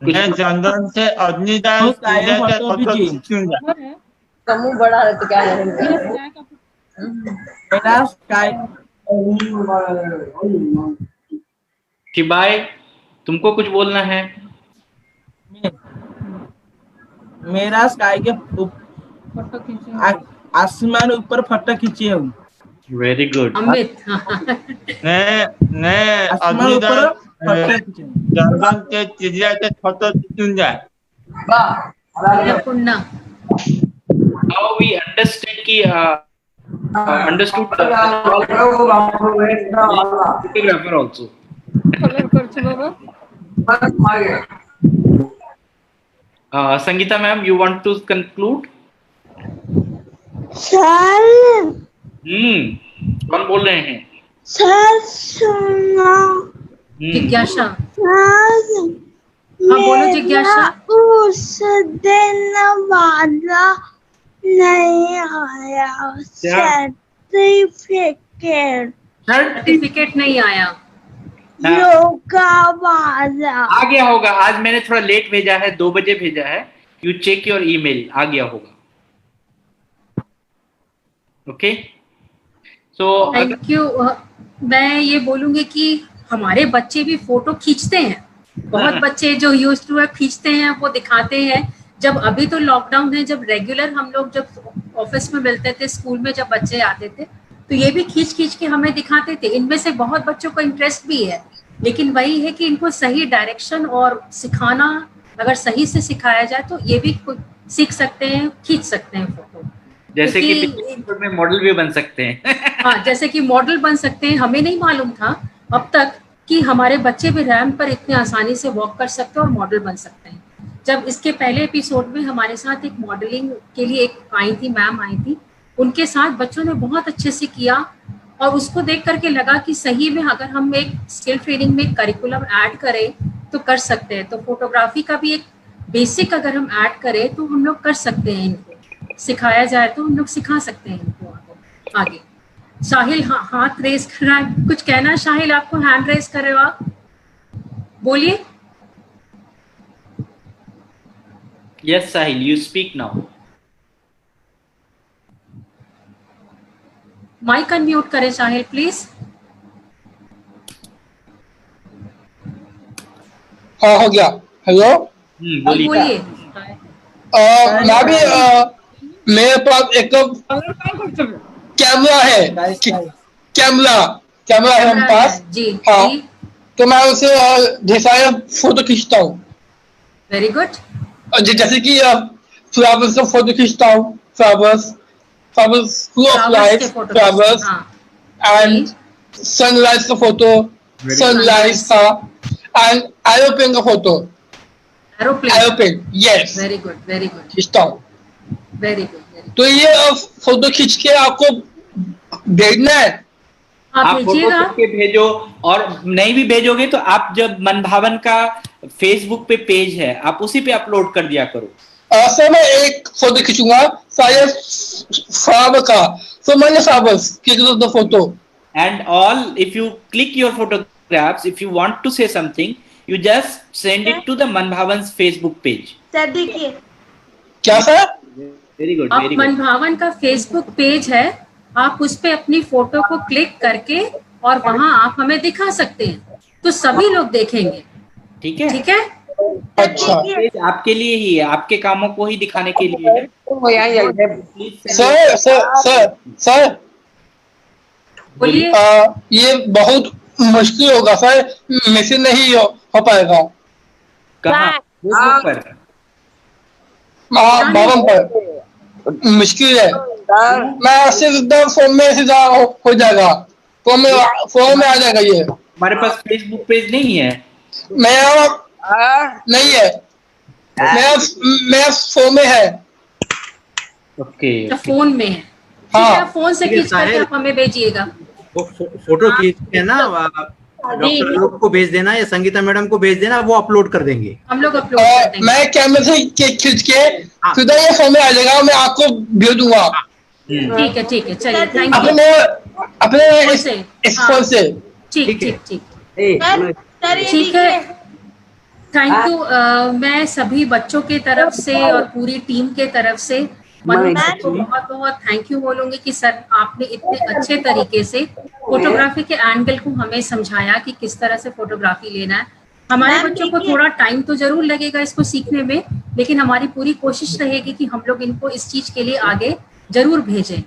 मैं जंगल से अग्निदान पूजा का फोटो खींचूंगा। समूह बड़ा है तो क्या करेंगे? मेरा स्काई शिबाय, तुमको कुछ बोलना है? मेरा स्काई के फोटो खींचे, आसमान ऊपर फोटो खींचे हूँ। Very good. अमित मैं आसमान ऊपर अग्निदान फोटो खींचे। जंगल के चिड़िया के फोटो खींचूंगा। पुन्ना Now we understand कि understood photographer also. Sangeeta ma'am, you want to conclude? Sir कौन बोल रहे हैं? सर सुनो। जिज्ञासा। सर हाँ बोलो जिज्ञासा। उस दिन वाला नहीं आया सर्टिफिकेट नहीं आया। योगा वाला आ गया होगा। आज मैंने थोड़ा लेट भेजा है, 2 बजे भेजा है। यू चेक योर ईमेल, आ गया होगा। Okay so thank you. मैं ये बोलूंगी कि हमारे बच्चे भी फोटो खींचते हैं। बहुत बच्चे जो यूज्ड टू है खींचते हैं, वो दिखाते हैं। जब अभी तो लॉकडाउन है, जब रेगुलर हम लोग जब ऑफिस में मिलते थे, स्कूल में जब बच्चे आते थे, तो ये भी खींच खींच के हमें दिखाते थे। इनमें से बहुत बच्चों को इंटरेस्ट भी है, लेकिन वही है कि इनको सही डायरेक्शन और सिखाना अगर सही से सिखाया जाए तो ये भी सीख सकते हैं, खींच सकते हैं फोटो। जैसे कि में मॉडल भी बन सकते हैं। हाँ, जैसे कि मॉडल बन सकते हैं। हमें नहीं मालूम था अब तक कि हमारे बच्चे भी रैंप पर इतने आसानी से वॉक कर सकते हैं और मॉडल बन सकते हैं। जब इसके पहले एपिसोड में हमारे साथ एक मॉडलिंग के लिए एक आई थी, मैम आई थी, उनके साथ बच्चों ने बहुत अच्छे से किया और उसको देख करके लगा कि सही में अगर हम एक स्किल ट्रेनिंग में करिकुलम ऐड करें तो कर सकते हैं। तो फोटोग्राफी का भी एक बेसिक अगर हम ऐड करें तो हम लोग कर सकते हैं। इनको सिखाया जाए तो हम लोग सिखा सकते हैं इनको आगे। साहिल हाथ रेस कर रहा है, कुछ कहना है साहिल? आपको हैंड रेस कर रहे हो आप, बोलिए। Yes Sahil, you speak now. Mic unmute करें साहिल प्लीज। हाँ हो गया। हेलो बोलिए। मैं भी मेरे पास एक कैमरा है, कैमरा है मेरे पास। जी हाँ, तो मैं उसे ढेर सारे फोटो खींचता हूँ। Very good. जैसे कि फ्लावर्स का फोटो खींचता हूँ, flowers full of lights, flowers, and sunrise का फोटो, sunrise का, and aeroplane का photo. Aeroplane, yes. Very good खींचता हूँ। Very good. तो ये फोटो खींच के आपको भेजना है। आप फोटो खींच के भेजो, और नहीं भी भेजोगे तो आप जब मन भावन का फेसबुक पे पेज है, आप उसी पे अपलोड कर दिया करो। सर मैं एक फोटो खींचूंगा शायद फ्लावर का, so many flowers, click the photo. And all, if you click your photographs, if you want to say something, you just send it to the Man Bhavan's Facebook page. Sir देखिए। क्या sir? Very good. आप मन भावन का Facebook page है, आप उस पे अपनी फोटो को क्लिक करके और वहां आप हमें दिखा सकते हैं, तो सभी लोग देखेंगे। ठीक है, ठीक है। अच्छा, आपके लिए ही है, आपके कामों को ही दिखाने के लिए है। सर बोलिए। ये बहुत मुश्किल होगा सर, मैसेज नहीं हो पाएगा। कहाँ? फेसबुक पर? भवन पर मुश्किल है। मैं सिर्फ फोन में सीधा हो जाएगा। फोन में आ जाएगा ये। हमारे पास फेसबुक पेज नहीं है। मेरा नहीं है, मेरा फोन में है। ओके, फोन में है। हाँ, फोन से खींच करके आप हमें भेजिएगा। वो फोटो खींच के ना डॉक्टर लोग को भेज देना या संगीता मैडम को भेज देना, वो अपलोड कर देंगे। हम लोग अपलोड कर देंगे। मैं कैमरे से खींच के सीधा ये फोन में आ जाएगा, मैं आपको भेज दूंगा। ठीक है, चलिए, थैंक यू। अपने इस फोन से। ठीक है, थैंक यू। मैं सभी बच्चों के तरफ से और पूरी टीम के तरफ से मनोज सर को बहुत बहुत थैंक यू बोलूंगी कि सर आपने इतने अच्छे तरीके से फोटोग्राफी के एंगल को हमें समझाया कि किस तरह से फोटोग्राफी लेना है। हमारे बच्चों को थोड़ा टाइम तो जरूर लगेगा इसको सीखने में, लेकिन हमारी पूरी कोशिश रहेगी कि हम लोग इनको इस चीज के लिए आगे जरूर भेजें।